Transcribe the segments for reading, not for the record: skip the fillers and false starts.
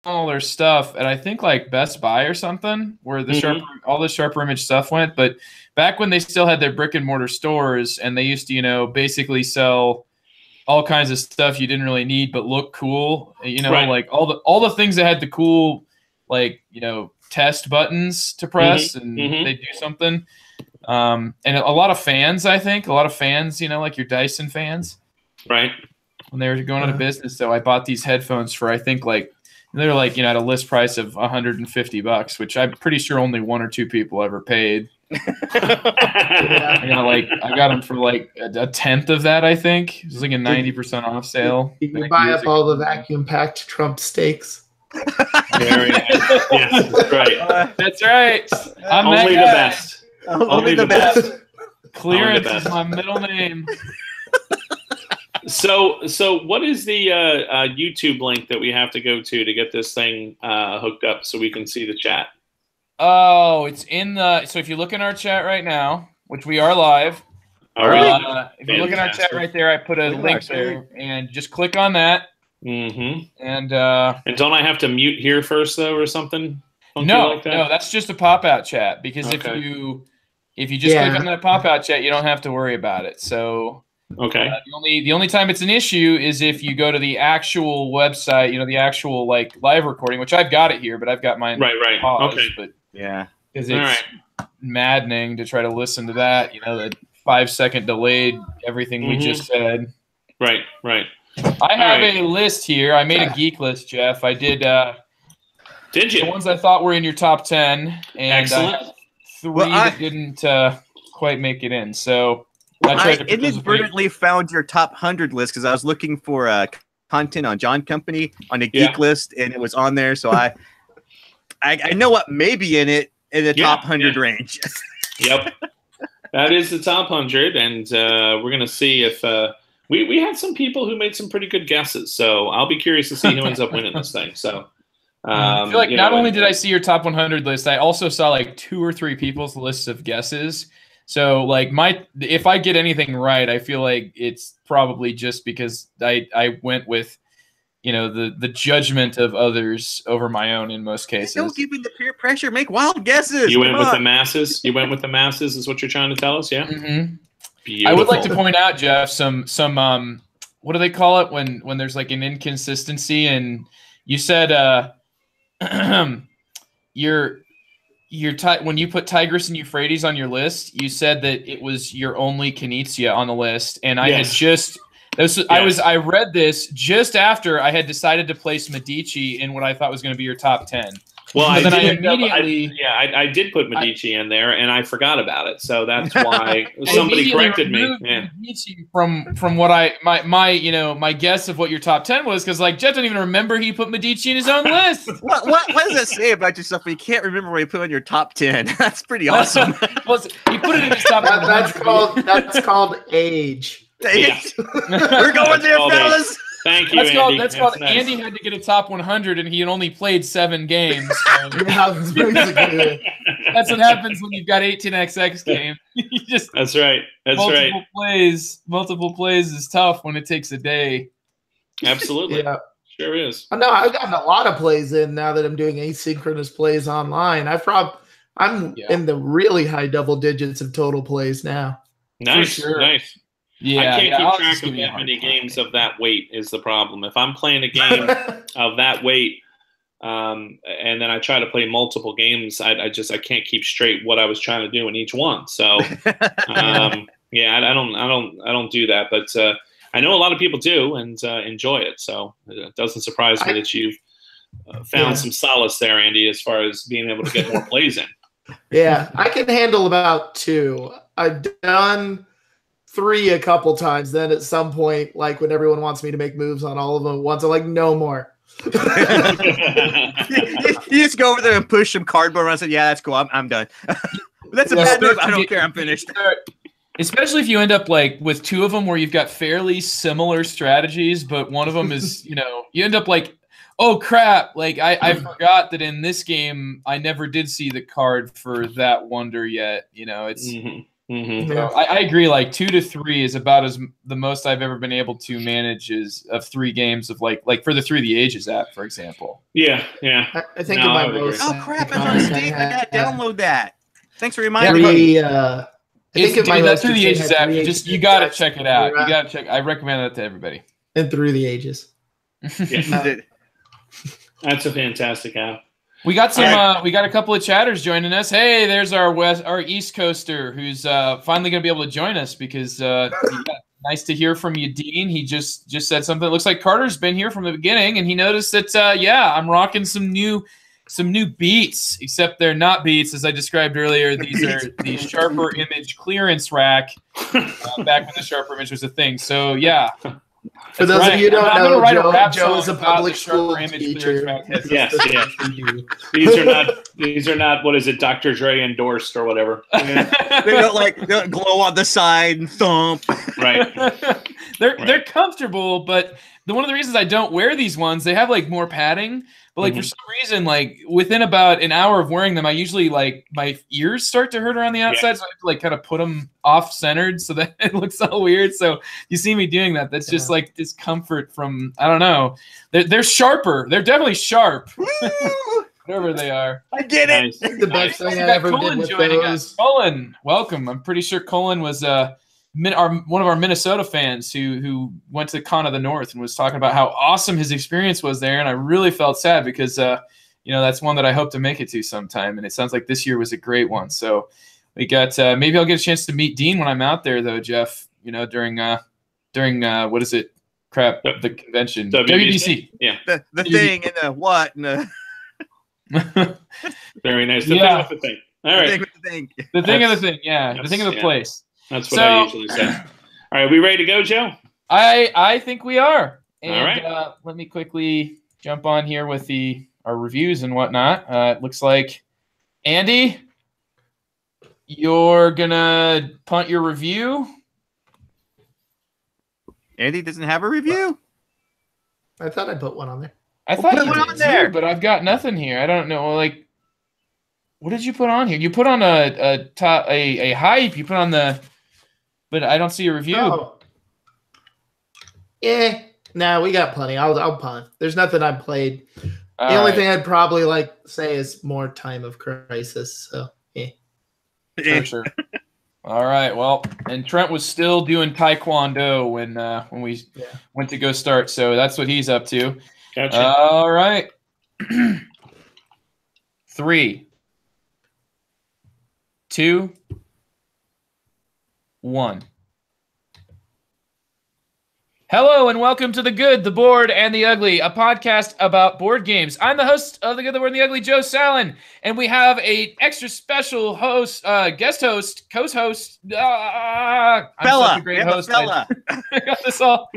all their stuff at I think like Best Buy or something, where the all the sharper image stuff went. But back when they still had their brick and mortar stores, and they used to, basically sell all kinds of stuff you didn't really need but look cool. Right. Like all the things that had the cool, like test buttons to press, and they do something. And a lot of fans, I think, like your Dyson fans, right? When they were going out of business. So I bought these headphones for I think like. They're like, at a list price of $150, which I'm pretty sure only one or two people ever paid. I got them for like a tenth of that, I think. It was like a 90% off sale. Did you buy up all the vacuum packed Trump steaks? Very nice. Yes, that's right. That's right. I'm only the best. Only the best. Clearance is my middle name. So what is the YouTube link that we have to go to get this thing hooked up so we can see the chat? Oh, it's in the. So if you look in our chat right now, which we are live, all right. If you look in our chat right there, I put a link there, and just click on that. And don't I have to mute here first though, or something? No, that's just a pop-out chat, because if you just click on that pop-out chat, you don't have to worry about it. So. Okay. The only time it's an issue is if you go to the actual website, the actual like live recording, which I've got it here, but I've got mine paused. Okay. But yeah, because it's maddening to try to listen to that. The 5-second delayed everything we just said. Right. I have a list here. I made a geek list, Jeff. I did. Did you? The ones I thought were in your top 10, and three that didn't quite make it in. So. I inadvertently found your top 100 list because I was looking for content on John Company on a geek list, and it was on there. So I know what may be in it in the top 100 range. Yep, that is the top 100, and we're gonna see if we had some people who made some pretty good guesses. So I'll be curious to see who ends up winning this thing. So. I feel like not only did I see your top 100 list, I also saw like 2 or 3 people's lists of guesses. So like if I get anything right, I feel like it's probably just because I went with, the judgment of others over my own in most cases. Don't give me the peer pressure. Make wild guesses. You went with the masses. You went with the masses is what you're trying to tell us, yeah? Beautiful. I would like to point out, Jeff, some what do they call it when there's like an inconsistency? And you said when you put Tigris and Euphrates on your list, you said that it was your only Knizia on the list, and I had just I read this just after I had decided to place Medici in what I thought was going to be your top 10. Well, I did put Medici in there, and I forgot about it, so that's why somebody corrected me. Yeah. Medici from what my guess of what your top 10 was, because like Jeff didn't even remember he put Medici in his own list. What does that say about yourself when you can't remember what you put on your top 10? That's pretty awesome. Well, he put it in his top 10. That's called age. Yeah. We're going there, fellas. Thank you, Andy. That's called nice. Andy had to get a top 100, and he had only played 7 games. So. That's what happens when you've got 18xx game. That's right. Multiple plays is tough when it takes a day. Absolutely. Yeah. Sure is. No, I've gotten a lot of plays in now that I'm doing asynchronous plays online. I'm in the really high double digits of total plays now. Nice. Sure. Nice. Yeah, I can't keep track of that many games of that weight is the problem. If I'm playing a game of that weight, and then I try to play multiple games, I can't keep straight what I was trying to do in each one. So, I don't do that, but I know a lot of people do and enjoy it. So it doesn't surprise me that you've found some solace there, Andy, as far as being able to get more plays in. Yeah, I can handle about 2. I've done 3 a couple times. Then at some point, like when everyone wants me to make moves on all of them at once, I'm like, no more. You just go over there and push some cardboard around and say, yeah, that's cool. I'm done. That's a bad move. I don't care. I'm finished. Especially if you end up like with 2 of them where you've got fairly similar strategies, but one of them is, you end up like, oh crap, like I forgot that in this game I never did see the card for that wonder yet. It's Mm-hmm. So I agree. Like 2 to 3 is about the most I've ever been able to manage is of 3 games of like for the Through the Ages app, for example. Yeah. I think in my most. Oh crap! It's on Steam. I gotta download that. Thanks for reminding me. me. That Through the Ages app, you gotta check it out. You gotta check. I recommend that to everybody. And Through the Ages. That's a fantastic app. We got some. We got a couple of chatters joining us. Hey, there's our East Coaster who's finally going to be able to join us because nice to hear from you, Dean. He just said something. It looks like Carter's been here from the beginning, and he noticed that I'm rocking some new beats, except they're not beats as I described earlier. These are the Sharper Image clearance rack. Back when the Sharper Image was a thing. So yeah. For those of you who don't know, Joe is a public school teacher. Yes. These are not. What is it? Dr. Dre endorsed or whatever. They don't glow on the side and thump. Right. They're comfortable, but one of the reasons I don't wear these ones, they have like more padding. But for some reason, like within about an hour of wearing them, I usually like my ears start to hurt around the outside, so I have to like kind of put them off centered so that it looks all weird. So you see me doing that. That's just like discomfort from I don't know. They're sharper. They're definitely sharp. Whatever they are. I get it. Nice. The best thing I ever did with those. Colin, welcome. I'm pretty sure Colin was one of our Minnesota fans who went to Con of the North and was talking about how awesome his experience was there, and I really felt sad because that's one that I hope to make it to sometime, and it sounds like this year was a great one. So we got maybe I'll get a chance to meet Dean when I'm out there though, Geoff. During what is it? Crap, the convention, WBC. Yeah, the thing and the what and the. Very nice. The thing with the thing. All right. The thing of the thing. Yeah, the thing of the place. That's what I usually say. All right, we ready to go, Joe? I think we are. And, all right. Let me quickly jump on here with our reviews and whatnot. It looks like, Andy, you're going to punt your review. Andy doesn't have a review? I thought I put one on there. I thought you did there, but I've got nothing here. I don't know. Like, what did you put on here? You put on a hype. You put on the... But I don't see a review. Oh. Yeah. No, we got plenty. I'll punt. There's nothing I've played. The only thing I'd probably say is more Time of Crisis. So, yeah. Sure. All right. Well, and Trent was still doing Taekwondo when we went to go start. So that's what he's up to. Gotcha. All right. 3, 2, 1. Hello and welcome to The Good, the Bored, and the Ugly, a podcast about board games. I'm the host of The Good, the Bored, and the Ugly, Joe Sallin, and we have a extra special host, guest host, co-host. I'm such a great host. I got this all.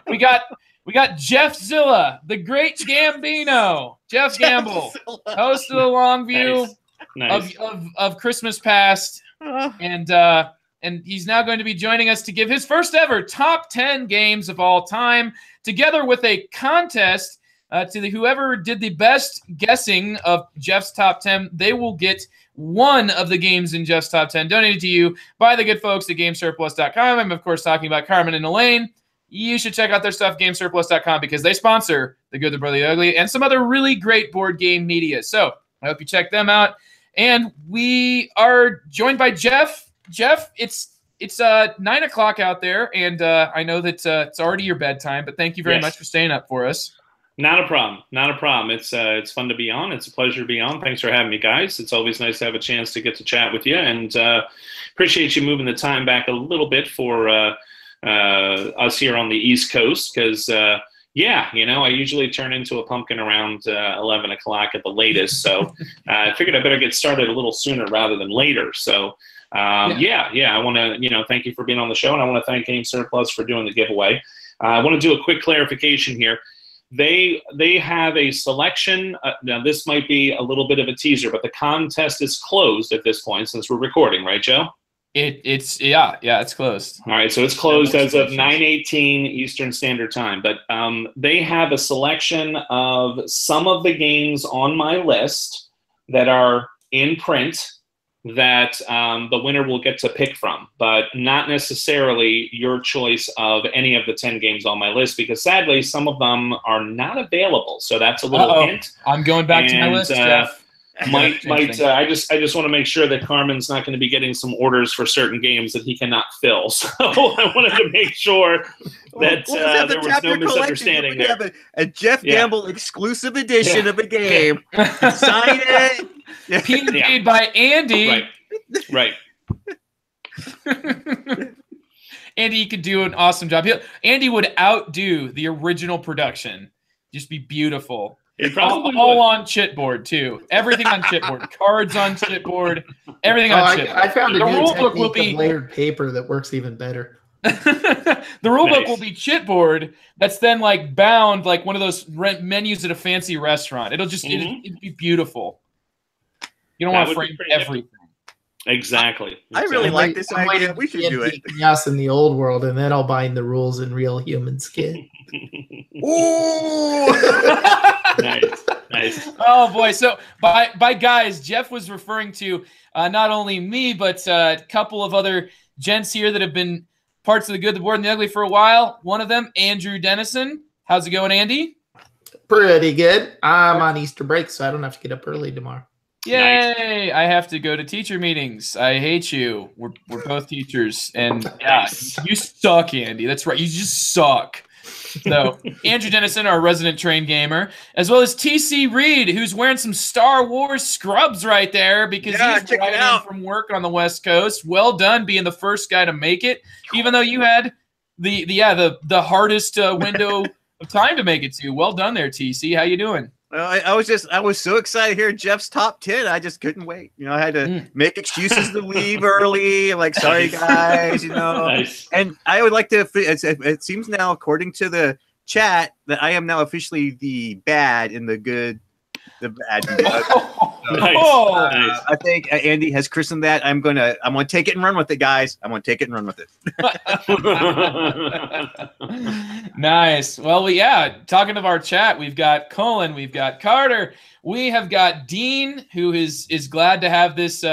We got Jeff Zilla, the great Gambino, Geof Gambill, host of the Longview of Christmas Past, and he's now going to be joining us to give his first ever top 10 games of all time, together with a contest to whoever did the best guessing of Jeff's top 10. They will get one of the games in Jeff's top 10 donated to you by the good folks at GameSurplus.com. I'm, of course, talking about Carmen and Elaine. You should check out their stuff, GameSurplus.com, because they sponsor The Good, the Bored, the Ugly, and some other really great board game media. So I hope you check them out. And we are joined by Jeff. Jeff, it's 9 o'clock out there, and I know that it's already your bedtime, but thank you very much for staying up for us. Not a problem. Not a problem. It's fun to be on. It's a pleasure to be on. Thanks for having me, guys. It's always nice to have a chance to get to chat with you, and appreciate you moving the time back a little bit for us here on the East Coast, because I usually turn into a pumpkin around 11 o'clock at the latest, so I figured I better get started a little sooner rather than later. So I want to thank you for being on the show, and I want to thank Game Surplus for doing the giveaway. I want to do a quick clarification here. They have a selection. Now, this might be a little bit of a teaser, but the contest is closed at this point since we're recording, right, Joe? It's closed. All right, so it's closed as of 9:18 Eastern Standard Time. But they have a selection of some of the games on my list that are in print that the winner will get to pick from, but not necessarily your choice of any of the 10 games on my list, because sadly some of them are not available. So that's a little hint. I'm going back to my list, Jeff. I just want to make sure that Carmen's not going to be getting some orders for certain games that he cannot fill. So I wanted to make sure that there was no misunderstanding there. Have a Geof Gambill exclusive edition of a game. Sign it. Paid by Andy. Right. Andy could do an awesome job. Andy would outdo the original production. Just be beautiful. All on chipboard too. Everything on chipboard. Cards on chipboard. Everything on chipboard. I found a new technique of layered paper that works even better. The rulebook will be chipboard. That's then like bound like one of those menus at a fancy restaurant. It'll just it'd be beautiful. You don't want to frame everything. Exactly. I really like this idea. We should do it. Yes, in the old world, and then I'll bind the rules in real human skin. Ooh. Nice. Oh boy! So by guys, Jeff was referring to not only me but a couple of other gents here that have been parts of the Good, the Bored, and the Ugly for a while. One of them, Andrew Dennison. How's it going, Andy? Pretty good. I'm on Easter break, so I don't have to get up early tomorrow. Yay! Nice. I have to go to teacher meetings. I hate you. We're both teachers, and you suck, Andy. That's right. You just suck. So Andrew Dennison, our resident train gamer, as well as TC Reed, who's wearing some Star Wars scrubs right there because he's driving in from work on the West Coast. Well done being the first guy to make it, even though you had the hardest window of time to make it to. Well done there, TC. How you doing? Well, I was so excited to hear Jeff's top 10. I just couldn't wait. You know, I had to make excuses to leave early. Like, sorry guys, you know. Nice. And I would like to. It seems now, according to the chat, that I am now officially the bad in the good, the bad. Nice. I think Andy has christened that. I'm gonna take it and run with it, guys. I'm gonna take it and run with it. Nice. Well, talking of our chat, we've got Colin, we've got Carter, we have got Dean, who is glad to have this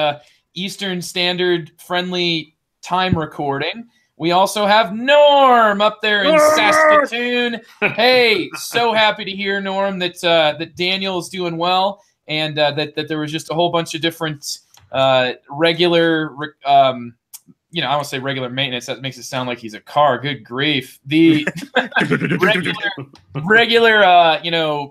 Eastern Standard friendly time recording. We also have Norm up there in Saskatoon. Hey, so happy to hear, Norm, that Daniel is doing well. And that there was just a whole bunch of different regular, I won't say regular maintenance. That makes it sound like he's a car. Good grief. The regular,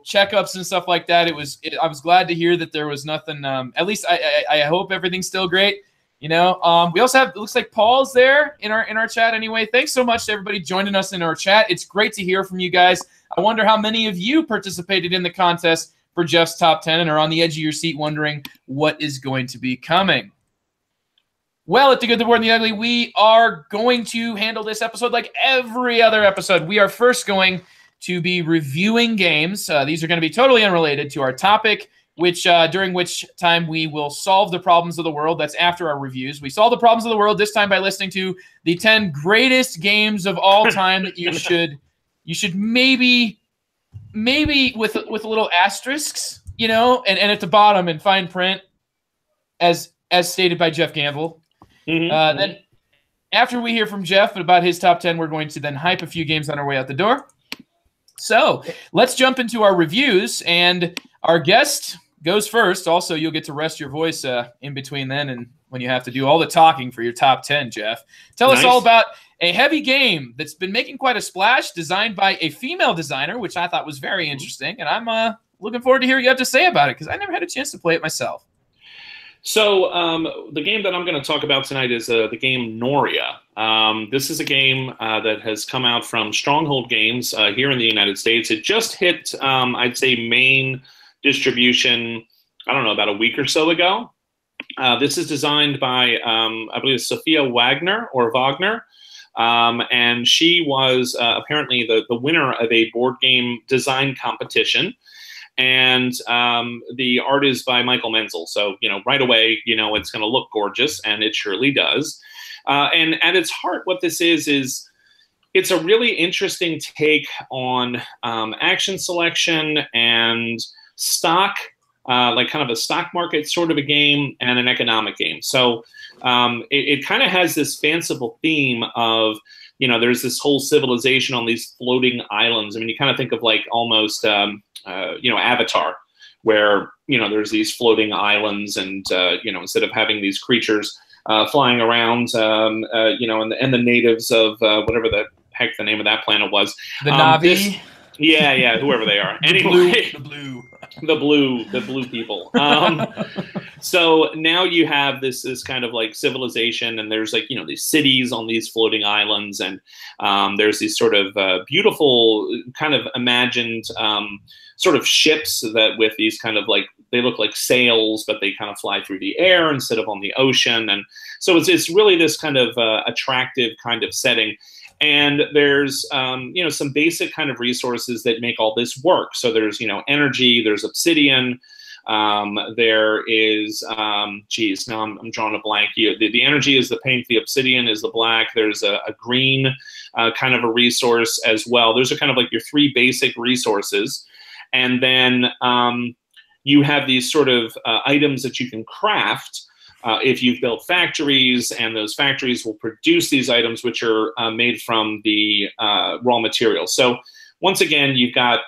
checkups and stuff like that. I was glad to hear that there was nothing. At least I hope everything's still great. We also have, it looks like Paul's there in our chat anyway. Thanks so much to everybody joining us in our chat. It's great to hear from you guys. I wonder how many of you participated in the contest for Jeff's top 10 and are on the edge of your seat wondering what is going to be coming. Well, at The Good, the Bored, and the Ugly, we are going to handle this episode like every other episode. We are first going to be reviewing games. These are going to be totally unrelated to our topic, during which time we will solve the problems of the world. That's after our reviews. We solve the problems of the world this time by listening to the 10 greatest games of all time that you should maybe with a little asterisks, and at the bottom in fine print, as stated by Geof Gambill. Then after we hear from Jeff about his top 10, we're going to then hype a few games on our way out the door. So let's jump into our reviews, and our guest goes first. Also, you'll get to rest your voice in between then and when you have to do all the talking for your top 10, Jeff. Tell us all about a heavy game that's been making quite a splash, designed by a female designer, which I thought was very interesting. And I'm looking forward to hear what you have to say about it, because I never had a chance to play it myself. So the game that I'm going to talk about tonight is the game Noria. This is a game that has come out from Stronghold Games here in the United States. It just hit, I'd say, main distribution, I don't know, about a week or so ago. This is designed by, I believe, Sophia Wagner. And she was apparently the winner of a board game design competition. And the art is by Michael Menzel. So, right away, it's going to look gorgeous, and it surely does. And at its heart, what this is it's a really interesting take on action selection and stock like kind of a stock market sort of a game and an economic game. So it kind of has this fanciful theme of, there's this whole civilization on these floating islands. I mean, you kind of think of like almost, Avatar, where, there's these floating islands and, instead of having these creatures flying around, and the natives of whatever the heck the name of that planet was. The Navi? Yeah, whoever they are. Anyway, the blue people. So now you have this kind of like civilization, and there's like, these cities on these floating islands, and there's these sort of beautiful kind of imagined sort of ships that with these kind of like, they look like sails, but they kind of fly through the air instead of on the ocean. And so it's really this kind of attractive kind of setting. And there's, some basic kind of resources that make all this work. So there's, energy, there's obsidian, there is, now I'm drawing a blank. The energy is the pink, the obsidian is the black. There's a green kind of a resource as well. Those are kind of like your three basic resources. And then you have these sort of items that you can craft if you've built factories, and those factories will produce these items which are made from the raw materials. So once again, you've got,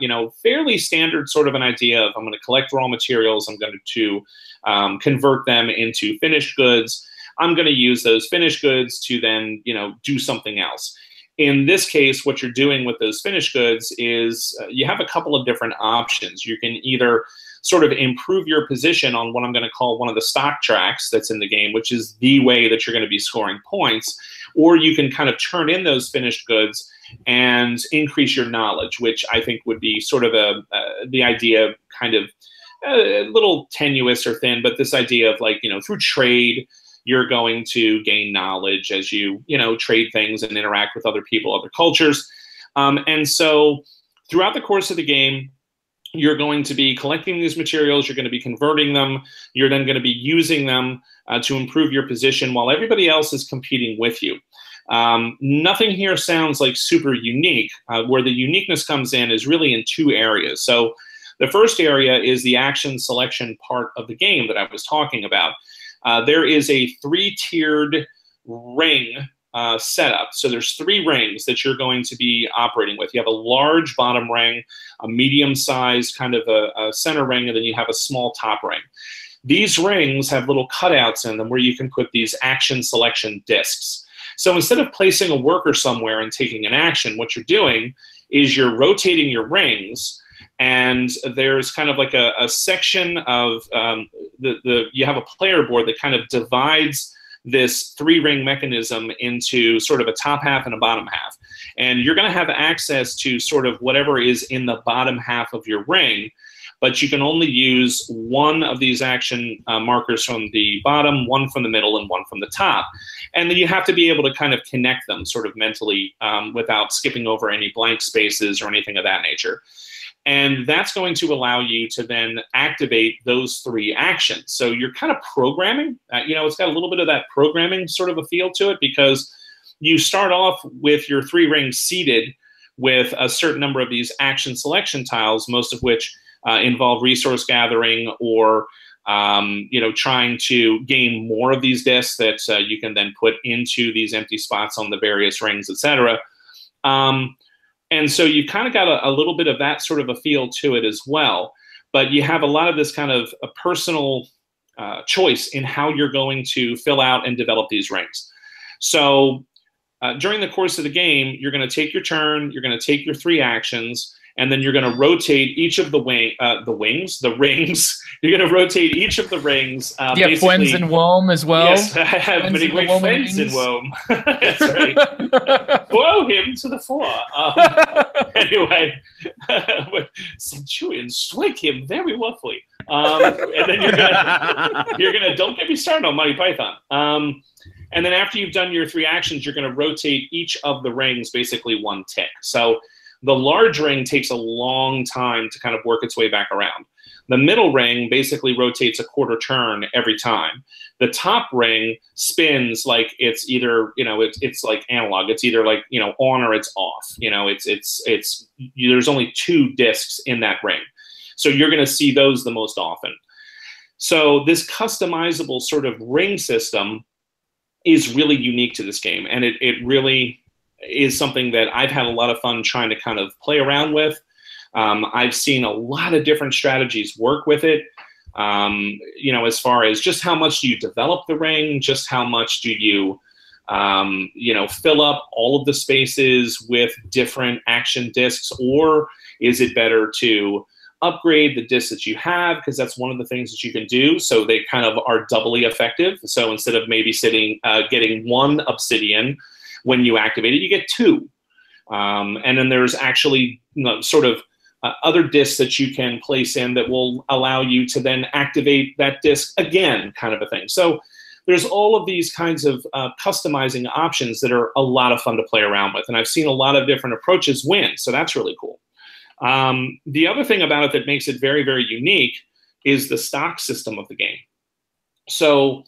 fairly standard sort of an idea of, I'm going to collect raw materials, I'm going to convert them into finished goods. I'm going to use those finished goods to then, do something else. In this case, what you're doing with those finished goods is you have a couple of different options. You can either sort of improve your position on what I'm going to call one of the stock tracks that's in the game, which is the way that you're going to be scoring points, or you can kind of turn in those finished goods and increase your knowledge, which I think would be sort of the idea, kind of a little tenuous or thin, but this idea of like, through trade, you're going to gain knowledge as you, trade things and interact with other people, other cultures. And so throughout the course of the game, you're going to be collecting these materials, you're going to be converting them, you're then going to be using them to improve your position while everybody else is competing with you. Nothing here sounds like super unique. Where the uniqueness comes in is really in two areas. So the first area is the action selection part of the game that I was talking about. There is a three-tiered ring setup. So there's three rings that you're going to be operating with. You have a large bottom ring, a medium-sized kind of a center ring, and then you have a small top ring. These rings have little cutouts in them where you can put these action selection discs. So instead of placing a worker somewhere and taking an action, what you're doing is you're rotating your rings, and there's kind of like a section of you have a player board that kind of divides this three-ring mechanism into sort of a top half and a bottom half. And you're going to have access to sort of whatever is in the bottom half of your ring, but you can only use one of these action markers from the bottom, one from the middle, and one from the top. And then you have to be able to kind of connect them sort of mentally without skipping over any blank spaces or anything of that nature. And that's going to allow you to then activate those three actions. So you're kind of programming, it's got a little bit of that programming sort of a feel to it, because you start off with your three rings seated with a certain number of these action selection tiles, most of which involve resource gathering or, trying to gain more of these discs that you can then put into these empty spots on the various rings, etc. And so you kind of got a little bit of that sort of a feel to it as well. But you have a lot of this kind of a personal choice in how you're going to fill out and develop these rings. So during the course of the game, you're going to take your turn, you're going to take your three actions, and then you're going to rotate each of the rings. You're going to rotate each of the rings. You have friends in Rome as well? Yes, I have many great friends in Rome. That's right. Throw him to the floor. Anyway, Centurion, strike him very roughly. And then you're gonna don't get me started on Monty Python. And then after you've done your three actions, you're going to rotate each of the rings basically one tick. So the large ring takes a long time to kind of work its way back around. The middle ring basically rotates a quarter turn every time. The top ring spins like it's either, it's like analog. It's either like, on or it's off. There's only two discs in that ring. So you're going to see those the most often. So this customizable sort of ring system is really unique to this game, and it really is something that I've had a lot of fun trying to kind of play around with. I've seen a lot of different strategies work with it. You know, as far as just how much do you develop the ring, just how much do you, you know, fill up all of the spaces with different action discs, or is it better to upgrade the discs that you have, because that's one of the things that you can do, so they kind of are doubly effective. So instead of maybe getting 1 obsidian when you activate it, you get 2. And then there's actually, you know, sort of other discs that you can place in that will allow you to then activate that disc again, kind of a thing. So there's all of these kinds of customizing options that are a lot of fun to play around with. And I've seen a lot of different approaches win, so that's really cool. The other thing about it that makes it very, very unique is the stock system of the game. So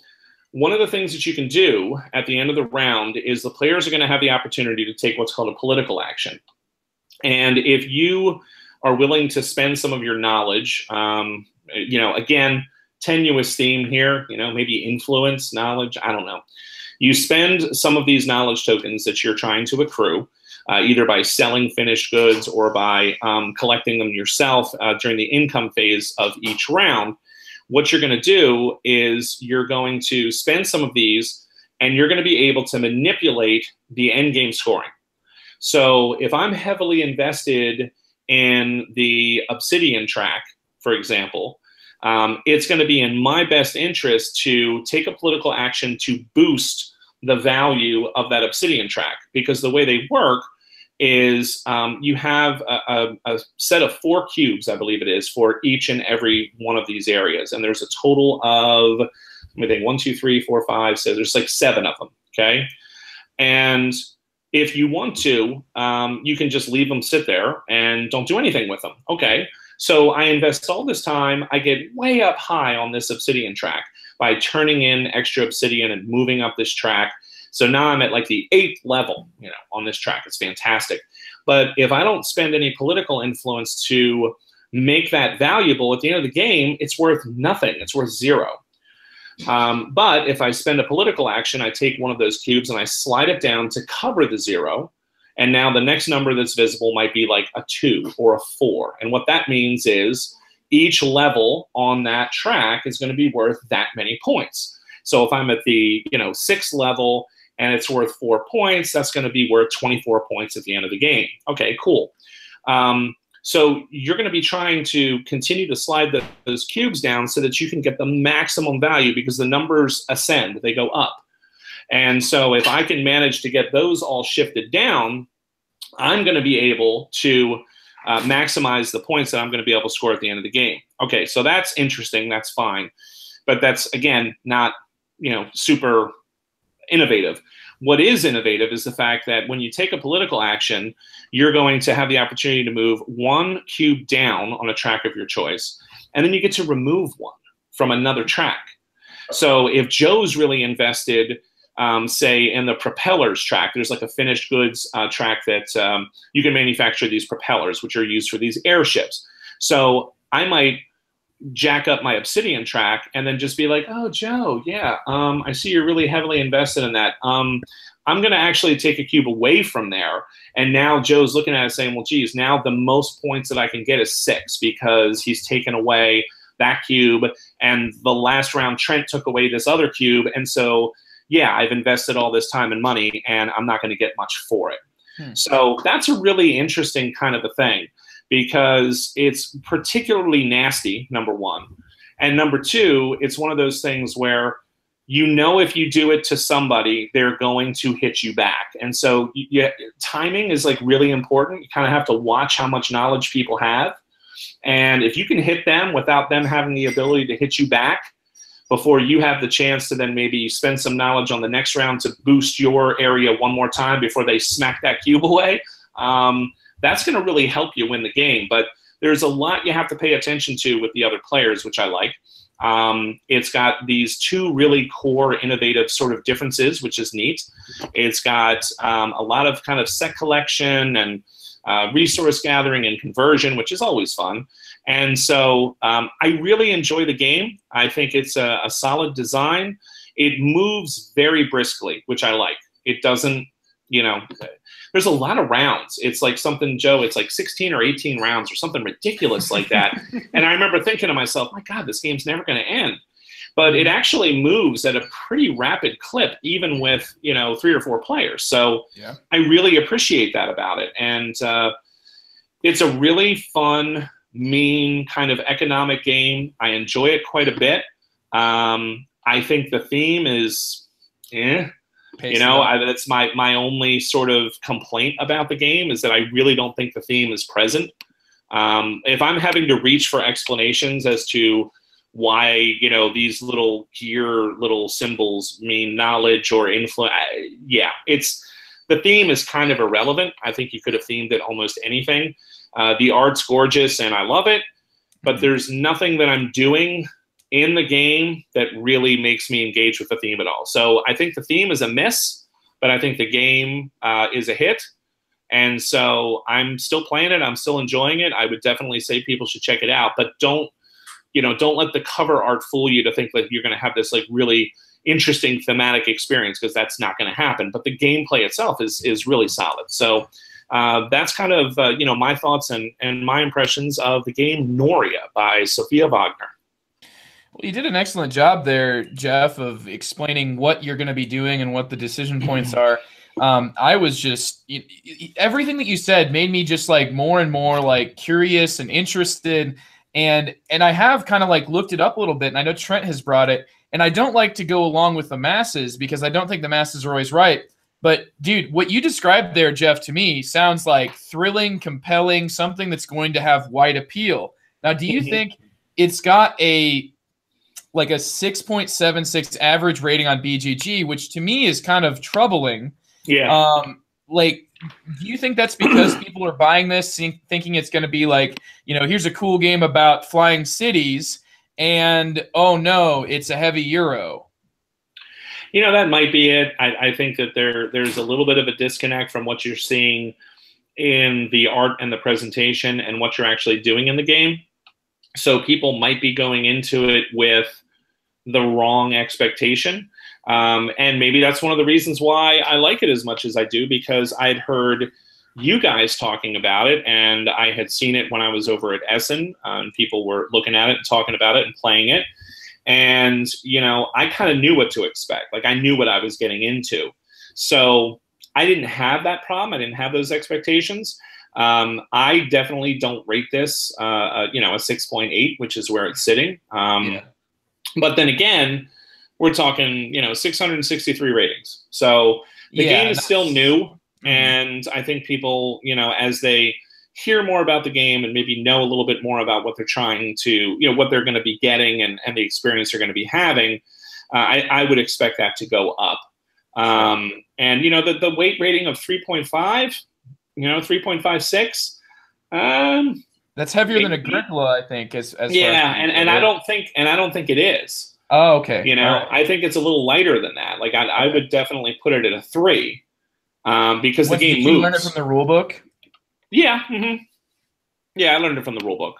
one of the things that you can do at the end of the round is the players are going to have the opportunity to take what's called a political action. And if you are willing to spend some of your knowledge, you know, again, tenuous theme here, you know, maybe influence, knowledge, I don't know. You spend some of these knowledge tokens that you're trying to accrue, either by selling finished goods or by collecting them yourself during the income phase of each round. What you're going to do is you're going to spend some of these, and you're going to be able to manipulate the end game scoring. So if I'm heavily invested in the obsidian track, for example, it's going to be in my best interest to take a political action to boost the value of that obsidian track, because the way they work is you have a set of 4 cubes, I believe it is, for each and every one of these areas. And there's a total of, let me think, 1, 2, 3, 4, 5, so there's like 7 of them, okay? And if you want to, you can just leave them sit there and don't do anything with them. Okay, so I invest all this time, I get way up high on this obsidian track by turning in extra obsidian and moving up this track. So now I'm at like the 8th level, you know, on this track. It's fantastic. But if I don't spend any political influence to make that valuable, at the end of the game, it's worth nothing. It's worth 0. But if I spend a political action, I take one of those cubes and I slide it down to cover the 0. And now the next number that's visible might be like a 2 or a 4. And what that means is each level on that track is going to be worth that many points. So if I'm at the, you know, 6th level and it's worth 4 points, that's going to be worth 24 points at the end of the game. Okay, cool. So you're going to be trying to continue to slide those cubes down so that you can get the maximum value, because the numbers ascend, they go up. And so if I can manage to get those all shifted down, I'm going to be able to maximize the points that I'm going to be able to score at the end of the game. Okay, so that's interesting. That's fine. But that's, again, not, you know, super innovative. What is innovative is the fact that when you take a political action, you're going to have the opportunity to move 1 cube down on a track of your choice, and then you get to remove 1 from another track. So if Joe's really invested, say, in the propellers track, there's like a finished goods track that you can manufacture these propellers, which are used for these airships. So I might jack up my obsidian track and then just be like, oh, Joe, yeah, I see you're really heavily invested in that. I'm going to actually take a cube away from there. And now Joe's looking at it saying, well, geez, now the most points that I can get is 6 because he's taken away that cube. And the last round, Trent took away this other cube. And so, yeah, I've invested all this time and money, and I'm not going to get much for it. So that's a really interesting kind of a thing, because it's particularly nasty, number one. And number two, it's one of those things where you know if you do it to somebody, they're going to hit you back. And so timing is like really important. You kind of have to watch how much knowledge people have. And if you can hit them without them having the ability to hit you back before you have the chance to then maybe spend some knowledge on the next round to boost your area one more time before they smack that cube away, that's going to really help you win the game. But there's a lot you have to pay attention to with the other players, which I like. It's got these two really core innovative sort of differences, which is neat. It's got a lot of kind of set collection and resource gathering and conversion, which is always fun. And so I really enjoy the game. I think it's a solid design. It moves very briskly, which I like. It doesn't, you know, there's a lot of rounds. It's like something, Joe, it's like 16 or 18 rounds or something ridiculous like that. And I remember thinking to myself, my God, this game's never going to end. But it actually moves at a pretty rapid clip, even with, you know, 3 or 4 players. So yeah. I really appreciate that about it. And it's a really fun, mean kind of economic game. I enjoy it quite a bit. I think the theme is, you know, that's my only sort of complaint about the game is that I really don't think the theme is present. If I'm having to reach for explanations as to why, you know, these little gear, little symbols mean knowledge or influence, yeah, the theme is kind of irrelevant. I think you could have themed it almost anything. The art's gorgeous and I love it, but there's nothing that I'm doing in the game that really makes me engage with the theme at all. So I think the theme is a miss, but I think the game is a hit. And so I'm still playing it. I'm still enjoying it. I would definitely say people should check it out, but don't let the cover art fool you to think that you're going to have this like really interesting thematic experience, because that's not going to happen. But the gameplay itself is really solid. So that's kind of my thoughts and my impressions of the game Noria by Sophia Wagner. Well, you did an excellent job there, Geof, of explaining what you're going to be doing and what the decision points are. I was just everything that you said made me just like more and more like curious and interested. And I have kind of like looked it up a little bit, and I know Trent has brought it, and I don't like to go along with the masses because I don't think the masses are always right. But dude, what you described there, Geof, to me sounds like thrilling, compelling, something that's going to have wide appeal. Now, do you think it's got a 6.76 average rating on BGG, which to me is kind of troubling? Yeah. Do you think that's because people are buying this thinking it's going to be like, here's a cool game about flying cities, and oh no, it's a heavy Euro? That might be it. I think that there's a little bit of a disconnect from what you're seeing in the art and the presentation and what you're actually doing in the game. So people might be going into it with the wrong expectation. And maybe that's one of the reasons why I like it as much as I do, because I'd heard you guys talking about it, and I had seen it when I was over at Essen, and people were looking at it and talking about it and playing it. And, I kind of knew what to expect. Like, I knew what I was getting into. So I didn't have that problem. I didn't have those expectations. I definitely don't rate this, a 6.8, which is where it's sitting. But then again, we're talking, 663 ratings. So the game is still new. And I think people, as they hear more about the game and maybe know a little bit more about what they're trying to, what they're going to be getting and the experience they're going to be having, I would expect that to go up. And, the weight rating of 3.5, 3.56. That's heavier than Agricola, I think. As I don't think it is. Oh, okay. Right. I think it's a little lighter than that. Like I would definitely put it at a 3, because the game moves. Did you learn it from the rule book? Yeah. Yeah, I learned it from the rule book.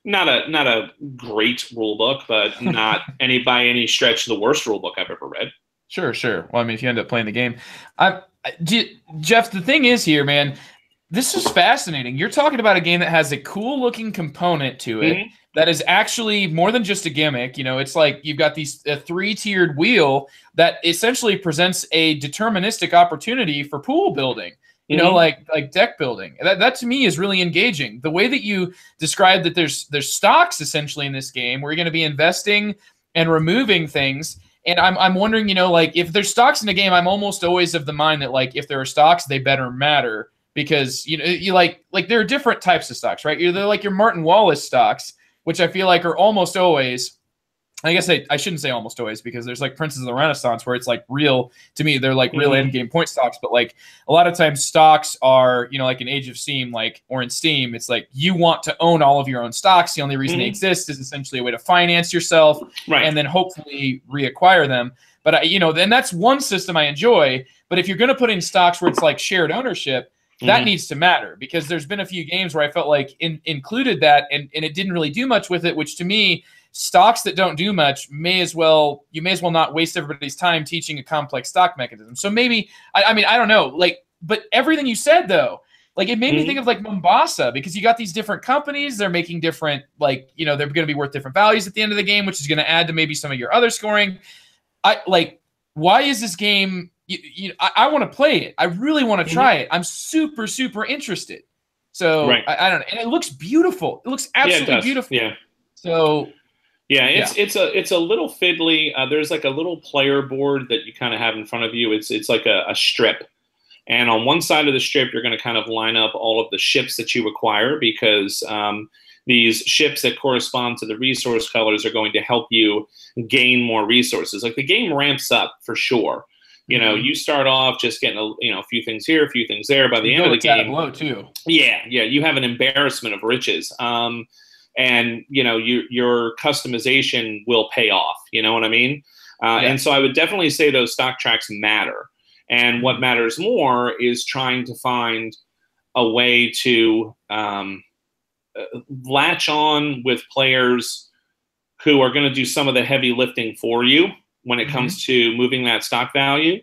Not a great rule book, but not by any stretch the worst rule book I've ever read. Sure. Well, I mean, if you end up playing the game, Geof, the thing is here, man, this is fascinating. You're talking about a game that has a cool looking component to it that is actually more than just a gimmick. It's like you've got a 3-tiered wheel that essentially presents a deterministic opportunity for pool building. Like deck building. That to me is really engaging. The way that you described that there's stocks essentially in this game where you're going to be investing and removing things. And I'm wondering, if there's stocks in the game, I'm almost always of the mind that if there are stocks, they better matter, because you like there are different types of stocks, right? They're like your Martin Wallace stocks, which I feel like are almost always. I guess I shouldn't say almost always, because there's like Princes of the Renaissance where it's like real, to me, they're like real end game point stocks. But like a lot of times stocks are, like in Age of Steam, or in Steam, it's like you want to own all of your own stocks. The only reason they exist is essentially a way to finance yourself and then hopefully reacquire them. But then that's one system I enjoy. But if you're going to put in stocks where it's like shared ownership, that needs to matter, because there's been a few games where I felt like included that and it didn't really do much with it, which to me, stocks that don't do much you may as well not waste everybody's time teaching a complex stock mechanism. So maybe, I mean, I don't know, like, but everything you said though, like it made me think of like Mombasa, because you got these different companies, they're making different, like, you know, they're going to be worth different values at the end of the game, which is going to add to maybe some of your other scoring. Why is this game, I want to play it. I really want to try it. I'm super, super interested. So I don't know. And it looks beautiful. It looks absolutely beautiful. Yeah. So yeah, it's a little fiddly. There's like a little player board that you kind of have in front of you. It's like a strip. And on one side of the strip, you're going to kind of line up all of the ships that you acquire, because these ships that correspond to the resource colors are going to help you gain more resources. Like the game ramps up for sure. You know, you start off just getting a few things here, a few things there. By the end of the game, low too. Yeah, you have an embarrassment of riches. And you know, your customization will pay off. You know what I mean? And so I would definitely say those stock tracks matter. And what matters more is trying to find a way to latch on with players who are going to do some of the heavy lifting for you when it comes to moving that stock value,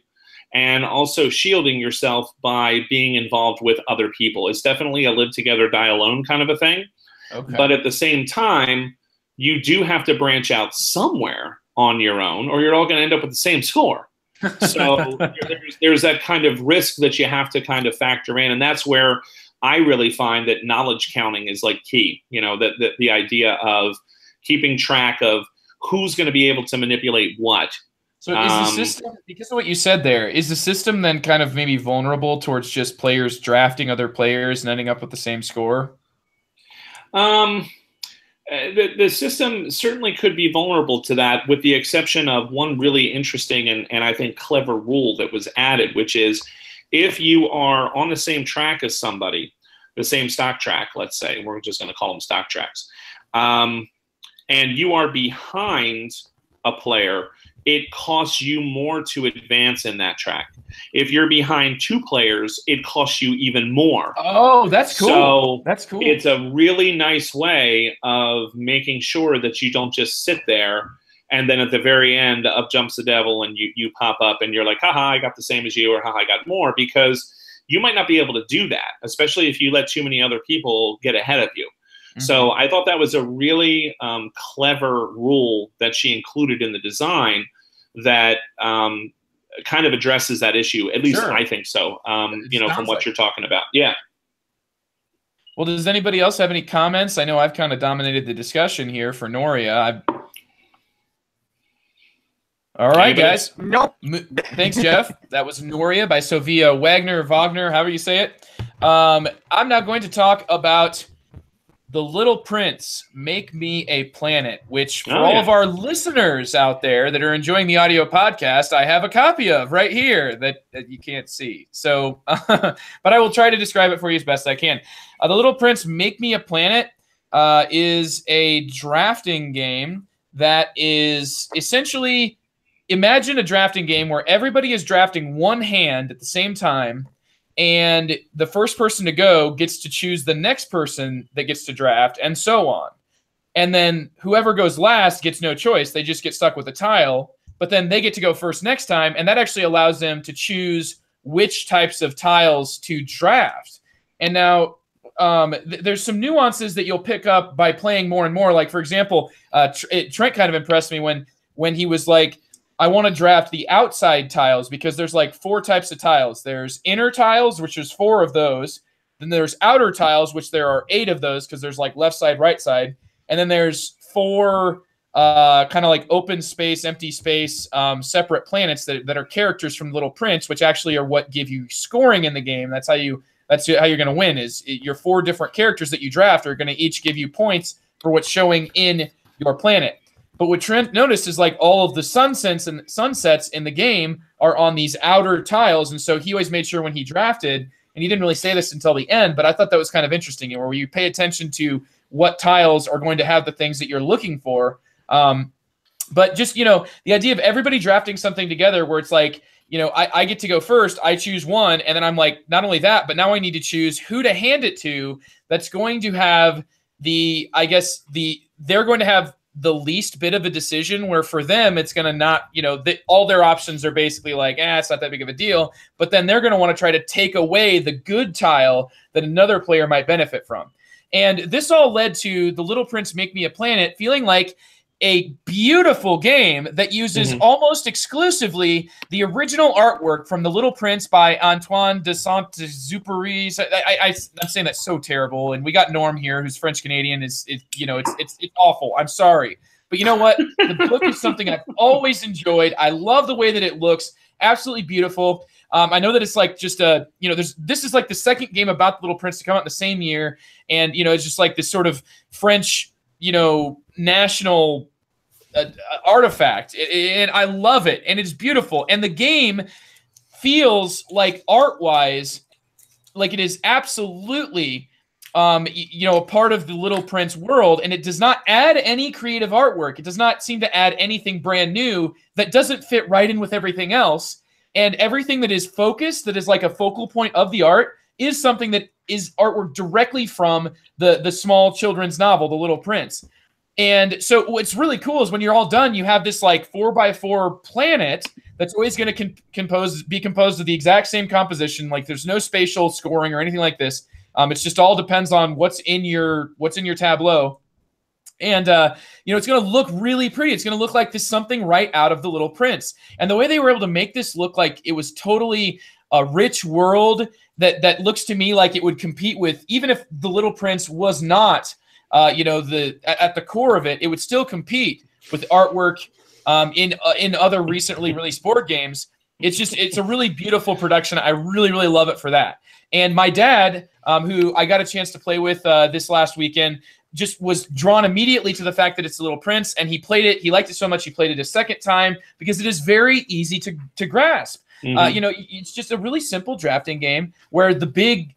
and also shielding yourself by being involved with other people. It's definitely a live together, die alone kind of a thing. Okay. But at the same time, you do have to branch out somewhere on your own, or you're all going to end up with the same score. So there's that kind of risk that you have to kind of factor in. And that's where I really find that knowledge counting is like key. You know, that the idea of keeping track of who's going to be able to manipulate what. So is the system, because of what you said there, is the system then kind of maybe vulnerable towards just players drafting other players and ending up with the same score? The system certainly could be vulnerable to that, with the exception of one really interesting and I think clever rule that was added, which is if you are on the same track as somebody, the same stock track, let's say, we're just going to call them stock tracks, and you are behind a player, it costs you more to advance in that track. If you're behind two players, it costs you even more. Oh, that's cool. So that's cool. It's a really nice way of making sure that you don't just sit there and then at the very end up jumps the devil and you pop up and you're like, haha, I got the same as you, or haha, I got more, because you might not be able to do that, especially if you let too many other people get ahead of you. So I thought that was a really clever rule that she included in the design that kind of addresses that issue. At least I think so, you know, from what you're talking about. Yeah. Well, does anybody else have any comments? I know I've kind of dominated the discussion here for Noria. All right, guys. Nope. Thanks, Geof. That was Noria by Sofia Wagner, however you say it. I'm now going to talk about The Little Prince, Make Me a Planet, which for all of our listeners out there that are enjoying the audio podcast, I have a copy of right here that you can't see. So, but I will try to describe it for you as best I can. The Little Prince, Make Me a Planet is a drafting game that is essentially, imagine a drafting game where everybody is drafting one hand at the same time, and the first person to go gets to choose the next person that gets to draft, and so on. And then whoever goes last gets no choice. They just get stuck with a tile, but then they get to go first next time, and that actually allows them to choose which types of tiles to draft. And now there's some nuances that you'll pick up by playing more and more. Like, for example, Trent kind of impressed me when he was like, I want to draft the outside tiles, because there's like 4 types of tiles. There's inner tiles, which there's 4 of those. Then there's outer tiles, which there are 8 of those, because there's like left side, right side. And then there's 4 kind of like open space, empty space, separate planets that are characters from Little Prince, which actually are what give you scoring in the game. That's how you're going to win, is your 4 different characters that you draft are going to each give you points for what's showing in your planet. But what Trent noticed is like all of the sunsets in the game are on these outer tiles. And so he always made sure when he drafted, and he didn't really say this until the end, but I thought that was kind of interesting, where you pay attention to what tiles are going to have the things that you're looking for. But just, you know, the idea of everybody drafting something together where it's like, I get to go first. I choose one, and then I'm like, not only that, but now I need to choose who to hand it to. That's going to have they're going to have the least bit of a decision, where for them it's going to not, all their options are basically like, it's not that big of a deal. But then they're going to want to try to take away the good tile that another player might benefit from. And this all led to The Little Prince Make Me a Planet feeling like a beautiful game that uses almost exclusively the original artwork from The Little Prince by Antoine de Saint-Exupéry. I'm saying that's so terrible, and we got Norm here, who's French Canadian. It's awful. I'm sorry, but you know what? The book is something I've always enjoyed. I love the way that it looks. Absolutely beautiful. I know that it's like just this is like the second game about The Little Prince to come out in the same year, and it's just like this sort of French, national artifact, and I love it, and it's beautiful, and the game feels like art-wise like it is absolutely a part of the Little Prince world, and it does not add any creative artwork. It does not seem to add anything brand new that doesn't fit right in with everything else, and everything that is focused, that is like a focal point of the art, is something that is artwork directly from the small children's novel, The Little Prince. And so what's really cool is when you're all done, you have this like 4x4 planet that's always going to be composed of the exact same composition. Like there's no spatial scoring or anything like this. It's just all depends on what's in your tableau. And, it's going to look really pretty. It's going to look like this something right out of The Little Prince. And the way they were able to make this look like it was totally a rich world that looks to me like it would compete with, even if The Little Prince was not at the core of it, it would still compete with artwork in other recently released board games. It's a really beautiful production. I really, really love it for that. And my dad, who I got a chance to play with this last weekend, just was drawn immediately to the fact that it's The Little Prince, and he played it. He liked it so much he played it a second time because it is very easy to grasp. It's just a really simple drafting game where the big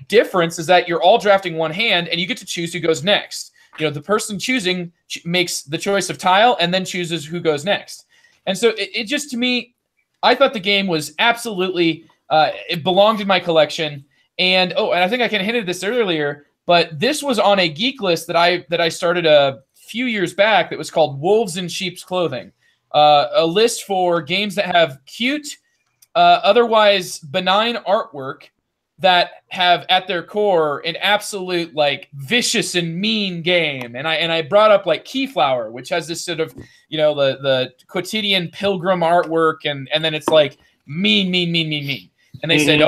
difference is that you're all drafting one hand and you get to choose who goes next. The person choosing makes the choice of tile and then chooses who goes next. And so it just, to me, I thought the game was absolutely, it belonged in my collection. And I think I kind of hinted at this earlier, but this was on a geek list that I started a few years back that was called Wolves in Sheep's Clothing, a list for games that have cute, otherwise benign artwork that have at their core an absolute like vicious and mean game. And I brought up like Keyflower, which has this sort of, the quotidian pilgrim artwork, and then it's like mean. And they said,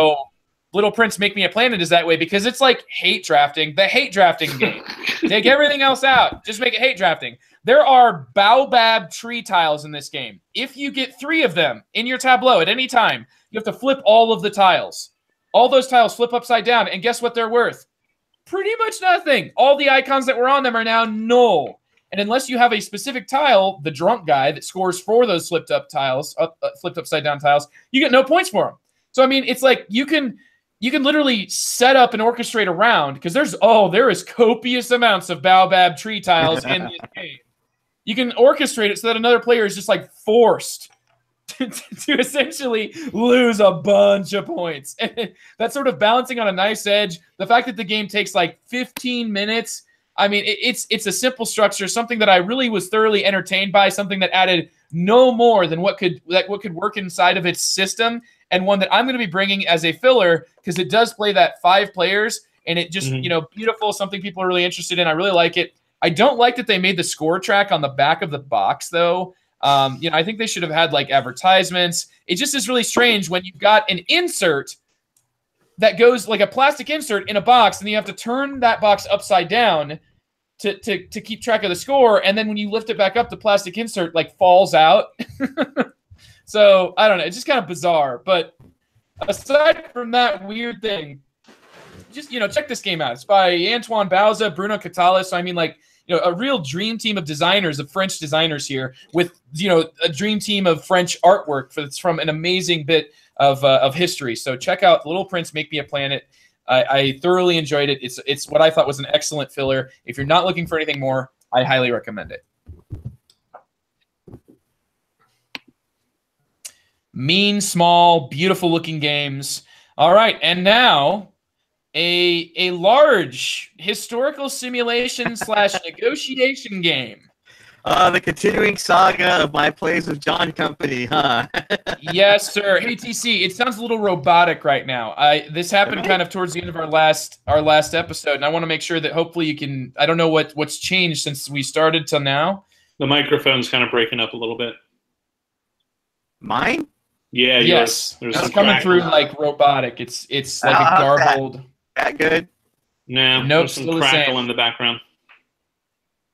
Little Prince Make Me a Planet is that way because it's like hate drafting, the hate drafting game. Take everything else out, just make it hate drafting. There are baobab tree tiles in this game. If you get 3 of them in your tableau at any time, you have to flip all of the tiles. All those tiles flip upside down, and guess what they're worth? Pretty much nothing. All the icons that were on them are now null. And unless you have a specific tile, the drunk guy that scores for those flipped upside down tiles, you get no points for them. So I mean, it's like you can literally set up and orchestrate a round because there is copious amounts of baobab tree tiles in this game. You can orchestrate it so that another player is just like forced to essentially lose a bunch of points. And that's sort of balancing on a nice edge. The fact that the game takes like 15 minutes, I mean, it's a simple structure, something that I really was thoroughly entertained by, something that added no more than what could work inside of its system, and one that I'm going to be bringing as a filler because it does play that 5 players, and it just, beautiful, something people are really interested in. I really like it. I don't like that they made the score track on the back of the box, though. I think they should have had like advertisements. It just is really strange when you've got an insert that goes like a plastic insert in a box, and then you have to turn that box upside down to keep track of the score. And then when you lift it back up, the plastic insert like falls out. So I don't know. It's just kind of bizarre. But aside from that weird thing, just, check this game out. It's by Antoine Bauza, Bruno Catala. So I mean, like, a real dream team of designers, of French designers here with, a dream team of French artwork that's from an amazing bit of history. So check out Little Prince Make Me a Planet. I thoroughly enjoyed it. It's what I thought was an excellent filler. If you're not looking for anything more, I highly recommend it. Mean, small, beautiful looking games. All right, and now a large historical simulation / negotiation game. The continuing saga of my plays of John Company, huh? Yes, sir. Hey, TC, it sounds a little robotic right now. This happened kind of towards the end of our last episode, and I want to make sure that hopefully you can. I don't know what's changed since we started till now. The microphone's kind of breaking up a little bit. Mine? Yeah. Yes. It's coming through like robotic. It's like a garbled. That good? No. Nope. There's some crackle in the background.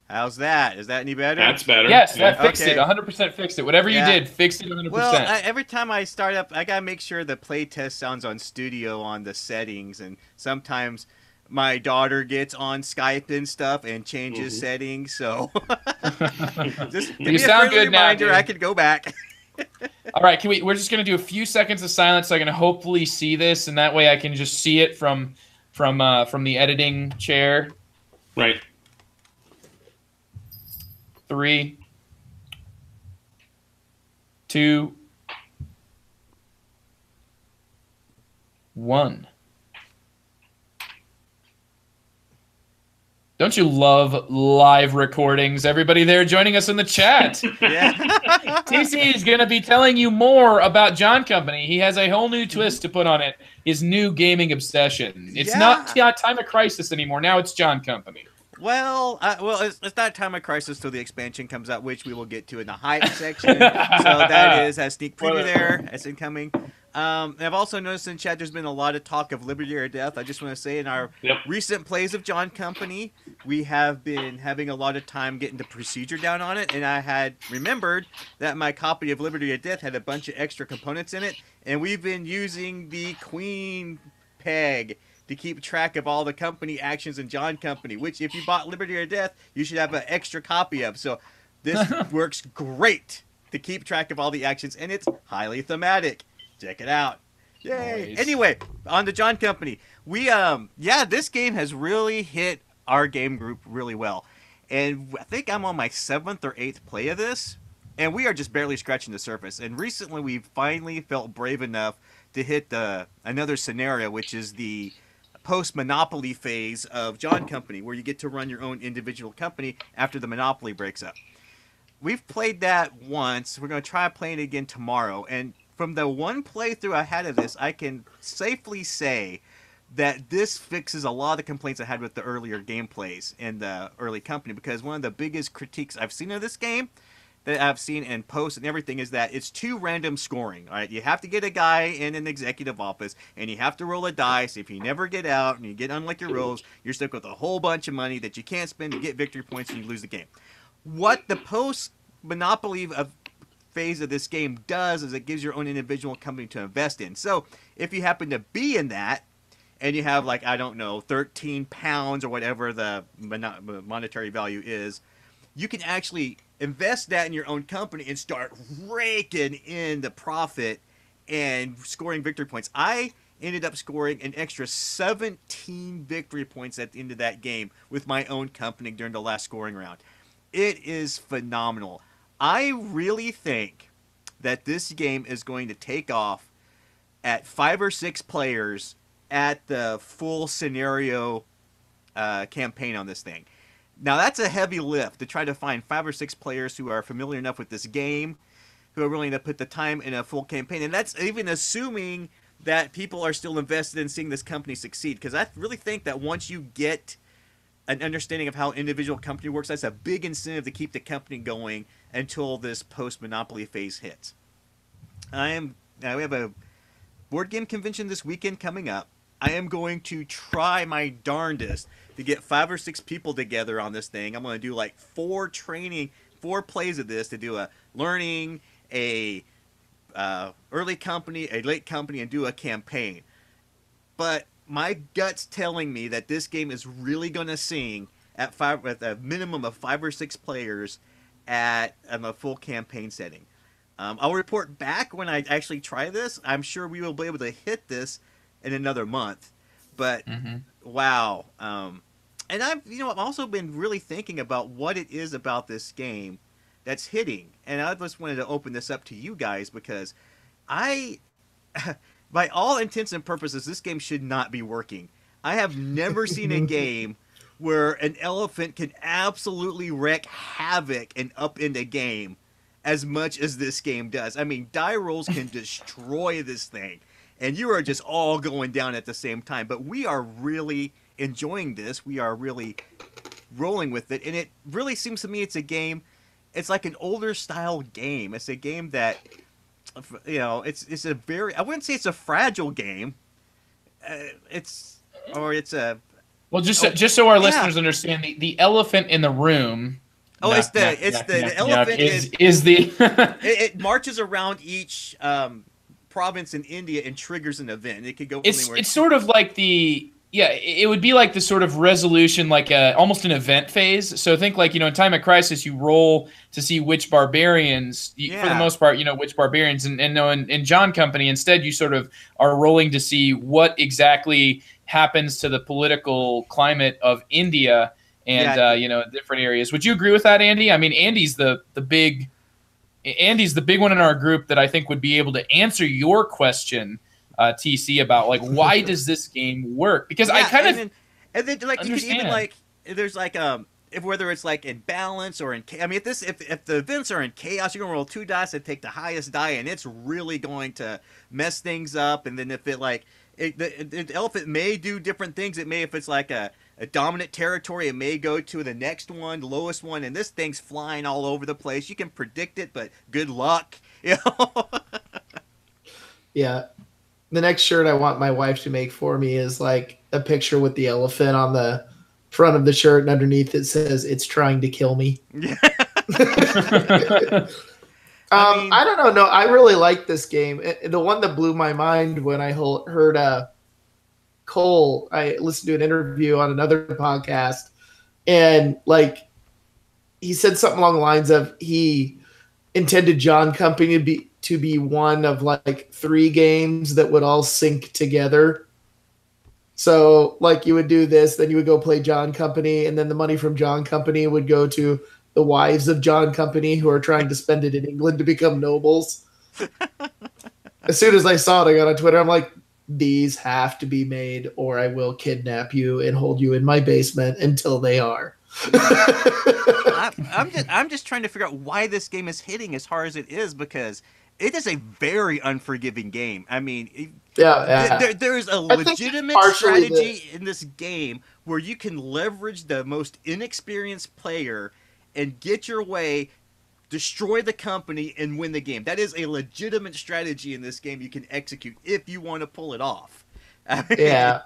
How's that? Is that any better? That's better. Yes, that fixed it. 100% fixed it. Whatever you did, fixed it 100%. Well, every time I start up, I gotta make sure the playtest sounds on studio on the settings, and sometimes my daughter gets on Skype and stuff and changes settings. So just give me sound good reminder, now, dude. I could go back. All right, we're just gonna do a few seconds of silence so I can hopefully see this, and that way I can just see it from the editing chair. Right. 3, 2, 1. Don't you love live recordings? Everybody there joining us in the chat. Yeah. TC is going to be telling you more about John Company. He has a whole new twist to put on it. His new gaming obsession. It's not Time of Crisis anymore. Now it's John Company. Well, it's not Time of Crisis till the expansion comes out, which we will get to in the hype section. So that is a sneak preview there. That's incoming. I've also noticed in chat there's been a lot of talk of Liberty or Death. I just want to say in our recent plays of John Company, we have been having a lot of time getting the procedure down on it, and I had remembered that my copy of Liberty or Death had a bunch of extra components in it, and we've been using the Queen peg to keep track of all the company actions in John Company, which if you bought Liberty or Death, you should have an extra copy of. So this works great to keep track of all the actions, and it's highly thematic. Check it out. Yay. Nice. Anyway, on to John Company. We, this game has really hit our game group really well. And I think I'm on my 7th or 8th play of this, and we are just barely scratching the surface. And recently we finally felt brave enough to hit another scenario, which is the post-monopoly phase of John Company, where you get to run your own individual company after the monopoly breaks up. We've played that once. We're going to try playing it again tomorrow. And from the one playthrough I had of this, I can safely say that this fixes a lot of the complaints I had with the earlier gameplays in the early Company, because one of the biggest critiques I've seen of this game, that I've seen in posts and everything, is that it's too random scoring. All right, you have to get a guy in an executive office, and you have to roll a dice. If you never get out and you get unlucky rolls, you're stuck with a whole bunch of money that you can't spend to get victory points, and you lose the game. What the post-monopoly phase of this game does is it gives your own individual company to invest in. So if you happen to be in that, and you have, like, I don't know, 13 pounds or whatever the monetary value is, you can actually invest that in your own company and start raking in the profit and scoring victory points. I ended up scoring an extra 17 victory points at the end of that game with my own company during the last scoring round. It is phenomenal. I really think that this game is going to take off at 5 or 6 players at the full scenario campaign on this thing. Now, that's a heavy lift to try to find 5 or 6 players who are familiar enough with this game, who are willing to put the time in a full campaign. And that's even assuming that people are still invested in seeing this company succeed. Because I really think that once you get an understanding of how individual company works, that's a big incentive to keep the company going until this post-monopoly phase hits. We have a board game convention this weekend coming up. I am going to try my darndest to get 5 or 6 people together on this thing. I'm going to do like 4 plays of this, to do a learning, a early company, a late company, and do a campaign. But my gut's telling me that this game is really going to sing at a minimum of 5 or 6 players at a full campaign setting. I'll report back when I actually try this. I'm sure we will be able to hit this in another month. But wow. And I've also been really thinking about what it is about this game that's hitting. And I just wanted to open this up to you guys, because by all intents and purposes, this game should not be working. I have never seen a game where an elephant can absolutely wreak havoc and upend a game as much as this game does. I mean, die rolls can destroy this thing, and you are just all going down at the same time. But we are really enjoying this. We are really rolling with it, and it really seems to me it's a game. It's like an older style game. It's a game that, you know, it's a very, I wouldn't say it's a fragile game. It's a. Well, just so our listeners understand, the elephant in the room. Oh, the elephant is the. It marches around each province in India and triggers an event. It could go. It's sort of like the. Yeah, it would be like the sort of resolution, like almost an event phase. So think like, in Time of Crisis, you roll to see which barbarians, for the most part, which barbarians. And in John Company, instead, you sort of are rolling to see what exactly happens to the political climate of India and, different areas. Would you agree with that, Andy? I mean, Andy's the big one in our group that I think would be able to answer your question, TC, about like why does this game work? Because I kind of and then like understand. You could even like there's like if whether it's like in balance or in I mean if the events are in chaos, you're gonna roll 2 dice and take the highest die, and it's really going to mess things up. And then if it like the elephant may do different things. It may, if it's like a dominant territory, it may go to the next one, the lowest one, and this thing's flying all over the place. You can predict it, but good luck. Yeah. The next shirt I want my wife to make for me is like a picture with the elephant on the front of the shirt, and underneath it says, "It's trying to kill me." I don't know. No, I really like this game. The one that blew my mind when I heard Cole, I listened to an interview on another podcast, and like he said something along the lines of he intended John Company to be one of like 3 games that would all sync together. So like you would do this, then you would go play John Company, and then the money from John Company would go to the wives of John Company who are trying to spend it in England to become nobles. As soon as I saw it, I got on Twitter. I'm like, these have to be made, or I will kidnap you and hold you in my basement until they are. I'm just trying to figure out why this game is hitting as hard as it is, because it is a very unforgiving game. I mean, there's a legitimate strategy in this game where you can leverage the most inexperienced player and get your way, destroy the company, and win the game. That is a legitimate strategy in this game you can execute if you want to pull it off. Yeah.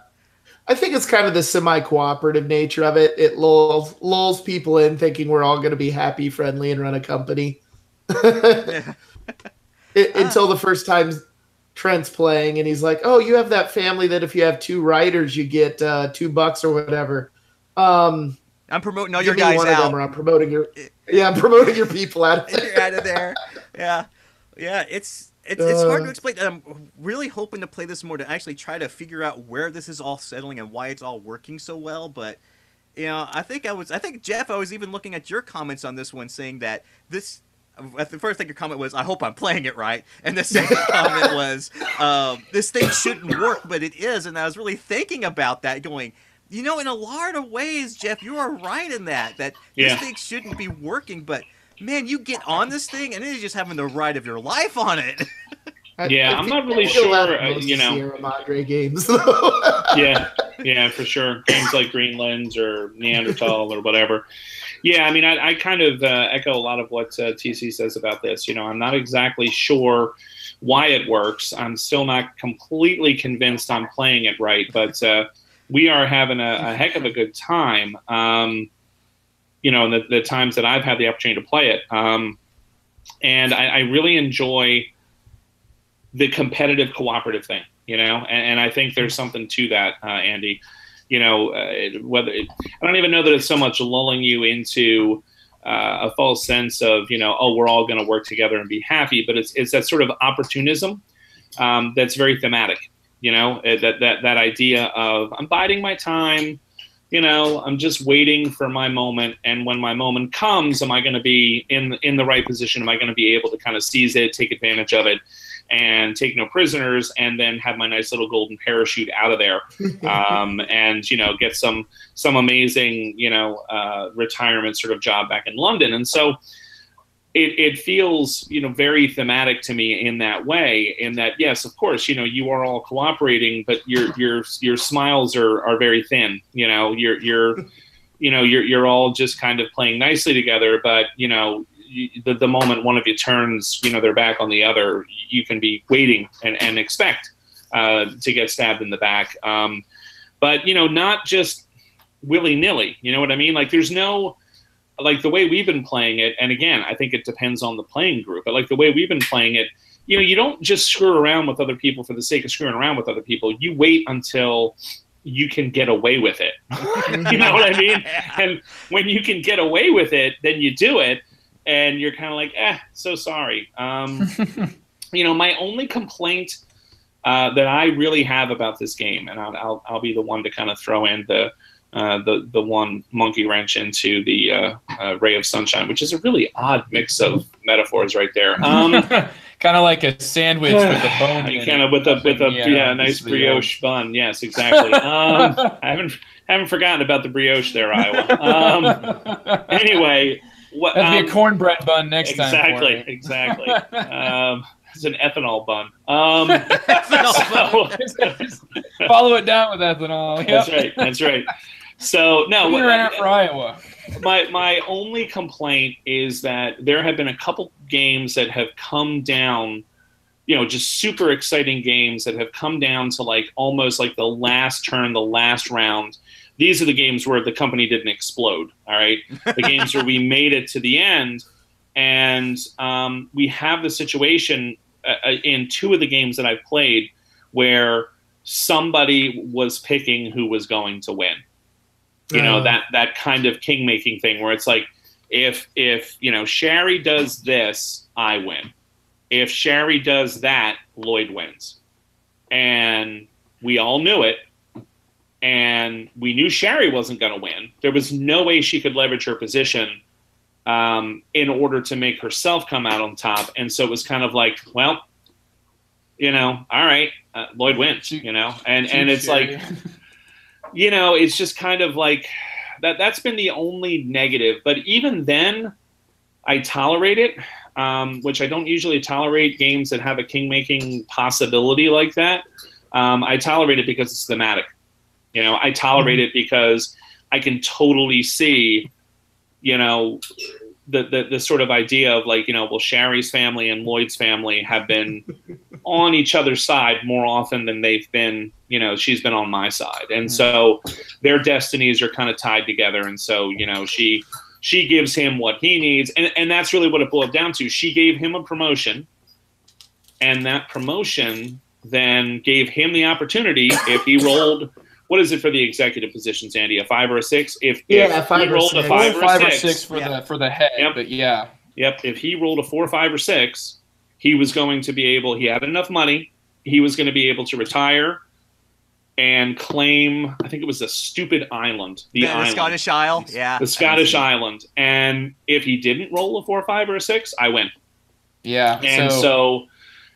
I think it's kind of the semi-cooperative nature of it. It lulls people in thinking we're all going to be happy, friendly, and run a company. Until the first time Trent's playing, and he's like, "Oh, you have that family that if you have 2 riders, you get $2 or whatever." I'm promoting all your guys out. I'm promoting your people out of there. You're out of there. Yeah. It's hard to explain. I'm really hoping to play this more to actually try to figure out where this is all settling and why it's all working so well. But I think Geof, I was even looking at your comments on this one, saying that this. The first thing your comment was, "I hope I'm playing it right," and the second comment was, "This thing shouldn't work, but it is." And I was really thinking about that, going, in a lot of ways, Geof, you are right in that this thing shouldn't be working, but man, you get on this thing and it is just having the ride of your life on it. I'm not really sure. Sierra Madre games. yeah, for sure. Games like Greenlands or Neanderthal or whatever. Yeah, I mean, I kind of echo a lot of what TC says about this. I'm not exactly sure why it works. I'm still not completely convinced I'm playing it right, but we are having a heck of a good time. In the times that I've had the opportunity to play it, and I really enjoy the competitive cooperative thing. And I think there's something to that, Andy. I don't even know that it's so much lulling you into a false sense of, we're all going to work together and be happy, but it's that sort of opportunism that's very thematic. That idea of I'm biding my time, I'm just waiting for my moment, and when my moment comes, am I going to be in the right position? Am I going to be able to kind of seize it, take advantage of it? and take no prisoners, and then have my nice little golden parachute out of there, and get some amazing retirement sort of job back in London. And so it feels very thematic to me in that way. In that, yes, of course, you are all cooperating, but your smiles are very thin. You're all just kind of playing nicely together, but the moment one of you turns, their back on the other, you can be waiting and expect to get stabbed in the back. But, not just willy-nilly, you know what I mean? Like, there's no, like, the way we've been playing it, and again, I think it depends on the playing group, but like the way we've been playing it, you don't just screw around with other people for the sake of screwing around with other people. You wait until you can get away with it. You know what I mean? And when you can get away with it, then you do it. And you're kind of like, so sorry. My only complaint that I really have about this game, and I'll be the one to kind of throw in the one monkey wrench into the ray of sunshine, which is a really odd mix of metaphors right there. Kind of like a sandwich with a bone. Kind of with a nice brioche bun. Yes, exactly. I haven't forgotten about the brioche there, Iowa. Anyway. That'd be a cornbread bun next time. Exactly. It's an ethanol bun. Follow it down with ethanol. Yep. That's right. So no, for Iowa. My only complaint is that there have been a couple games that have come down, just super exciting games that have come down to like almost like the last turn, the last round. These are the games where the company didn't explode, all right? The games where we made it to the end, and we have the situation in two of the games that I've played where somebody was picking who was going to win. That kind of king-making thing where it's like, if Sherry does this, I win. If Sherry does that, Lloyd wins. And we all knew it. And we knew Sherry wasn't going to win. There was no way she could leverage her position in order to make herself come out on top. And so it was kind of like, well, all right, Lloyd wins, and it's like, it's just kind of like that's been the only negative. But even then, I tolerate it, which I don't usually tolerate games that have a king-making possibility like that. I tolerate it because it's thematic. I tolerate it because I can totally see, the sort of idea of like, Sherry's family and Lloyd's family have been on each other's side more often than they've been, she's been on my side. And so their destinies are kind of tied together. And so, she gives him what he needs. And that's really what it boiled down to. She gave him a promotion, and that promotion then gave him the opportunity if he rolled. What is it for the executive positions, Andy? A 5 or a 6? If he rolled a 5 or a 6 for the head, but yeah. Yep. If he rolled a 4, 5, or 6, he was going to be able. He had enough money. He was going to be able to retire and claim. I think it was a stupid island. The Scottish Isle. Yeah. The Scottish Island. And if he didn't roll a 4, 5, or a 6, I win. Yeah. And so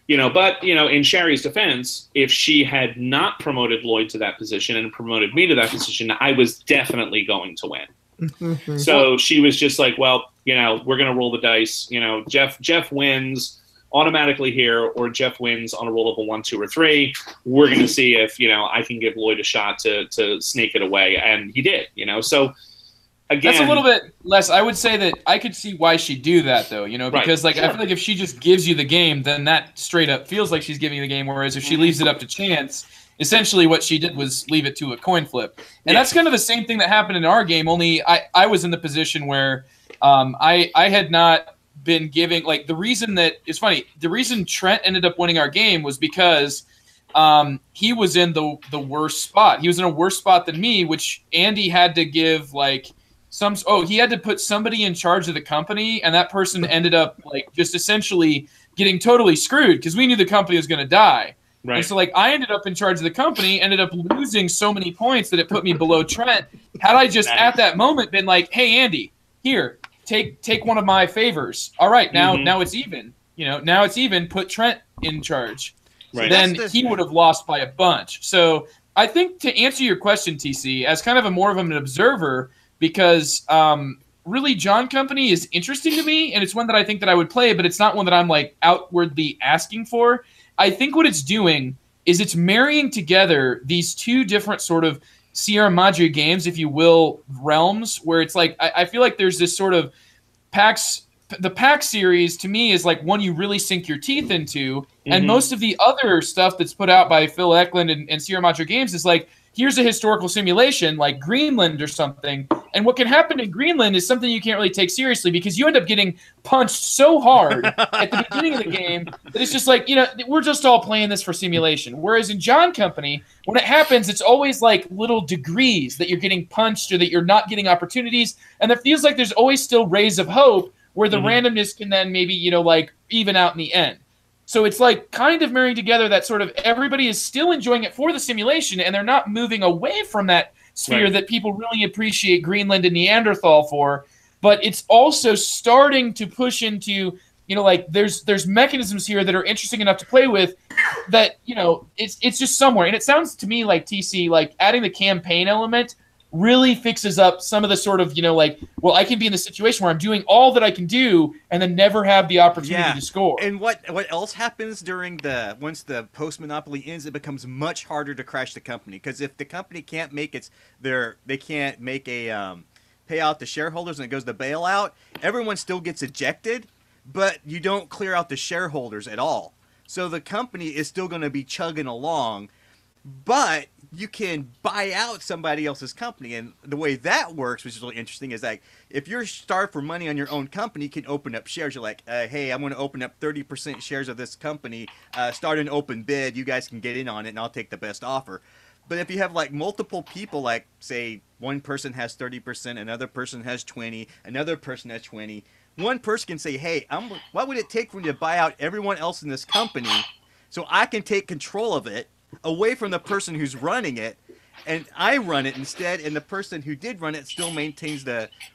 but, in Sherry's defense, if she had not promoted Lloyd to that position and promoted me to that position, I was definitely going to win. So she was just like, well, we're going to roll the dice. Geof wins automatically here, or Geof wins on a roll of a 1, 2, or 3. We're going to see if, I can give Lloyd a shot to snake it away. And he did, So again, that's a little bit less. I would say that I could see why she'd do that, though, because I feel like if she just gives you the game, then that straight up feels like she's giving you the game. Whereas if she leaves it up to chance, essentially what she did was leave it to a coin flip. And that's kind of the same thing that happened in our game, only I was in the position where I had not been giving, like, the reason that it's funny, the reason Trent ended up winning our game was because he was in the worst spot. He was in a worse spot than me, which Andy had to give like he had to put somebody in charge of the company, and that person ended up like just essentially getting totally screwed because we knew the company was going to die. Right. And so like I ended up in charge of the company, ended up losing so many points that it put me below Trent. Had I just at that moment been like, hey Andy, here, take one of my favors. All right, now it's even. now it's even, put Trent in charge. Right. Then he would have lost by a bunch. So I think, to answer your question, TC, as kind of more of an observer, because really John Company is interesting to me, and it's one that I think that I would play, but it's not one that I'm like outwardly asking for. I think what it's doing is it's marrying together these two different sort of Sierra Madre games, if you will, realms, where it's like I feel like there's this sort of the PAX series to me is like one you really sink your teeth into, and most of the other stuff that's put out by Phil Eklund and Sierra Madre Games is like, here's a historical simulation like Greenland or something, and what can happen in Greenland is something you can't really take seriously because you end up getting punched so hard at the beginning of the game that it's just like, we're just all playing this for simulation. Whereas in John Company, when it happens, it's always like little degrees that you're getting punched or that you're not getting opportunities, and it feels like there's always still rays of hope where the randomness can then maybe, like even out in the end. So it's like kind of marrying together that sort of everybody is still enjoying it for the simulation, and they're not moving away from that sphere that people really appreciate Greenland and Neanderthal for. But it's also starting to push into, like there's mechanisms here that are interesting enough to play with that, it's just somewhere. And it sounds to me like, TC, like adding the campaign element really fixes up some of the sort of, well, I can be in a situation where I'm doing all that I can do and then never have the opportunity to score. And what else happens once the post-monopoly ends, it becomes much harder to crash the company. Because if the company can't make they can't make a pay out the shareholders and it goes to bailout, everyone still gets ejected, but you don't clear out the shareholders at all. So the company is still going to be chugging along, but you can buy out somebody else's company. And the way that works, which is really interesting, is like if you're starved for money on your own company, you can open up shares. You're like, hey, I'm going to open up 30% shares of this company, start an open bid. You guys can get in on it, and I'll take the best offer. But if you have like multiple people, like say one person has 30%, another person has 20, another person has 20, one person can say, hey, what would it take for me to buy out everyone else in this company so I can take control of it away from the person who's running it, and I run it instead, and the person who did run it still maintains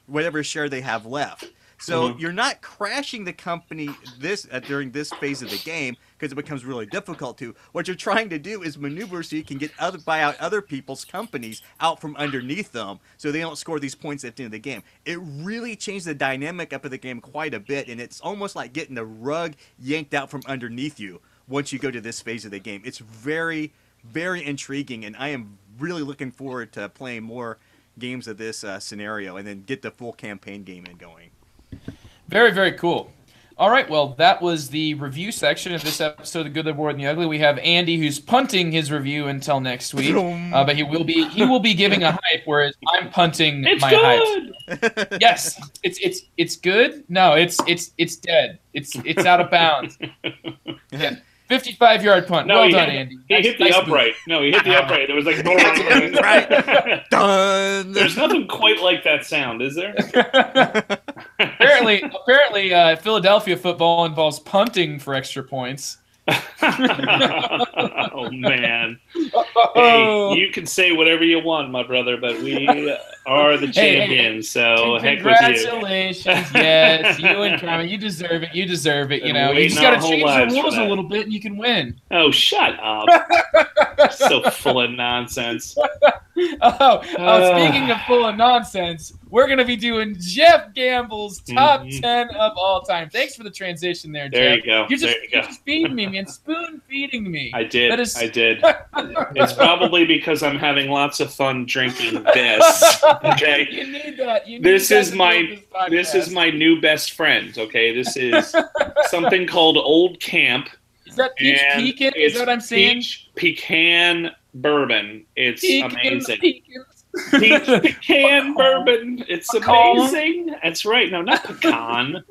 whatever share they have left. So you're not crashing the company during this phase of the game because it becomes really difficult to. What you're trying to do is maneuver so you can buy out other people's companies out from underneath them so they don't score these points at the end of the game. It really changed the dynamic up of the game quite a bit, and it's almost like getting the rug yanked out from underneath you once you go to this phase of the game. It's very, very intriguing, and I am really looking forward to playing more games of this scenario and then get the full campaign game going. Very, very cool. All right, well, that was the review section of this episode of The Good, the Bored, and the Ugly. We have Andy, who's punting his review until next week, but he will be giving a hype, whereas I'm punting my hype. Yes, it's good. No, it's dead. It's out of bounds. Yeah. 55-yard punt. No, well done, Andy. He hit the upright. No, he hit the upright. There was like right. Done. There's nothing quite like that sound, is there? Apparently, Philadelphia football involves punting for extra points. Oh man! Hey, you can say whatever you want, my brother, but we are the champions. So heck with you. Congratulations! Yes, you and Carmen, you deserve it. You deserve it. You just got to change the rules a little bit, and you can win. Oh, shut up! So full of nonsense. Speaking of full of nonsense, we're going to be doing Geof Gambill's top 10 of all time. Thanks for the transition there, Geof. There you go. You're just feeding me, man. Spoon feeding me. I did. I did. It's probably because I'm having lots of fun drinking this. Okay. You need that. This is my new best friend. Okay. This is something called Old Camp. Is that peach pecan? Is that what I'm saying? Peach pecan bourbon. It's amazing. Peach pecan bourbon. It's amazing. That's right. No, not pecan.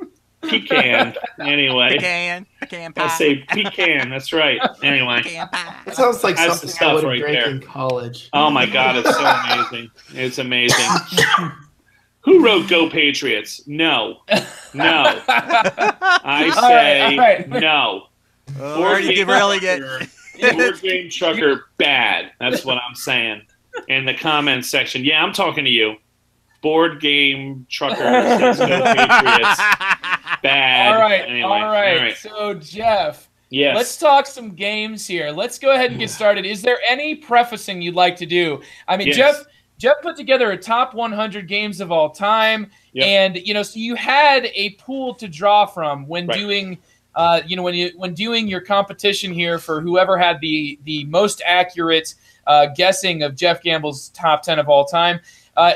Pecan. Anyway. Pecan pie. I say pecan. That's right. Anyway. That sounds like something I would have drank in college. Oh my God, it's so amazing. It's amazing. Who wrote Go Patriots? No. No. I say no. Board Game Trucker, bad. That's what I'm saying. In the comments section. Yeah, I'm talking to you. Board Game Trucker says Go Patriots. Bad. All right. Anyway, all right. So, Geof, yes. Let's talk some games here. Let's go ahead and get started. Is there any prefacing you'd like to do? I mean, yes. Geof put together a top 100 games of all time, and so you had a pool to draw from when doing, when doing your competition here for whoever had the most accurate guessing of Geof Gambill's top 10 of all time.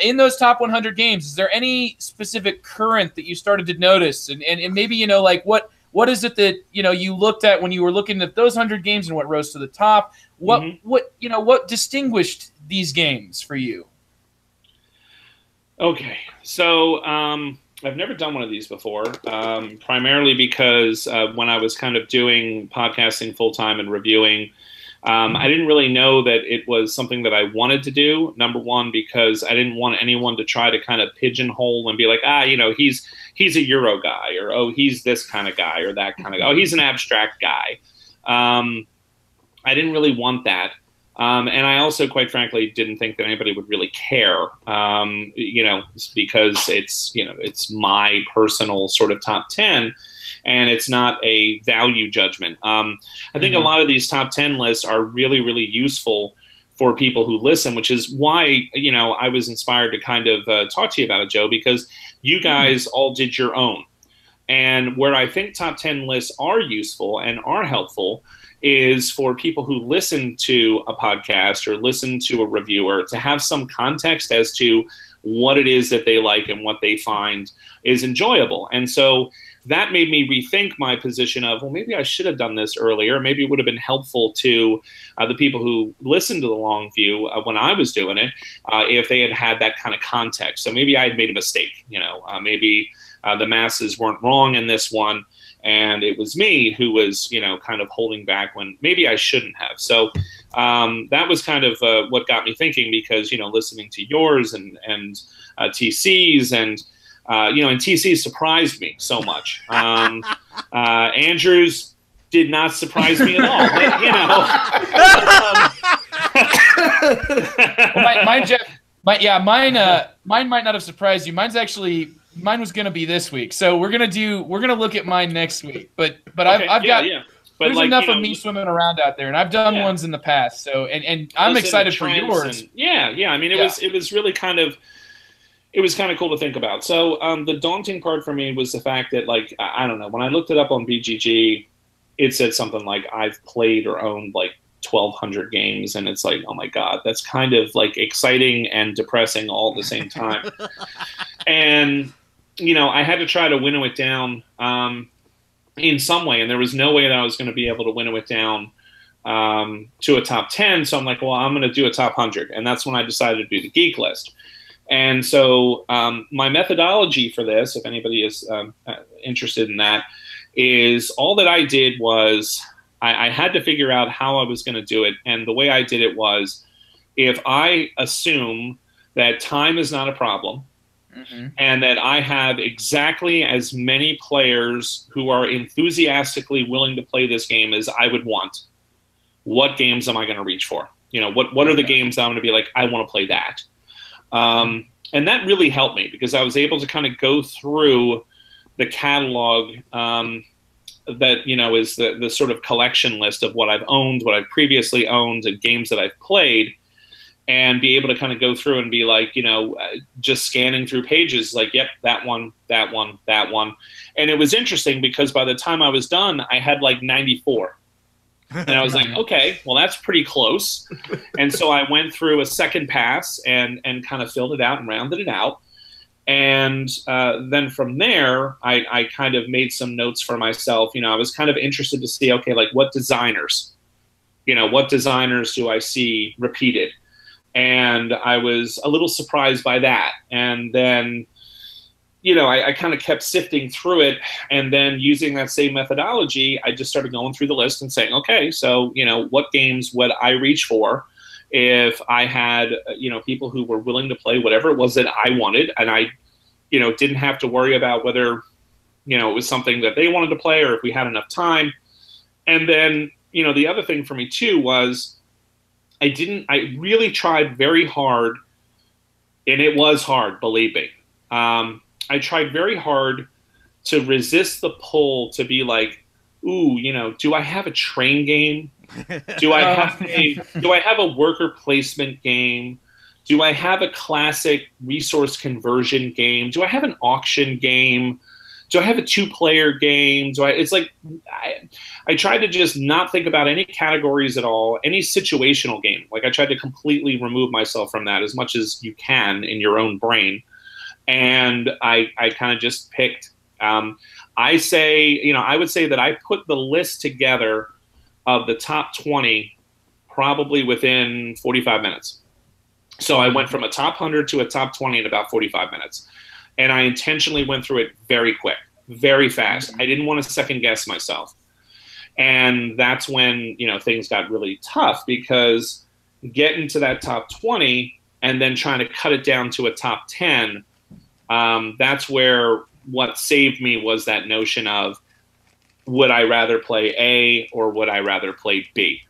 In those top 100 games, is there any specific current that you started to notice, and maybe like what is it that you looked at when you were looking at those 100 games and what rose to the top? What distinguished these games for you? Okay, so I've never done one of these before, primarily because when I was kind of doing podcasting full time and reviewing, I didn't really know that it was something that I wanted to do. Number one, because I didn't want anyone to try to kind of pigeonhole and be like, he's a Euro guy, or, oh, he's this kind of guy, or that kind of guy. Oh, he's an abstract guy. I didn't really want that. And I also, quite frankly, didn't think that anybody would really care, because it's my personal sort of top 10. And it's not a value judgment. I think a lot of these top 10 lists are really, really useful for people who listen, which is why, I was inspired to kind of talk to you about it, Joe, because you guys all did your own. And where I think top 10 lists are useful and are helpful is for people who listen to a podcast or listen to a reviewer to have some context as to what it is that they like and what they find is enjoyable. And so that made me rethink my position of, well, maybe I should have done this earlier. Maybe it would have been helpful to the people who listened to the long view when I was doing it, if they had that kind of context. So maybe I had made a mistake. Maybe the masses weren't wrong in this one, and it was me who was, kind of holding back when maybe I shouldn't have. So that was kind of what got me thinking, because, listening to yours and TC's and TC surprised me so much. Andrew's did not surprise me at all. Mine might not have surprised you. Mine was going to be this week. So we're going to look at mine next week. But I've got there's enough of me swimming around out there, and I've done ones in the past. So and I'm excited for yours. I mean, it was really kind of. It was kind of cool to think about. So the daunting part for me was the fact that, I don't know, when I looked it up on BGG, it said something like I've played or owned 1,200 games, and it's like, oh my God, that's kind of exciting and depressing all at the same time. And I had to try to winnow it down in some way, and there was no way that I was going to be able to winnow it down to a top 10. So I'm like, well, I'm going to do a top 100, and that's when I decided to do the geek list. And so my methodology for this, if anybody is interested in that, is all that I did was I had to figure out how I was going to do it. And the way I did it was, if I assume that time is not a problem, and that I have exactly as many players who are enthusiastically willing to play this game as I would want, what games am I going to reach for? What are the games I'm going to be like, I want to play that? And that really helped me, because I was able to kind of go through the catalog that, is the sort of collection list of what I've owned, what I've previously owned, and games that I've played, and be able to kind of go through and be like, just scanning through pages, like, yep, that one, that one, that one. And it was interesting, because by the time I was done, I had 94. And I was like, okay, well, that's pretty close. And so I went through a second pass and kind of filled it out and rounded it out. And then from there, I kind of made some notes for myself. I was kind of interested to see, okay, what designers do I see repeated? And I was a little surprised by that. And then, I kind of kept sifting through it, and then using that same methodology, I just started going through the list and saying, okay, so, what games would I reach for if I had, people who were willing to play whatever it was that I wanted, and I, didn't have to worry about whether, it was something that they wanted to play or if we had enough time. And then, the other thing for me too was I really tried very hard, and it was hard, believe me. I tried very hard to resist the pull to be like, ooh, you know, do I have a train game? Do I have a worker placement game? Do I have a classic resource conversion game? Do I have an auction game? Do I have a 2-player game? It's like I tried to just not think about any categories at all, any situational game. Like I tried to completely remove myself from that as much as you can in your own brain. And I kind of just picked. I would say that I put the list together of the top 20 probably within 45 minutes. So I went from a top 100 to a top 20 in about 45 minutes. And I intentionally went through it very quick, very fast. I didn't want to second guess myself. And that's when, you know, things got really tough, because getting to that top 20 and then trying to cut it down to a top 10, that's where what saved me was that notion of, would I rather play A or would I rather play B?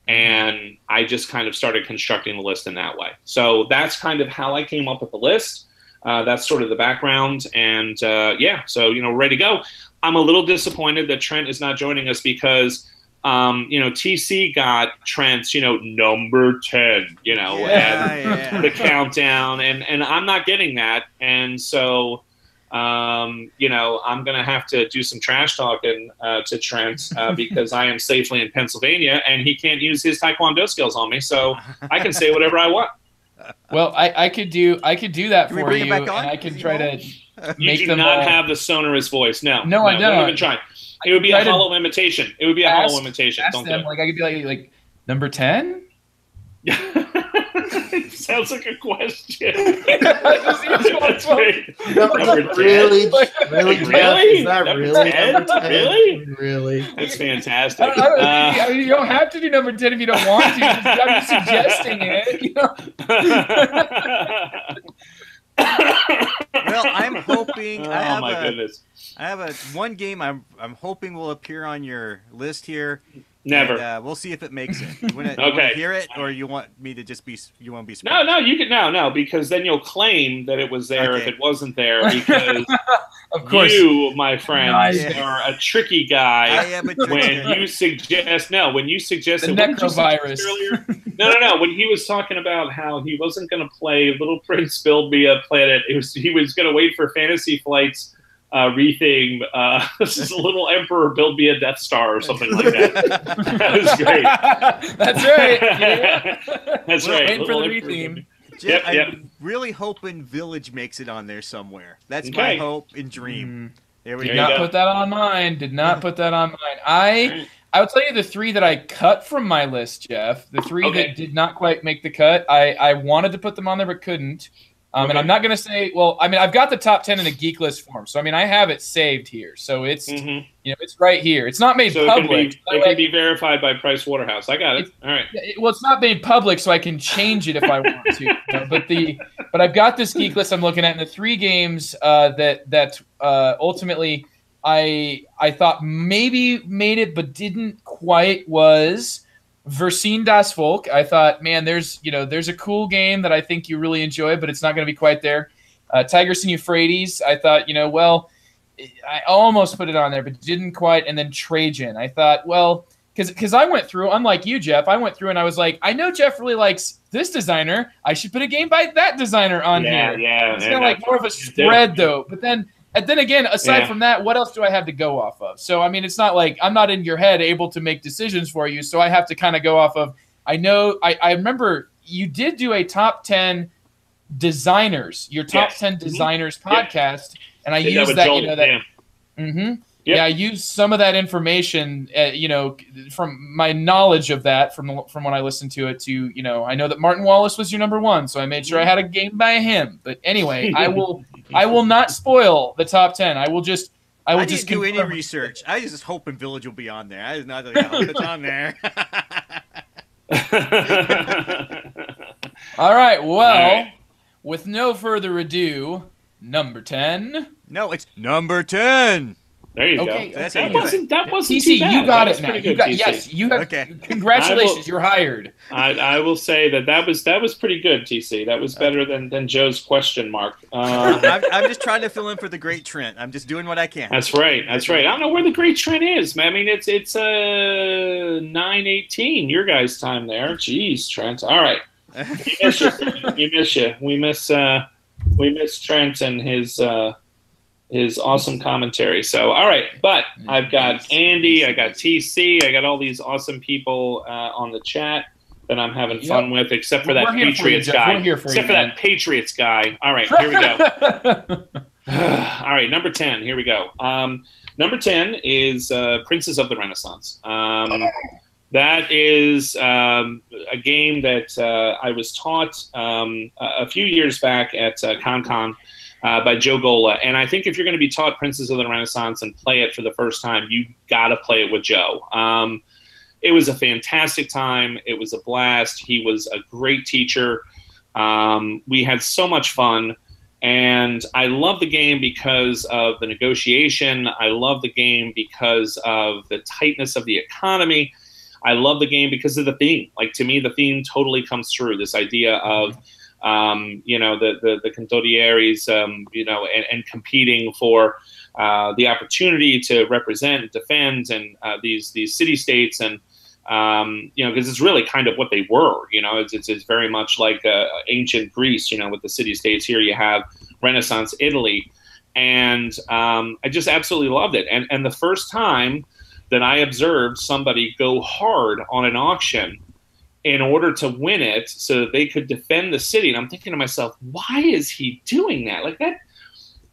And I just kind of started constructing the list in that way. So that's kind of how I came up with the list. That's sort of the background. And yeah, so, you know, ready to go. I'm a little disappointed that Trent is not joining us because, you know, TC got Trent's, you know, number 10, you know, and the countdown. And I'm not getting that. And so, you know, I'm going to have to do some trash talking to Trent because I am safely in Pennsylvania and he can't use his Taekwondo skills on me. So I can say whatever I want. Well, I could do that for you, and I can try to make them. You do not have the sonorous voice. No, I don't. Don't even try. It would be a hollow imitation. It would be a hollow imitation. Don't do it. Like I could be like number 10. It sounds like a question. Really? Is that really? Really? Really? That's fantastic. I mean, you don't have to do number 10 if you don't want to. I'm just suggesting it. You know? Well, I'm hoping. Oh my goodness! I have one game I'm hoping will appear on your list here. Never. And, we'll see if it makes it. You want to hear it, or you want me to just be? You want to be? Surprised? No, you can no, because then you'll claim that it was there if it wasn't there. Because of course, you, my friend, are a tricky guy. I am a tricky when you suggest the necrovirus earlier. No. When he was talking about how he wasn't going to play Little Prince Build Me a Planet, he was going to wait for Fantasy Flight's retheme, Little Emperor Build Me a Death Star or something like that. That was great. That's right. Yeah. That's right. Waiting for the retheme. Jeff, I'm really hoping Village makes it on there somewhere. That's my hope and dream. There we go. Did not put that on mine. I will tell you the 3 that I cut from my list, Jeff. The 3 that did not quite make the cut. I wanted to put them on there but couldn't. And I'm not going to say, well, I mean, I've got the top 10 in a geek list form. So, I mean, I have it saved here. So it's, you know, it's right here. It's not made public. It can be verified by Price Waterhouse. I got it. All right. Well, it's not made public, so I can change it if I want to. You know, but I've got this geek list I'm looking at, and the 3 games that ultimately I thought maybe made it but didn't quite was Versien das Volk. I thought, man, there's a cool game that I think you really enjoy, but it's not going to be quite there. Tigris and Euphrates. I thought, well, I almost put it on there, but didn't quite. And then Trajan. I thought, well, because I went through, unlike you, Jeff, I went through and I was like, I know Jeff really likes this designer. I should put a game by that designer on here. Yeah. It's kind of like more of a spread, though. But then again, aside from that, what else do I have to go off of? So, I mean, it's not like I'm not in your head able to make decisions for you. So I have to kind of go off of, I remember you did do a top 10 designers, your top 10 designers podcast. And I used that, I used some of that information, from my knowledge of that, from when I listened to it to, I know that Martin Wallace was your number 1. So I made sure I had a game by him. But anyway, I will not spoil the top 10. I didn't do any research. I was just hoping Village will be on there. I was not like, I hope it's on there. All right. Well, with no further ado, number 10. No, it's number 10. There you okay, go. Okay. That wasn't TC, too bad. you got it now. You got, yes, you have. Okay. Congratulations, you're hired. I will say that was pretty good, TC. That was better than Joe's question mark. I'm just trying to fill in for the great Trent. I'm just doing what I can. That's right. That's right. I don't know where the great Trent is, man. I mean, it's 9:18 your guys' time there. Jeez, Trent. All right. We miss you. We miss Trent and his awesome commentary. So, all right. But I've got Andy, I got TC, I got all these awesome people on the chat that I'm having fun with, except for that Patriots guy. Except for that Patriots guy. All right, here we go. All right, number 10. Here we go. Number 10 is Princes of the Renaissance. That is a game that I was taught a few years back at ConCon by Joe Gola. And I think if you're going to be taught Princes of the Renaissance and play it for the first time, you got to play it with Joe. It was a fantastic time. It was a blast. He was a great teacher. We had so much fun. And I love the game because of the negotiation. I love the game because of the tightness of the economy. I love the game because of the theme. Like, to me, the theme totally comes through. This idea of, the cantorieris, and competing for the opportunity to represent and defend and these city-states, and because it's really kind of what they were. It's very much like ancient Greece. With the city-states. Here you have Renaissance Italy, and I just absolutely loved it. And the first time that I observed somebody go hard on an auction in order to win it so that they could defend the city. And I'm thinking to myself, why is he doing that? Like, that,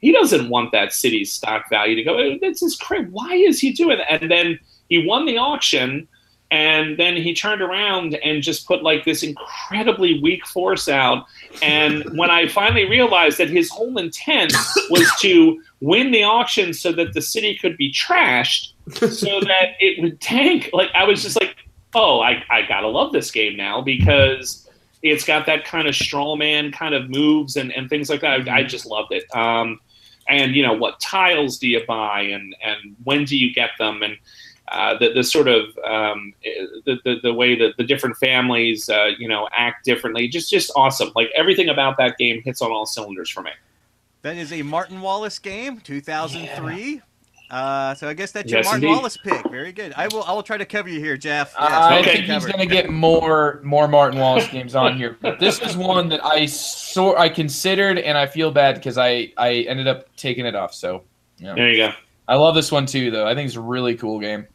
he doesn't want that city's stock value to go. That's just crazy. Why is he doing that? And then he won the auction, and then he turned around and just put like this incredibly weak force out. And when I finally realized that his whole intent was to win the auction so that the city could be trashed, so that it would tank, like, I was just like, oh, I gotta love this game now, because it's got that kind of strawman kind of moves and things like that. I just loved it. And what tiles do you buy, and when do you get them, and the sort of the way that the different families act differently. Just awesome. Like, everything about that game hits on all cylinders for me. That is a Martin Wallace game, 2003. Yeah. So I guess that's your Martin Wallace pick. Very good. I will try to cover you here, Geof. Yes, I think he's going to get more Martin Wallace games on here. But this is one that I considered, and I feel bad because I ended up taking it off. So there you go. I love this one too, though. I think it's a really cool game.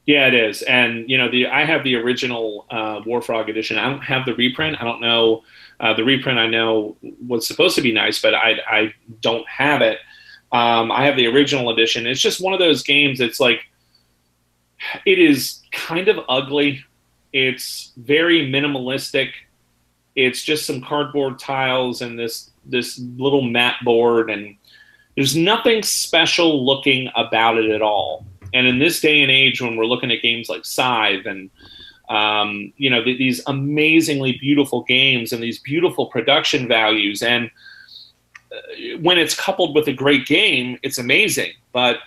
Yeah, it is. And I have the original War Frog edition. I don't have the reprint. I don't know the reprint. I know was supposed to be nice, but I don't have it. I have the original edition. It's just one of those games. It's like, it is kind of ugly. It's very minimalistic. It's just some cardboard tiles and this little mat board, and there's nothing special looking about it at all. And in this day and age, when we're looking at games like Scythe and these amazingly beautiful games and these beautiful production values, and when it's coupled with a great game, it's amazing. But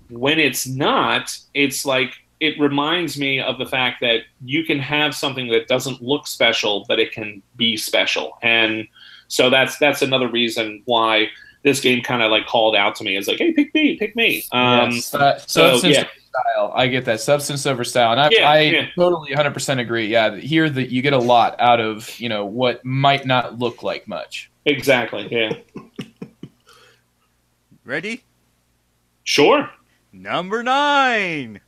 when it's not, it's like, it reminds me of the fact that you can have something that doesn't look special, but it can be special. And so that's another reason why this game kind of like called out to me. It's like, hey, pick me. Yes, substance over style. I get that, substance over style, and I totally 100% agree. Yeah, here that you get a lot out of what might not look like much. Exactly. Yeah. Ready? Sure. Number 9.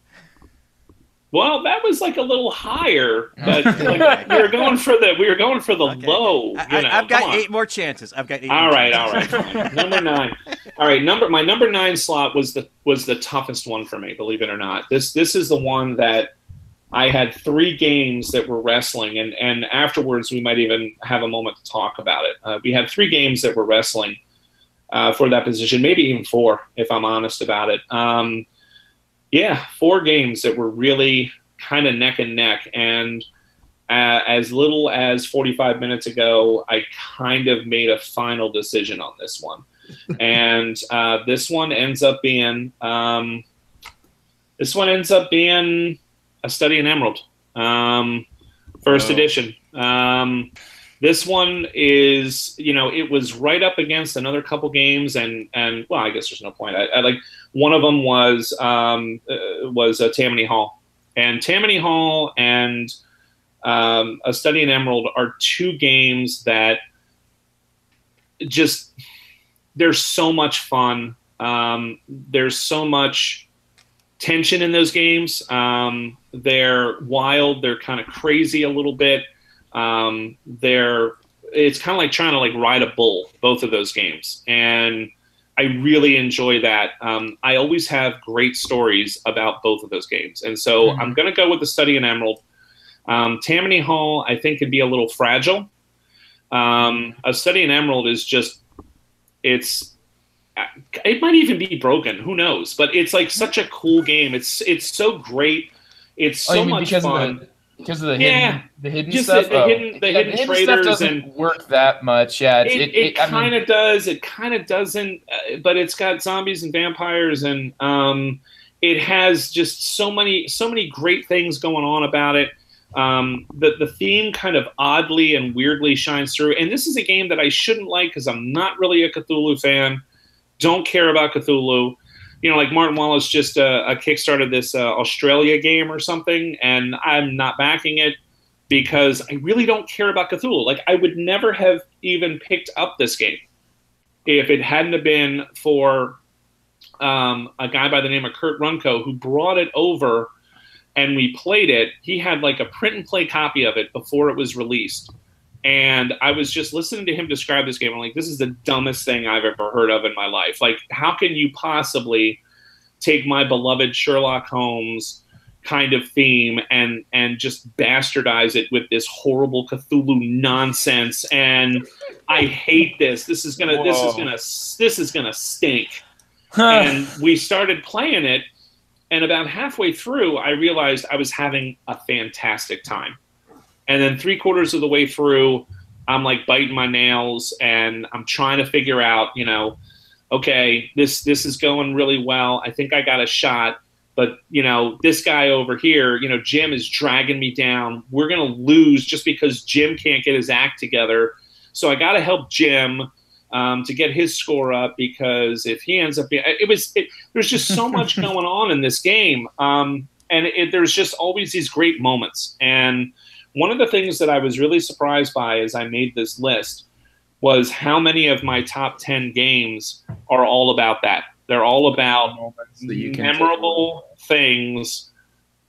Well, that was like a little higher, but like, we were going for the okay. Low. I've got 8 more chances. All right. Fine. Number 9. All right, my number 9 slot was the toughest one for me, believe it or not. This is the one that I had 3 games that were wrestling, and afterwards we might even have a moment to talk about it. We had 3 games that were wrestling for that position, maybe even 4, if I'm honest about it. 4 games that were really kind of neck and neck. And as little as 45 minutes ago, I kind of made a final decision on this one. And this one ends up being This one ends up being A Study in Emerald, first edition. This one is, it was right up against another couple games, and well, I guess there's no point. I like one of them was Tammany Hall, and Tammany Hall and A Study in Emerald are two games that just, they're so much fun. There's so much tension in those games. They're wild. They're kind of crazy a little bit. It's kind of like trying to ride a bull, both of those games. And I really enjoy that. I always have great stories about both of those games. And so I'm going to go with The Study in Emerald. Tammany Hall, I think, could be a little fragile. A Study in Emerald is just, it might even be broken. Who knows? But it's like such a cool game. It's so great. It's so much fun. Because of the hidden just stuff. The hidden traders stuff doesn't work that much. Yeah, it kind of does. It kind of doesn't. But it's got zombies and vampires, and it has just so many great things going on about it. The theme kind of oddly and weirdly shines through. And this is a game that I shouldn't like because I'm not really a Cthulhu fan. Don't care about Cthulhu. Like Martin Wallace just kickstarted this Australia game or something, and I'm not backing it because I really don't care about Cthulhu. Like, I would never have even picked up this game if it hadn't have been for a guy by the name of Kurt Runco, who brought it over and we played it. He had like a print and play copy of it before it was released. And I was just listening to him describe this game. I'm like, this is the dumbest thing I've ever heard of in my life. Like, how can you possibly take my beloved Sherlock Holmes kind of theme and just bastardize it with this horrible Cthulhu nonsense? And I hate this. This is gonna stink. And we started playing it, and about halfway through, I realized I was having a fantastic time. And then 3/4 of the way through, I'm like biting my nails and I'm trying to figure out, okay, this is going really well. I think I got a shot, but this guy over here, Jim is dragging me down. We're going to lose just because Jim can't get his act together. So I got to help Jim to get his score up, because if he ends up being, there's just so much going on in this game. And there's just always these great moments. And one of the things that I was really surprised by as I made this list was how many of my top 10 games are all about that. They're all about memorable things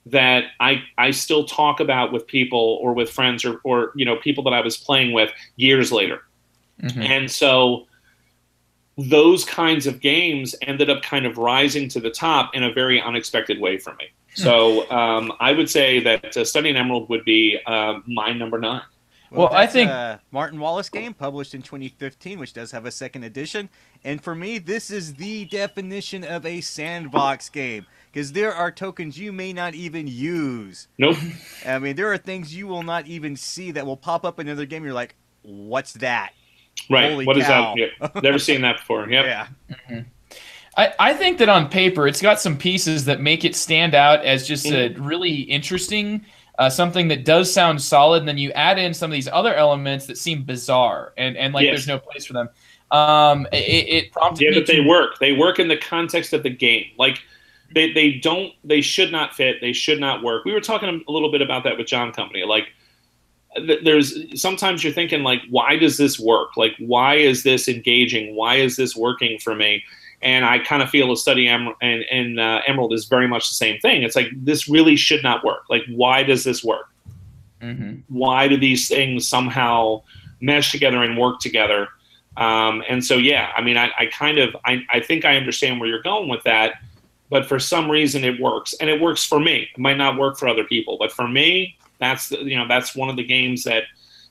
that I still talk about with people or with friends or people that I was playing with years later. Mm-hmm. And so those kinds of games ended up kind of rising to the top in a very unexpected way for me. So I would say that Study in Emerald would be my number 9. Well, I think Martin Wallace game published in 2015, which does have a second edition. And for me, this is the definition of a sandbox game, because there are tokens you may not even use. Nope. I mean, there are things you will not even see that will pop up in another game. You're like, what's that? Right. Holy what cow. Is that? Yeah. Never seen that before. Yep. Yeah. Mm-hmm. I think that on paper, it's got some pieces that make it stand out as just a really interesting, something that does sound solid. And then you add in some of these other elements that seem bizarre and like there's no place for them. It prompted me but they work. They work in the context of the game. Like they should not fit. They should not work. We were talking a little bit about that with John Company. Like, there's sometimes you're thinking, like, why does this work? Like, why is this engaging? Why is this working for me? And I kind of feel A Study in Emerald is very much the same thing. It's like, this really should not work. Like, why does this work? Mm-hmm. Why do these things somehow mesh together and work together? And so, yeah, I mean, I think I understand where you're going with that, but for some reason it works, and it works for me. It might not work for other people, but for me, that's one of the games that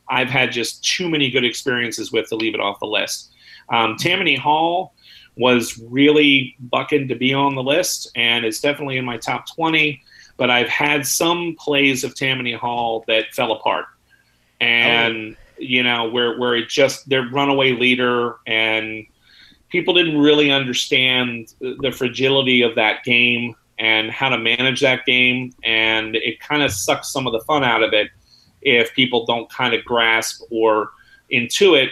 I've had just too many good experiences with to leave it off the list. Tammany Hall was really bucking to be on the list, and it's definitely in my top 20, but I've had some plays of Tammany Hall that fell apart. And, where it just, their runaway leader, and people didn't really understand the fragility of that game. and how to manage that game, and it kind of sucks some of the fun out of it if people don't kind of grasp or intuit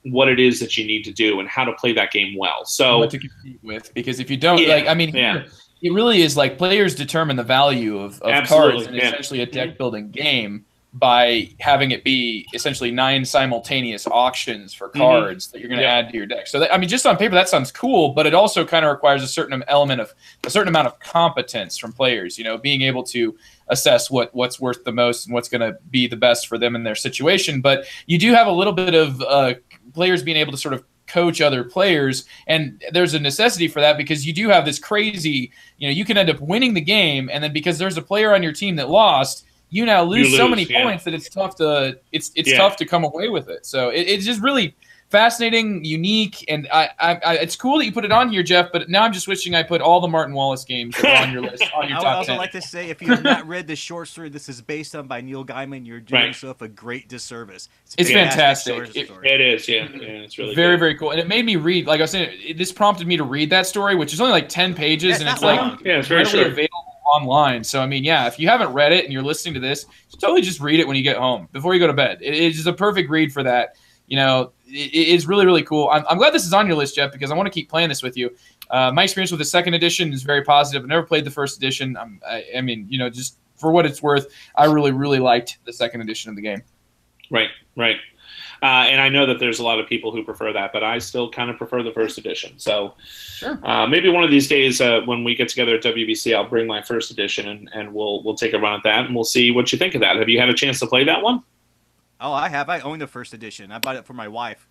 what it is that you need to do and how to play that game well. So what to compete with, because if you don't, it really is like players determine the value of cards in essentially a deck building game by having it be essentially 9 simultaneous auctions for cards that you're going to add to your deck. So that, I mean, just on paper that sounds cool, but it also kind of requires a certain amount of competence from players. You know, being able to assess what's worth the most and what's going to be the best for them in their situation. But you do have a little bit of players being able to sort of coach other players, and there's a necessity for that because you do have this crazy, you know, you can end up winning the game, and then because there's a player on your team that lost, you now lose so many points that it's tough to tough to come away with it. So it's just really fascinating, unique, and it's cool that you put it on here, Geof. But now I'm just wishing I put all the Martin Wallace games on your list. On your top 10. I would also like to say, if you have not read the short story this is based on by Neil Gaiman, you're doing yourself a great disservice. It's fantastic. It is, it's really very, very cool. And it made me read, like I was saying, this prompted me to read that story, which is only like 10 pages, and it's like it's very readily available online. So I mean, if you haven't read it and you're listening to this, totally just read it when you get home before you go to bed. It is a perfect read for that. You know, it's really, really cool. I'm glad this is on your list, Geof, because I want to keep playing this with you. My experience with the second edition is very positive. I've never played the first edition. I mean, you know, just for what it's worth, I really, really liked the second edition of the game. Right. And I know that there's a lot of people who prefer that, but I still kind of prefer the first edition. So maybe one of these days when we get together at WBC, I'll bring my first edition and we'll take a run at that, and we'll see what you think of that. Have you had a chance to play that one? Oh, I have. I own the first edition. I bought it for my wife.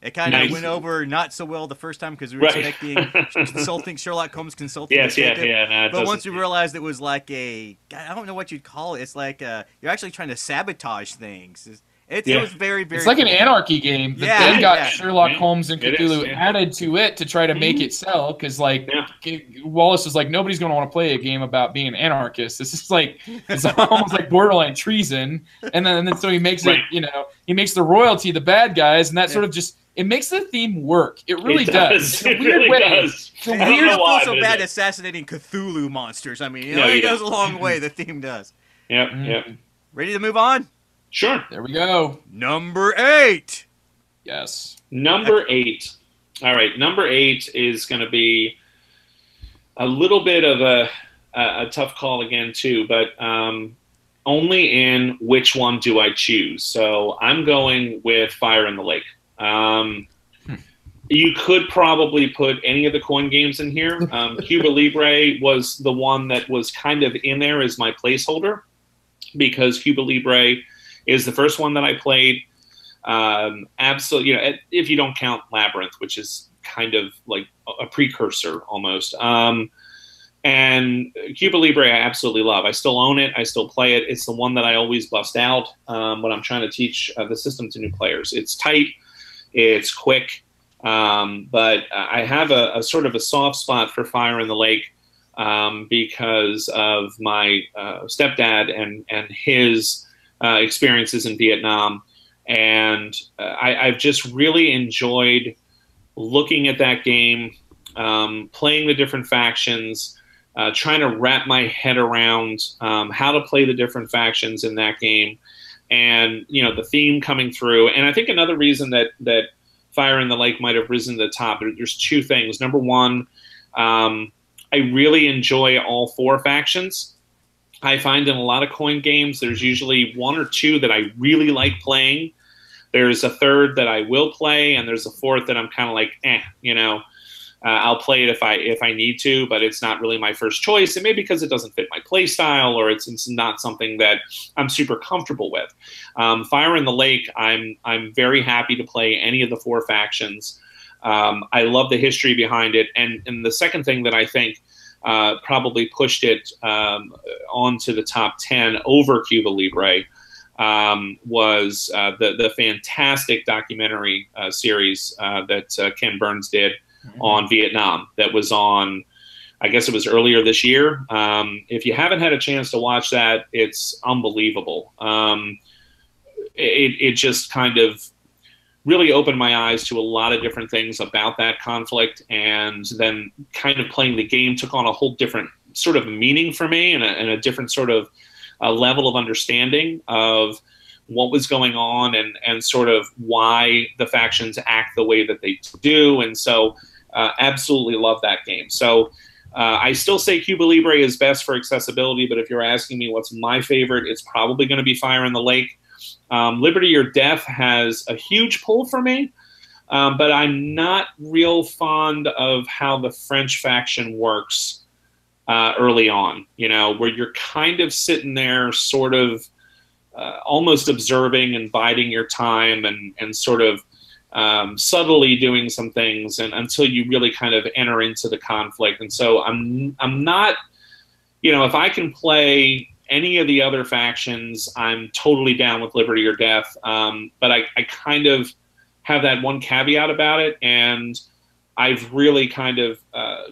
It kind of went over not so well the first time because we were expecting Sherlock Holmes consulting. But once we realized it was like I don't know what you'd call it. It's like you're actually trying to sabotage things. It was very, very. It's like an anarchy game that then got Sherlock Holmes and Cthulhu added to it to try to make it sell. Because Wallace was like, nobody's going to want to play a game about being an anarchist. This is like it's almost like borderline treason. And then so he makes it. You know, he makes the royalty the bad guys, and that sort of just. It makes the theme work. It really does. It really does. It's a weird. I don't feel so bad assassinating Cthulhu monsters. I mean, it goes a long way. The theme does. Yep. Ready to move on? Sure. There we go. Number 8. Yes. Number 8. All right. Number 8 is going to be a little bit of a tough call again too, but only in which one do I choose? So I'm going with Fire in the Lake. You could probably put any of the coin games in here. Cuba Libre was the one that was kind of in there as my placeholder because Cuba Libre is the first one that I played. Absolutely, you know, if you don't count Labyrinth, which is kind of like a precursor almost. And Cuba Libre I absolutely love. I still own it. I still play it. It's the one that I always bust out when I'm trying to teach the system to new players. It's tight. It's quick. But I have a sort of a soft spot for Fire in the Lake because of my stepdad and his experiences in Vietnam. And I've just really enjoyed looking at that game, playing the different factions, trying to wrap my head around how to play the different factions in that game. And, you know, the theme coming through. And I think another reason that Fire in the Lake might have risen to the top, there's two things. Number one, I really enjoy all 4 factions. I find in a lot of coin games, there's usually 1 or 2 that I really like playing. There's a third that I will play, and there's a fourth that I'm kind of like, you know, I'll play it if I need to, but it's not really my first choice. It may be because it doesn't fit my play style, or it's not something that I'm super comfortable with. Fire in the Lake, I'm very happy to play any of the 4 factions. I love the history behind it, and the second thing that I think probably pushed it onto the top 10 over Cuba Libre was the fantastic documentary series that Ken Burns did on Vietnam. That was on, I guess it was earlier this year. If you haven't had a chance to watch that, it's unbelievable. It just kind of really opened my eyes to a lot of different things about that conflict, and then kind of playing the game took on a whole different sort of meaning for me and a different sort of level of understanding of what was going on and sort of why the factions act the way that they do. And so absolutely love that game. So I still say Cuba Libre is best for accessibility, but if you're asking me what's my favorite, it's probably going to be Fire in the Lake. Liberty or Death has a huge pull for me, but I'm not real fond of how the French faction works early on, you know, where you're kind of sitting there sort of almost observing and biding your time and sort of subtly doing some things and until you really kind of enter into the conflict. And so I'm not, you know, if I can play any of the other factions, I'm totally down with Liberty or Death. But I kind of have that one caveat about it, and I've really kind of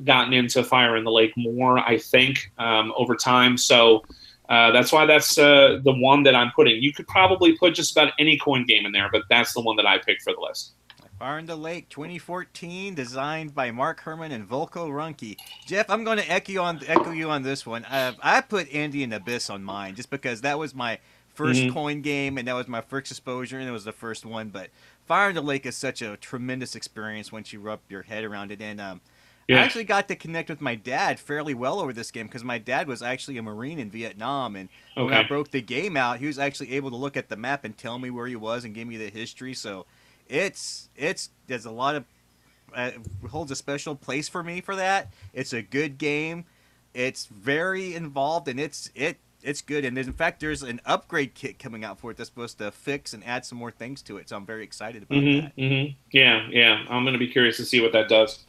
gotten into Fire in the Lake more, I think, over time. So that's why that's the one that I'm putting. You could probably put just about any coin game in there, but that's the one that I picked for the list. Fire in the Lake 2014, designed by Mark Herman and Volko Ruhnke. Jeff, I'm going to echo you on this one. I put Andean Abyss on mine just because that was my first coin game, and that was my first exposure, and it was the first one. But Fire in the Lake is such a tremendous experience once you wrap your head around it. And I actually got to connect with my dad fairly well over this game because my dad was actually a Marine in Vietnam, and when I broke the game out, he was actually able to look at the map and tell me where he was and give me the history. So there's a lot of holds a special place for me for that. It's a good game. It's very involved, and it's good. And in fact, there's an upgrade kit coming out for it that's supposed to fix and add some more things to it. So I'm very excited about that. Yeah. I'm going to be curious to see what that does.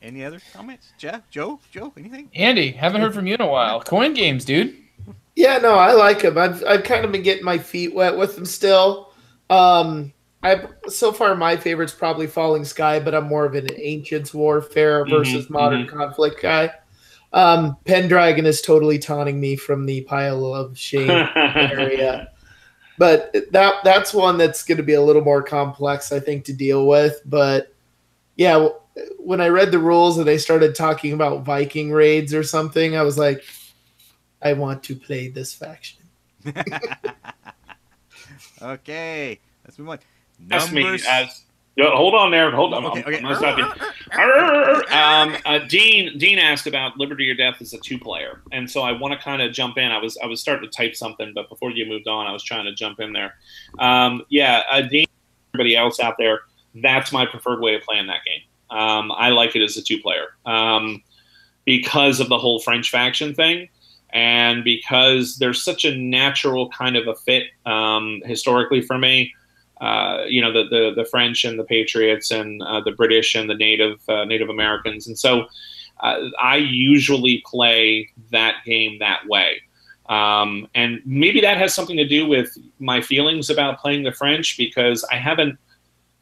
Any other comments? Jeff, Joe, anything? Andy, haven't heard from you in a while. Coin games, dude. Yeah, no, I like them. I've kind of been getting my feet wet with them still. So far my favorite's probably Falling Sky, but I'm more of an Ancients Warfare versus Modern Conflict guy. Pendragon is totally taunting me from the pile of shame area. But that's one that's going to be a little more complex, I think, to deal with. But yeah, when I read the rules and they started talking about Viking raids or something, I was like, I want to play this faction. Okay, let's move on. That's me. Hold on there. Hold on. Okay. I'm gonna stop you. Dean asked about Liberty or Death as a 2-player, and so I want to kind of jump in. I was starting to type something, but before you moved on, I was trying to jump in there. Dean, everybody else out there, that's my preferred way of playing that game. I like it as a 2-player because of the whole French faction thing. And because there's such a natural kind of a fit historically for me, you know, the French and the Patriots and the British and the Native Americans. And so I usually play that game that way. And maybe that has something to do with my feelings about playing the French, because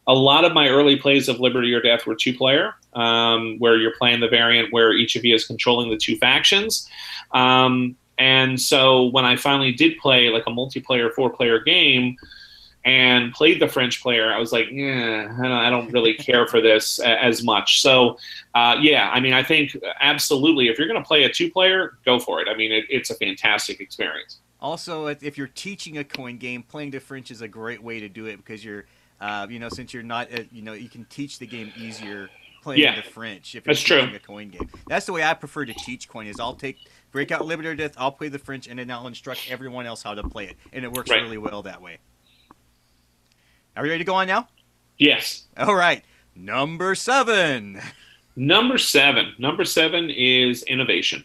a lot of my early plays of Liberty or Death were 2-player, where you're playing the variant where each of you is controlling the 2 factions. And so when I finally did play like a multiplayer 4-player game and played the French player, I was like, I don't really care for this as much. So, I mean, I think absolutely, if you're going to play a 2-player, go for it. I mean, it's a fantastic experience. Also, if you're teaching a coin game, playing the French is a great way to do it because you're, since you're not, you can teach the game easier playing the French if you're teaching a coin game. That's the way I prefer to teach coin. Is I'll break out Liberty or Death, I'll play the French, and then I'll instruct everyone else how to play it, and it works really well that way. Are we ready to go on now? Yes. All right. Number 7. Number 7 is Innovation.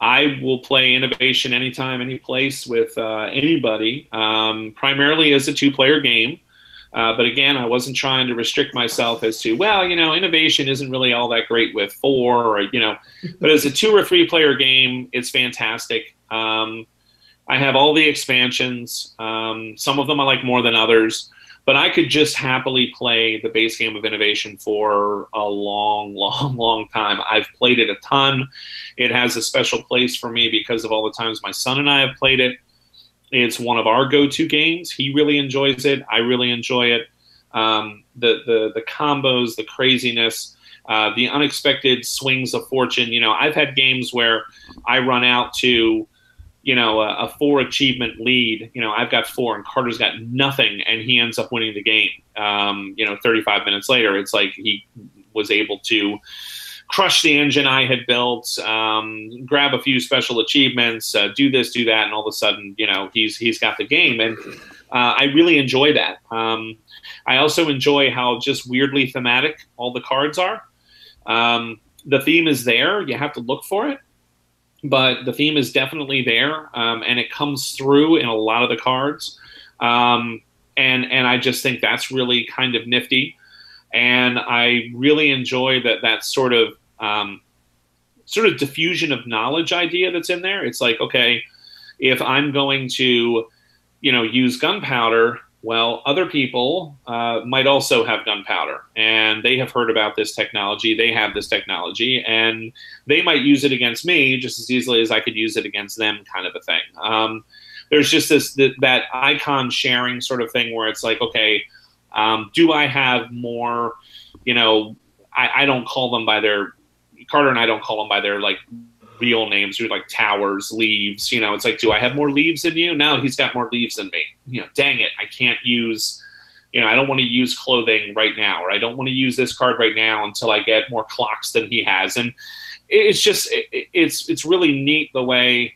I will play Innovation anytime, any place with anybody, primarily as a 2-player game. But again, I wasn't trying to restrict myself as to, Innovation isn't really all that great with 4, but as a 2 or 3-player game, it's fantastic. I have all the expansions. Some of them I like more than others, but I could just happily play the base game of Innovation for a long, long, long time. I've played it a ton. It has a special place for me because of all the times my son and I have played it. It's one of our go-to games. He really enjoys it. I really enjoy it. The combos, the craziness. the unexpected swings of fortune. You know, I've had games where I run out to, you know, a 4 achievement lead. You know, I've got 4 and Carter's got nothing, and he ends up winning the game. You know, 35 minutes later, it's like he was able to crush the engine I had built, grab a few special achievements, do this, do that, and all of a sudden, you know, he's got the game, and I really enjoy that. I also enjoy how just weirdly thematic all the cards are. The theme is there; you have to look for it, but the theme is definitely there, and it comes through in a lot of the cards. And I just think that's really kind of nifty. And I really enjoy that sort of diffusion of knowledge idea that's in there. It's like, okay, if I'm going to, you know, use gunpowder, well, other people might also have gunpowder, and they have heard about this technology. They have this technology, and they might use it against me just as easily as I could use it against them, kind of a thing. There's just that icon sharing sort of thing where it's like, okay, do I have more, you know, I don't call them by their, Carter and I don't call them by their like real names, or like towers, leaves, you know, it's like, do I have more leaves than you? No, he's got more leaves than me. You know, dang it, I can't use, you know, I don't want to use clothing right now, or I don't want to use this card right now until I get more clocks than he has. And it's just, it's really neat the way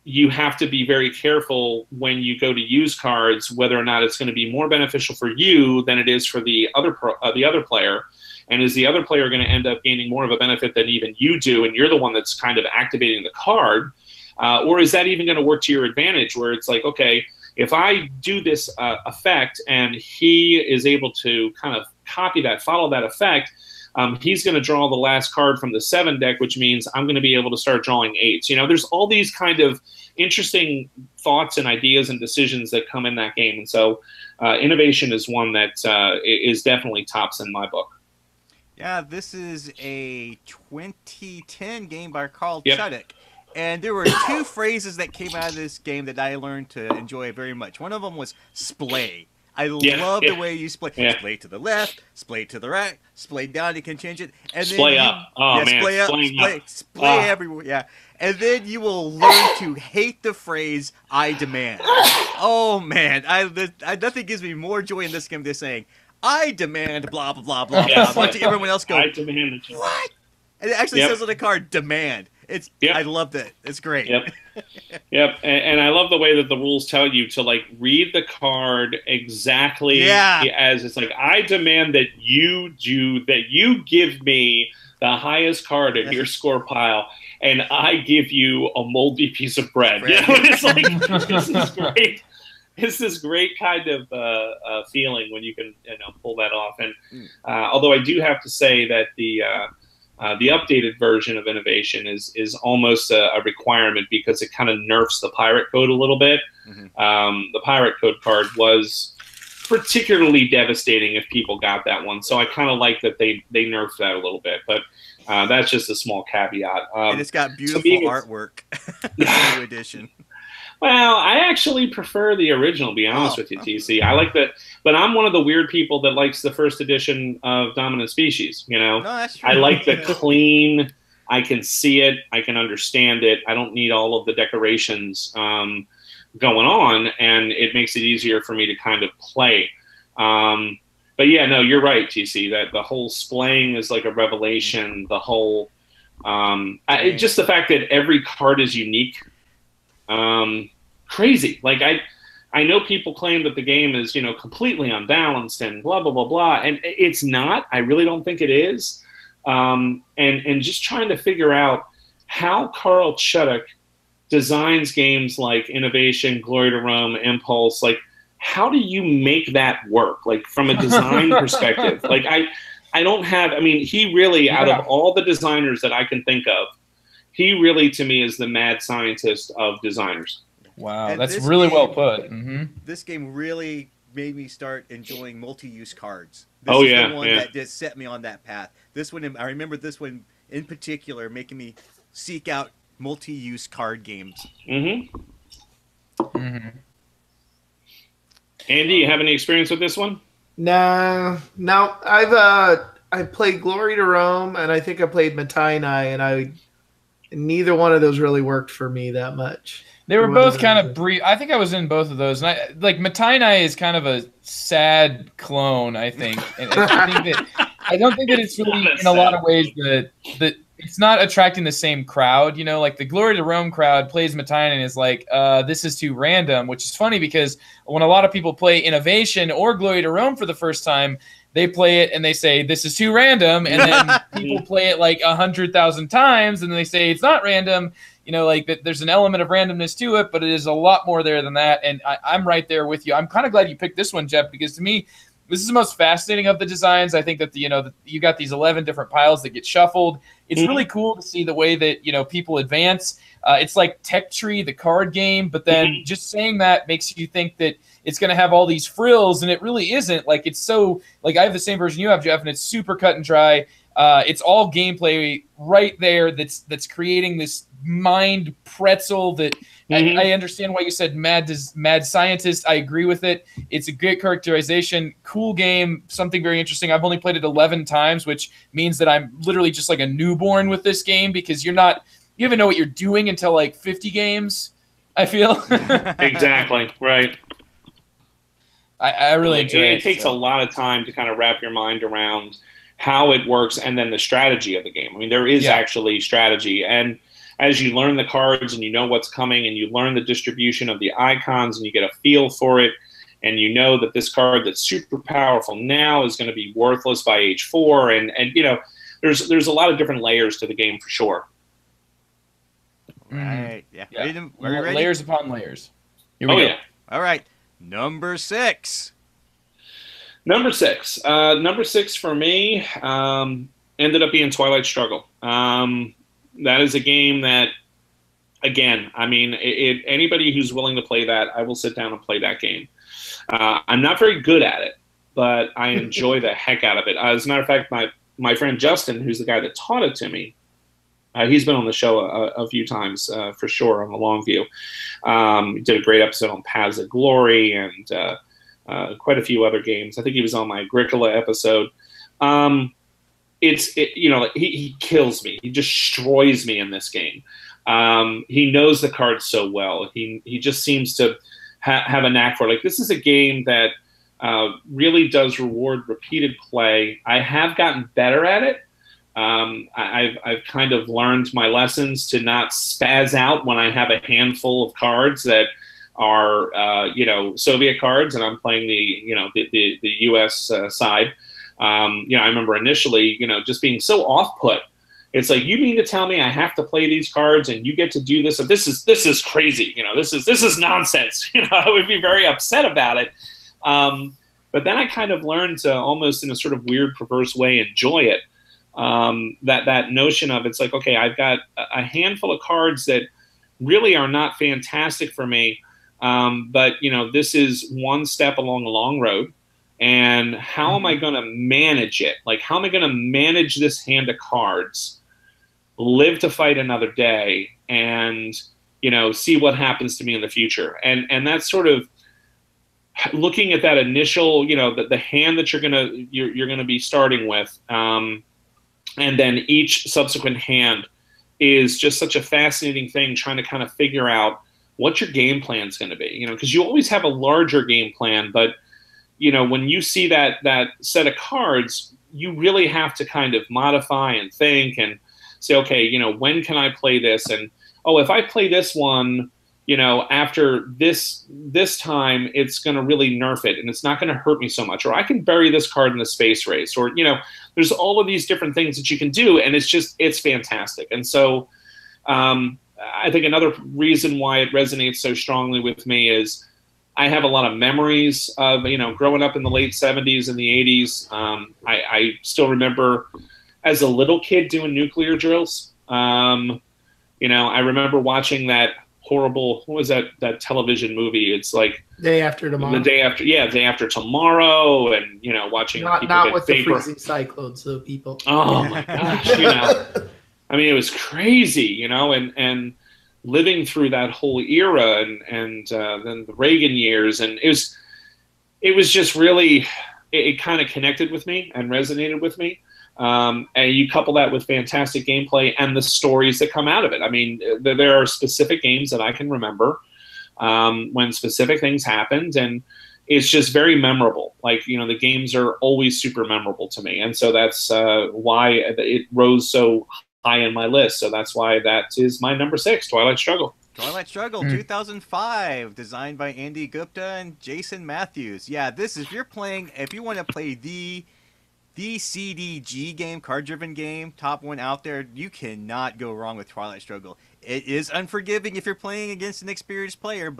you have to be very careful when you go to use cards, whether or not it's going to be more beneficial for you than it is for the other player. And is the other player going to end up gaining more of a benefit than even you do, and you're the one that's kind of activating the card? Or is that even going to work to your advantage, where it's like, okay, if I do this effect and he is able to kind of copy that, follow that effect, he's going to draw the last card from the 7 deck, which means I'm going to be able to start drawing 8s. You know, there's all these kind of interesting thoughts and ideas and decisions that come in that game. And so innovation is one that is definitely tops in my book. Yeah, this is a 2010 game by Carl Chuddick. And there were 2 phrases that came out of this game that I learned to enjoy very much. One of them was splay. I love the way you splay. Splay to the left, splay to the right, splay down, you can change it. And splay then up. Oh, man. Splay up, splay everywhere. Yeah. And then you will learn to hate the phrase, I demand. Oh, man. Nothing gives me more joy in this game than saying, I demand blah, blah, blah, blah, blah. Watching everyone else go, I demand what? And it actually says on the card, demand. I love that. It's great. Yep. And I love the way that the rules tell you to like read the card exactly as it's like, I demand that you give me the highest card in your score pile, and I give you a moldy piece of bread. You know, it's like, this is great. It's this great kind of feeling when you can, you know, pull that off. And although I do have to say that the updated version of Innovation is almost a requirement, because it kind of nerfs the pirate code a little bit. The pirate code card was particularly devastating if people got that one, so I kind of like that they nerfed that a little bit. But that's just a small caveat. And it's got beautiful artwork. The new edition. Well, I actually prefer the original, to be honest with you, TC. I like that, but I'm one of the weird people that likes the first edition of Dominant Species, you know? No, that's true. I like the clean, I can see it, I can understand it, I don't need all of the decorations going on, and it makes it easier for me to kind of play. But yeah, no, you're right, TC, that the whole splaying is like a revelation, the whole, just the fact that every card is unique. Crazy. Like I know people claim that the game is, you know, completely unbalanced and blah, blah, blah, blah. And it's not. I really don't think it is. And just trying to figure out how Carl Chuddick designs games like Innovation, Glory to Rome, Impulse. Like, how do you make that work? Like, from a design perspective? Like, I don't have, I mean, he really, out of all the designers that I can think of, he really, to me, is the mad scientist of designers. Wow, and that's really well put. This game really made me start enjoying multi-use cards. This is the one that just set me on that path. This one, I remember this one in particular, making me seek out multi-use card games. Andy, you have any experience with this one? No. I played Glory to Rome, and I think I played Matainai, and neither one of those really worked for me that much. They were both kind of brief. I think I was in both of those, and I like Matainai is kind of a sad clone. I think, and I don't think that it's really in a lot of ways that it's not attracting the same crowd. You know, like the Glory to Rome crowd plays Matainai and is like, this is too random, which is funny because when a lot of people play Innovation or Glory to Rome for the first time, they play it and they say, this is too random. And then people play it like 100,000 times and they say it's not random. You know, like that there's an element of randomness to it, but it is a lot more there than that. And I'm right there with you. I'm kind of glad you picked this one, Geof, because to me, this is the most fascinating of the designs. I think that, you got these 11 different piles that get shuffled. It's really cool to see the way that, people advance. It's like Tech Tree, the card game, but then just saying that makes you think that it's going to have all these frills, and it really isn't. Like, it's so, like, I have the same version you have, Geof, and it's super cut and dry. It's all gameplay right there that's creating this mind pretzel that I understand why you said mad scientist. I agree with it. It's a great characterization, cool game, something very interesting. I've only played it 11 times, which means that I'm literally just like a newborn with this game because you even know what you're doing until like 50 games, I feel. Exactly, right. I really enjoy it. It takes a lot of time to kind of wrap your mind around how it works and then the strategy of the game. I mean, there is actually strategy. And as you learn the cards and you know what's coming and you learn the distribution of the icons and you get a feel for it and you know that this card that's super powerful now is going to be worthless by age 4 and there's a lot of different layers to the game for sure. Right. Yeah. Are we ready? Layers upon layers. Here we go. Yeah. All right. Number 6. Number 6. Number 6 for me ended up being Twilight Struggle. That is a game that, again, I mean, anybody who's willing to play that, I will sit down and play that game. I'm not very good at it, but I enjoy the heck out of it. As a matter of fact, my friend Justin, who's the guy that taught it to me, he's been on the show a few times for sure on the Longview. He did a great episode on Paths of Glory and quite a few other games. I think he was on my Agricola episode. He kills me. He destroys me in this game. He knows the cards so well. He just seems to have a knack for it. Like, this is a game that really does reward repeated play. I have gotten better at it. I've kind of learned my lessons to not spaz out when I have a handful of cards that are Soviet cards and I'm playing the U.S. side. I remember initially, just being so off-put. It's like, you mean to tell me I have to play these cards and you get to do this? This is crazy. This is nonsense. I would be very upset about it. But then I kind of learned to almost in a sort of weird, perverse way enjoy it. That notion of it's like, okay, I've got a handful of cards that really are not fantastic for me. But this is one step along a long road. And how am I going to manage it? Like, how am I going to manage this hand of cards, live to fight another day, and, see what happens to me in the future? And that's sort of looking at that initial, the hand that you're going to be starting with. And then each subsequent hand is just such a fascinating thing, trying to kind of figure out what your game plan is going to be, because you always have a larger game plan, but when you see that set of cards, you really have to kind of modify and think and say, okay, when can I play this? And, oh, if I play this one, after this time, it's going to really nerf it and it's not going to hurt me so much. Or I can bury this card in the space race. Or, there's all of these different things that you can do. And it's fantastic. And so I think another reason why it resonates so strongly with me is I have a lot of memories of, growing up in the late 70s and the 80s. I still remember as a little kid doing nuclear drills. I remember watching that horrible, what was that television movie? It's like Day After Tomorrow. Day After Tomorrow, and watching people not get with vapor. the freezing cyclones, though, people. Oh my gosh, I mean, it was crazy, and living through that whole era and then the Reagan years, and it was just really, it kind of connected with me and resonated with me. And you couple that with fantastic gameplay and the stories that come out of it. I mean, there are specific games that I can remember when specific things happened, and it's just very memorable. Like, the games are always super memorable to me. And so that's why it rose so high in my list. So that's why that is my number 6, Twilight Struggle. Twilight Struggle, 2005, designed by Andy Gupta and Jason Matthews. Yeah, this is, if you want to play the CDG game, card-driven game, top one out there, you cannot go wrong with Twilight Struggle. It is unforgiving if you're playing against an experienced player,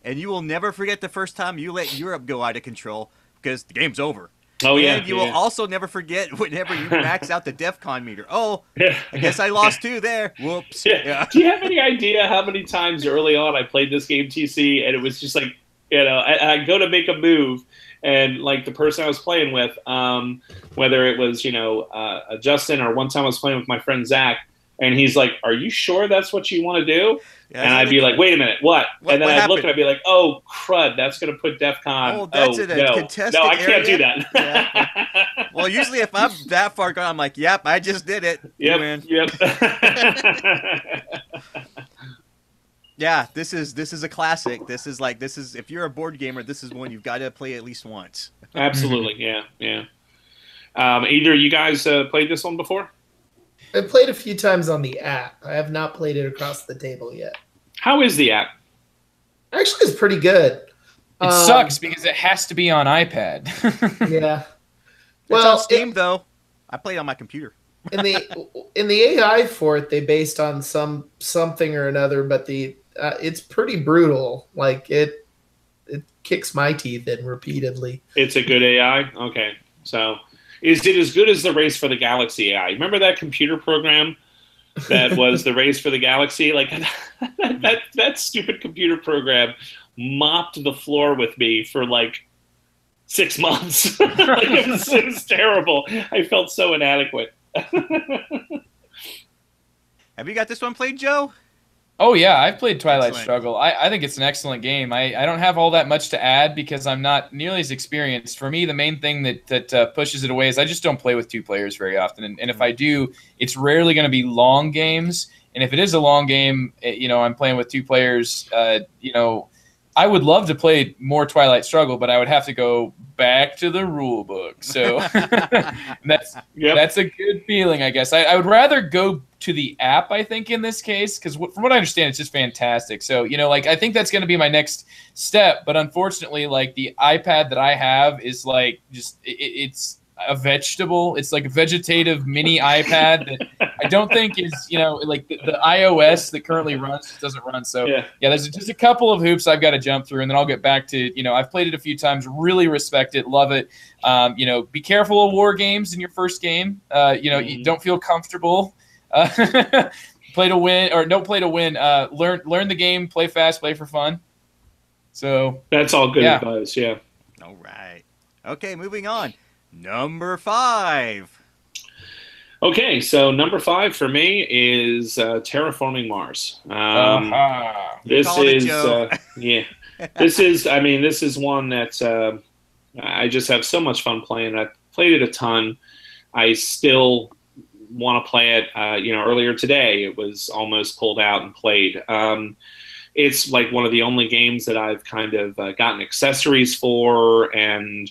and you will never forget the first time you let Europe go out of control, because the game's over. Oh, yeah. And you will also never forget whenever you max out the DEFCON meter. Oh, I guess I lost 2 there. Whoops. Yeah. Do you have any idea how many times early on I played this game, TC, and it was just like, I go to make a move, and like the person I was playing with, whether it was, Justin, or one time I was playing with my friend Zach, and he's like, "Are you sure that's what you want to do?" Yeah, and I'd be like, "Wait a minute, what?" And then I'd look and I'd be like, "Oh, crud, that's going to put DEFCON." Oh, that's in a contested No, I can't do that. Yeah. Well, usually if I'm that far gone, I'm like, "Yep, I just did it." Yep. Yeah, this is a classic. This is if you're a board gamer, this is one you've got to play at least once. Absolutely, yeah. Either you guys played this one before? I played a few times on the app. I have not played it across the table yet. How is the app? Actually, it's pretty good. It sucks because it has to be on iPad. Yeah. Well, on Steam though. I played on my computer. in the AI for it, they based on something or another, but it's pretty brutal. Like it kicks my teeth in repeatedly. It's a good AI. Okay, so. Is it as good as the Race for the Galaxy AI? Remember that computer program that was the Race for the Galaxy? Like that stupid computer program mopped the floor with me for like 6 months. It was terrible. I felt so inadequate. Have you got this one played, Joe? Oh, yeah, I've played Twilight Struggle. I think it's an excellent game. I don't have all that much to add because I'm not nearly as experienced. For me, the main thing that pushes it away is I just don't play with 2 players very often. And if I do, it's rarely going to be long games. And if it is a long game, I'm playing with 2 players, I would love to play more Twilight Struggle, but I would have to go back to the rule book. So that's a good feeling, I guess. I would rather go to the app, I think, in this case, because from what I understand, it's just fantastic. So, I think that's going to be my next step. But unfortunately, like the iPad that I have is like it's a vegetable. It's like a vegetative mini iPad that I don't think is, like the iOS that currently runs doesn't run. So yeah, there's just a couple of hoops I've got to jump through, and then I'll get back to, I've played it a few times, really respect it, love it. Be careful of war games in your first game. You don't feel comfortable. Play to win or don't play to win. Learn the game, play fast, play for fun. So that's all good advice. Yeah. All right. Okay, moving on. Number 5. Okay, so number 5 for me is Terraforming Mars. This is one that I just have so much fun playing. I played it a ton. I still want to play it. Earlier today, it was almost pulled out and played. It's like one of the only games that I've kind of gotten accessories for, and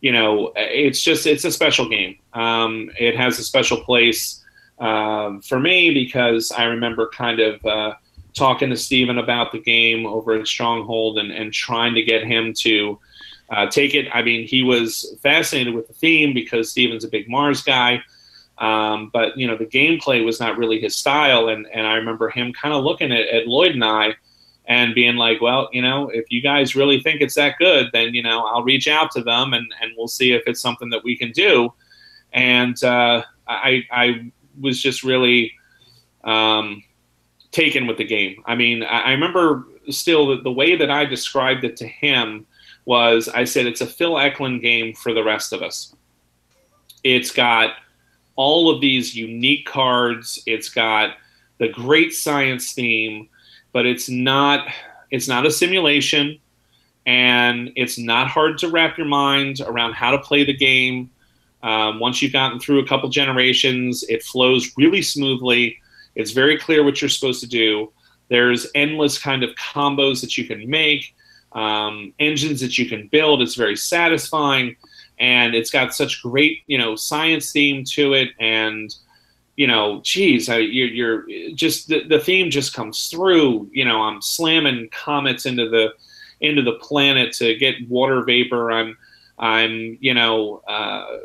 it's a special game. It has a special place for me because I remember kind of talking to Steven about the game over at Stronghold and trying to get him to take it. I mean, he was fascinated with the theme because Steven's a big Mars guy. But the gameplay was not really his style, and I remember him kind of looking at Lloyd and I and being like, well, if you guys really think it's that good, then I'll reach out to them and we'll see if it's something that we can do. And I was just really taken with the game. I mean, I remember still the way that I described it to him was I said it's a Phil Eklund game for the rest of us. It's got all of these unique cards. It's got the great science theme, but it's not a simulation, and it's not hard to wrap your mind around how to play the game. Once you've gotten through a couple generations, it flows really smoothly. It's very clear what you're supposed to do. There's endless kind of combos that you can make, engines that you can build. It's very satisfying, and it's got such great, science theme to it. And, geez, you're just the theme just comes through. I'm slamming comets into the planet to get water vapor. I'm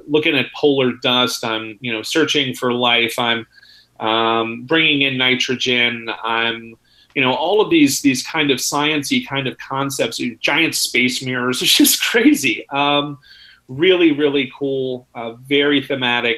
looking at polar dust. I'm searching for life. I'm bringing in nitrogen. I'm all of these kind of sciencey kind of concepts, giant space mirrors. It's just crazy. Really, really cool. Very thematic,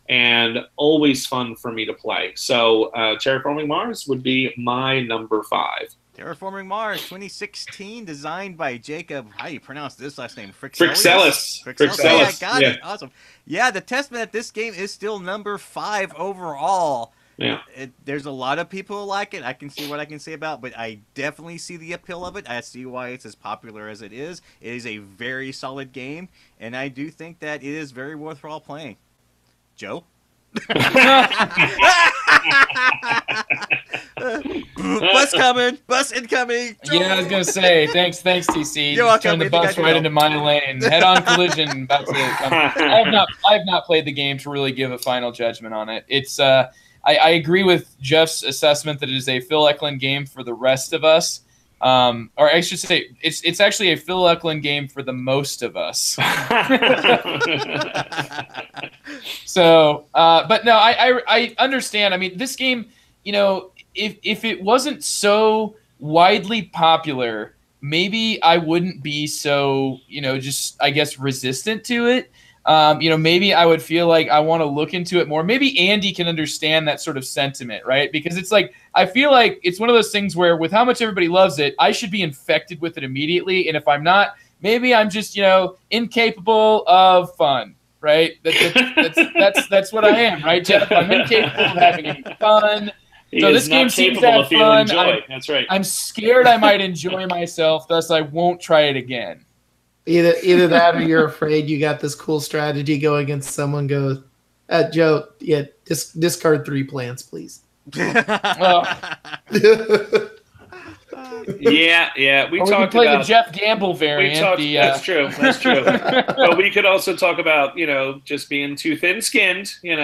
and always fun for me to play. So Terraforming Mars would be my number 5. Terraforming Mars 2016, designed by Jacob. How do you pronounce this last name? Frixelis. Yeah, I got it. Awesome. Yeah, the testament that this game is still number 5 overall. Yeah. There's a lot of people who like it. I can see what I can say about, but I definitely see the appeal of it. I see why it's as popular as it is. It is a very solid game, and I do think that it is very worthwhile playing. Joe? Bus coming, bus incoming. Yeah, I was gonna say thanks, TC. You're welcome. Turn the bus right into my lane. Head-on collision. About to come. I have not played the game to really give a final judgment on it. It's I agree with Jeff's assessment that it is a Phil Eklund game for the rest of us. Or I should say, it's actually a Phil Eklund game for the most of us. So, but no, I understand. I mean, this game, if it wasn't so widely popular, maybe I wouldn't be so, just, I guess, resistant to it. Maybe I would feel like I want to look into it more. Maybe Andy can understand that sort of sentiment, right? Because it's like, I feel like it's one of those things where with how much everybody loves it, I should be infected with it immediately. And if I'm not, maybe I'm just, incapable of fun, right? That's what I am, right, Jeff? I'm incapable of having any fun. So this game seems to have fun. That's right. I'm scared I might enjoy myself, thus I won't try it again. Either that or you're afraid you got this cool strategy going against someone goes, Joe, discard 3 plants, please. Yeah. We talked play about the Geof Gambill variant. That's true. But we could also talk about just being too thin-skinned. Maybe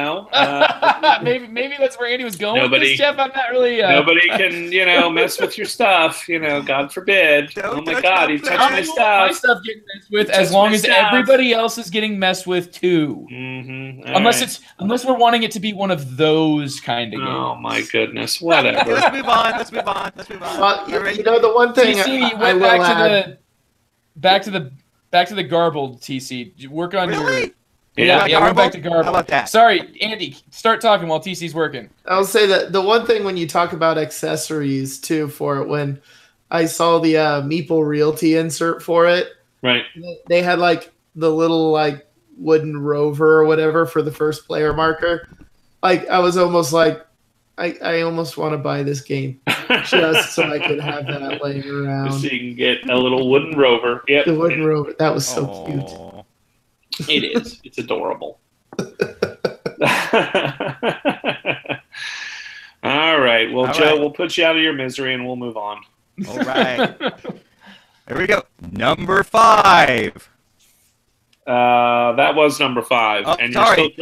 that's where Andy was going with this, Jeff. I'm not really. Nobody can mess with your stuff. God forbid. Oh my God, you touched my stuff. My stuff getting messed with, as long as everybody else is getting messed with too. Mm-hmm. Unless we're wanting it to be one of those kind of games. Oh my goodness! Whatever. Let's move on. The one thing TC, you went back to the garbled TC. Work on your. Yeah, went back to garbled. How about that? Sorry, Andy, start talking while TC's working. I'll say that the one thing when you talk about accessories too for it, when I saw the Meeple Realty insert for it, right? They had like the little like wooden rover or whatever for the first player marker. Like I was almost like, I almost want to buy this game just so I could have that laying around. So you can get a little wooden rover. Yep. The wooden rover. That was so cute. It is. It's adorable. All right. Well, Joe, we'll put you out of your misery and we'll move on. All right. Here we go. Number 5. That was number 5. Oh, and sorry.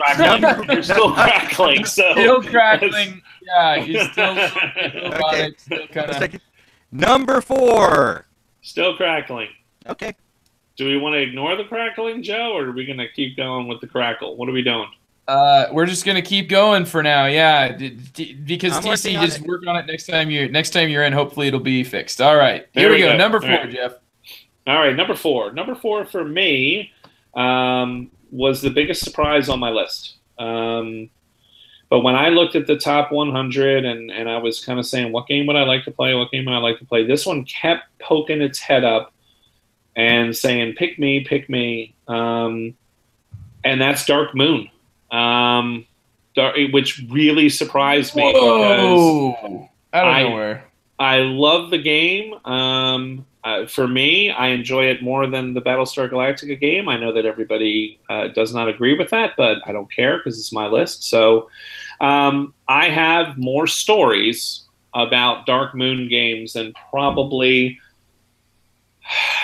You're still crackling. So still crackling. Yeah, you're still about it. Still kinda... Number 4. Still crackling. Okay. Do we want to ignore the crackling, Joe, or are we going to keep going with the crackle? What are we doing? We're just gonna keep going for now, yeah. Because TC, just work on it next time you're in. Hopefully, it'll be fixed. All right, here we go. Number 4, right. Jeff. All right, number 4. Number 4 for me was the biggest surprise on my list. But when I looked at the top 100 and I was kind of saying, what game would I like to play? What game would I like to play? This one kept poking its head up and saying, pick me, pick me. And that's Dark Moon. Which really surprised me. Whoa. Out of nowhere. I love the game. For me, I enjoy it more than the Battlestar Galactica game. I know that everybody does not agree with that, but I don't care because it's my list. So I have more stories about Dark Moon games than probably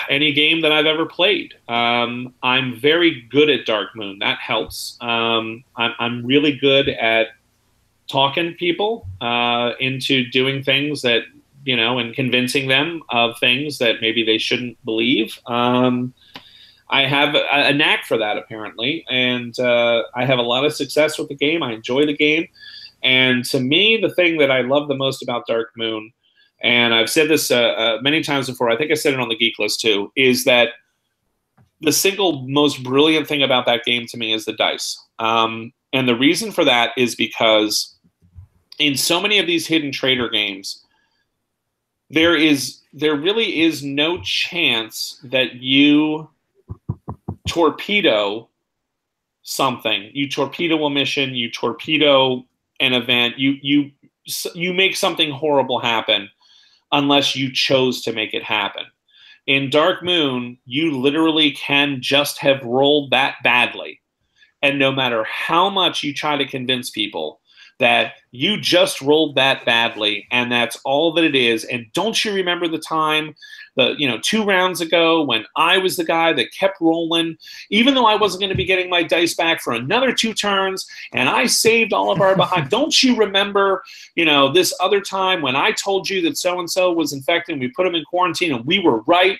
any game that I've ever played. I'm very good at Dark Moon. That helps. I'm really good at talking people into doing things that, you know, and convincing them of things that maybe they shouldn't believe. I have a knack for that, apparently, and I have a lot of success with the game. I enjoy the game. And to me, the thing that I love the most about Dark Moon, and I've said this many times before, I think I said it on the Geek List too, is that the single most brilliant thing about that game to me is the dice. And the reason for that is because in so many of these hidden trader games, there really is no chance that you torpedo something. You torpedo a mission, you torpedo an event, you make something horrible happen unless you chose to make it happen. In Dark Moon, you literally can just have rolled that badly. And no matter how much you try to convince people that you just rolled that badly and that's all that it is, and don't you remember the time, 2 rounds ago when I was the guy that kept rolling, even though I wasn't going to be getting my dice back for another 2 turns, and I saved all of our behind. Don't you remember, this other time when I told you that so-and-so was infected and we put him in quarantine and we were right?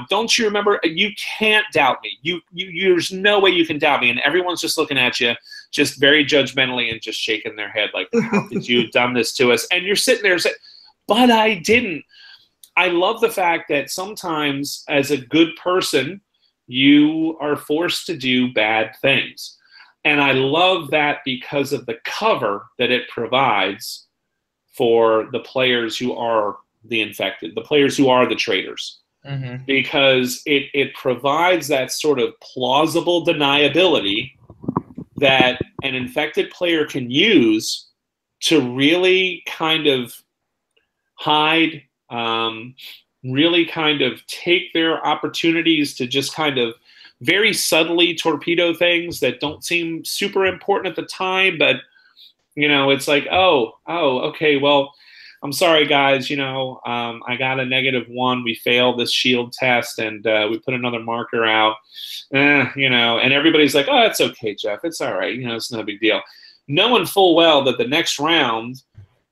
Don't you remember? You can't doubt me. There's no way you can doubt me. And everyone's just looking at you, just very judgmentally and just shaking their head like, how could you have done this to us? And you're sitting there saying, but I didn't. I love the fact that sometimes as a good person, you are forced to do bad things. And I love that because of the cover that it provides for the players who are the infected, the players who are the traitors. Mm-hmm. Because it provides that sort of plausible deniability that an infected player can use to really kind of hide, really kind of take their opportunities to just kind of very subtly torpedo things that don't seem super important at the time, but it's like, oh, okay, well, I'm sorry, guys, I got a -1. We failed this shield test, and we put another marker out, and everybody's like, oh, it's okay, Geof. It's all right. It's no big deal. Knowing full well that the next round,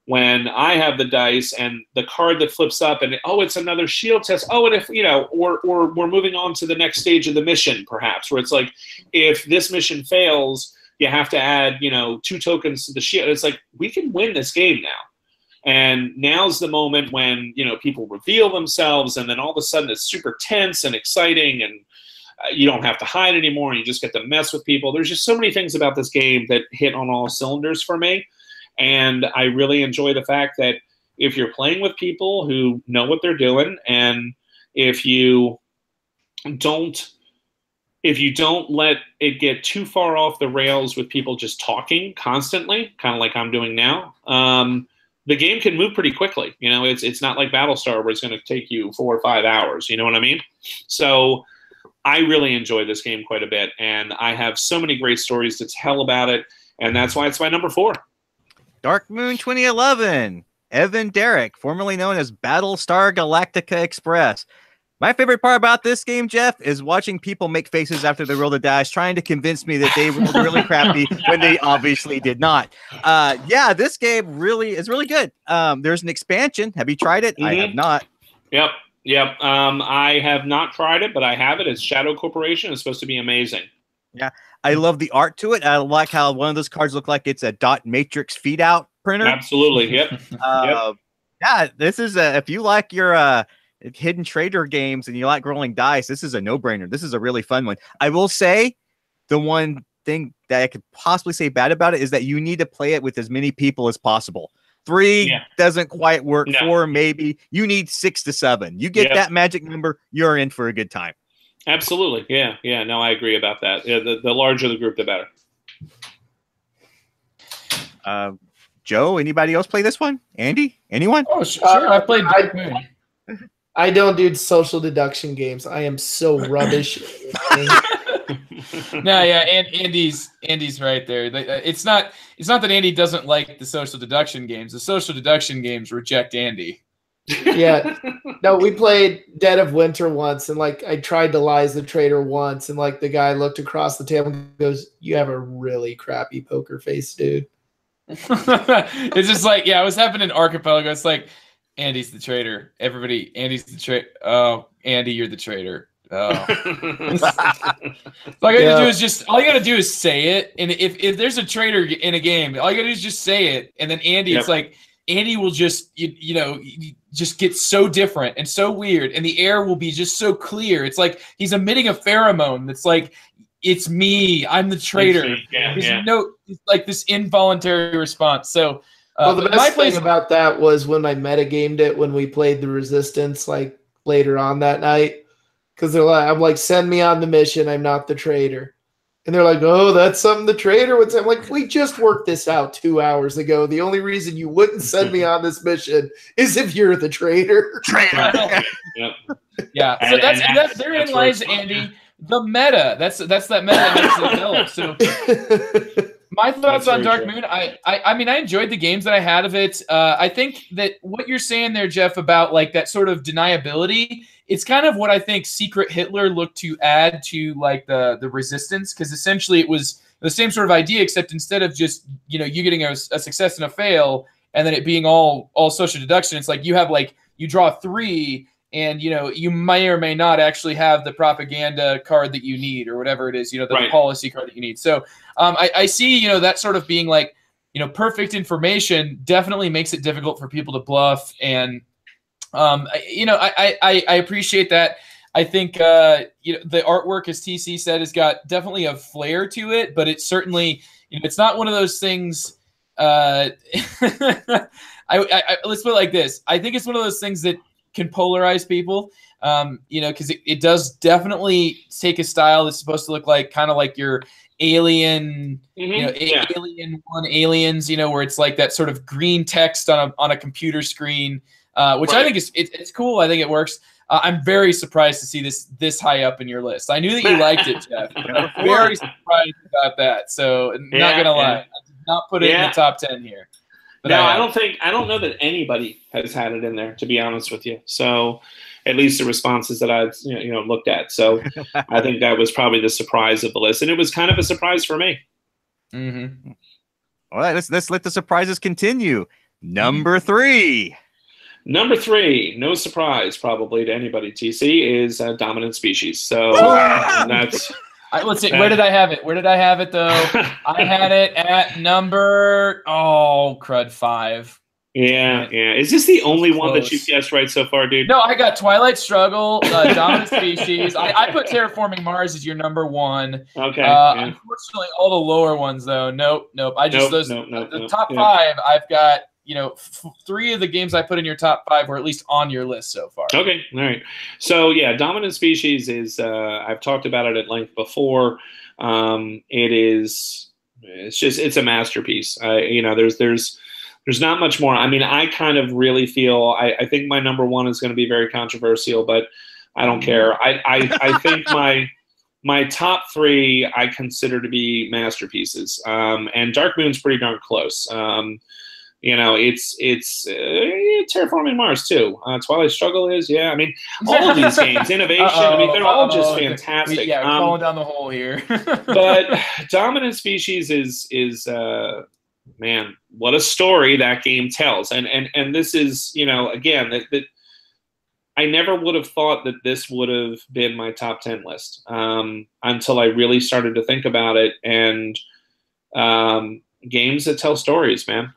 when I have the dice and the card that flips up and, oh, it's another shield test. Oh, and if, or we're moving on to the next stage of the mission, perhaps, where it's like, if this mission fails, you have to add, 2 tokens to the shield. It's like, we can win this game now. And now's the moment when, people reveal themselves, and then all of a sudden it's super tense and exciting, and you don't have to hide anymore, and you just get to mess with people. There's just so many things about this game that hit on all cylinders for me. And I really enjoy the fact that if you're playing with people who know what they're doing, and if you don't let it get too far off the rails with people just talking constantly, kind of like I'm doing now, the game can move pretty quickly. It's not like Battlestar where it's going to take you 4 or 5 hours. You know what I mean? So I really enjoy this game quite a bit, and I have so many great stories to tell about it, and that's why it's my number 4. Dark Moon 2011. Evan Derrick, formerly known as Battlestar Galactica Express. My favorite part about this game, Geof, is watching people make faces after they roll the dice, trying to convince me that they rolled really crappy when they obviously did not. Yeah, this game is really good. There's an expansion. Have you tried it? Mm-hmm. I have not. Yep. I have not tried it, but I have it. It's Shadow Corporation. It's supposed to be amazing. Yeah, I love the art to it. I like how one of those cards look like it's a dot matrix feed out printer. Absolutely. Yep. Yeah, this is if you like your hidden trader games and you like rolling dice, this is a no-brainer. This is a really fun one. I will say the one thing that I could possibly say bad about it is that you need to play it with as many people as possible. 3 doesn't quite work. No. 4 maybe. You need 6 to 7. You get that magic number, you're in for a good time. Absolutely. Yeah. No, I agree about that. Yeah, the larger the group, the better. Joe, anybody else play this one? Andy? Anyone? Oh, sure. I played Dark Moon. I don't do social deduction games. I am so rubbish. No, yeah, and Andy's right there. It's not that Andy doesn't like the social deduction games. The social deduction games reject Andy. Yeah. No, we played Dead of Winter once, and like I tried to lies the trader once, and like the guy looked across the table and goes, "You have a really crappy poker face, dude." It's just like, yeah, I was having an archipelago. It's like, Andy's the traitor. Everybody, Andy's the traitor. Oh, Andy, you're the traitor. Oh. All you gotta do is say it. And if there's a traitor in a game, all you gotta do is just say it. And then Andy, it's like Andy will just just get so different and so weird, and the air will be just so clear. It's like he's emitting a pheromone that's like, it's me. I'm the traitor. There's no like this involuntary response. So well, the best thing about that was when I metagamed it when we played the Resistance like later on that night, because they're like, I'm like, send me on the mission. I'm not the traitor. And they're like, oh, that's something the traitor would say. I'm like, we just worked this out 2 hours ago. The only reason you wouldn't send me on this mission is if you're the traitor. Yeah. So that's therein lies, Andy, the meta. That's that meta that makes it develop. So my thoughts on Dark Moon, I mean, I enjoyed the games that I had of it. I think that what you're saying there, Geoff, about like that sort of deniability, it's kind of what I think Secret Hitler looked to add to like the Resistance, because essentially it was the same sort of idea, except instead of just you getting a success and a fail and then it being all social deduction, it's like you draw 3. And, you may or may not actually have the propaganda card that you need or whatever it is, the policy card that you need. So I see, that sort of being like, perfect information definitely makes it difficult for people to bluff. And, I appreciate that. I think, the artwork, as TC said, has got definitely a flair to it, but it's certainly, it's not one of those things. Let's put it like this. I think it's one of those things that can polarize people, because it does definitely take a style that's supposed to look like kind of like your Alien, Alien 1 Aliens, where it's like that sort of green text on a computer screen, which I think it's cool. I think it works. I'm very surprised to see this high up in your list. I knew that you liked it, Geoff. I'm very surprised about that. So not gonna lie, I did not put it in the top 10 here. But no, I don't know that anybody has had it in there, to be honest with you. So at least the responses that I've looked at. So I think that was probably the surprise of the list, and it was kind of a surprise for me. Mm-hmm. All right, let's let the surprises continue. Number 3. Number 3, no surprise probably to anybody, TC, is Dominant Species. So that's. Let's see. Where did I have it? Where did I have it, though? I had it at number, crud, 5. Yeah. Is this the only one that you've guessed right so far, dude? No, I got Twilight Struggle, Dominant Species. I put Terraforming Mars as your number 1. Okay. Unfortunately, all the lower ones, though. Nope. The top 5, I've got, 3 of the games I put in your top 5 were at least on your list so far. Okay, all right. So yeah, Dominant Species is I've talked about it at length before. It's a masterpiece. There's not much more. I mean, I kind of really feel I think my number 1 is going to be very controversial, but I don't care. I think my top 3 I consider to be masterpieces, and Dark Moon's pretty darn close. It's Terraforming Mars too. Twilight Struggle is, I mean, all of these games, Innovation. I mean, they're all just fantastic. Falling down the hole here. But Dominant Species is man, what a story that game tells. And this is, again, that I never would have thought that this would have been my top 10 list until I really started to think about it. And games that tell stories, man.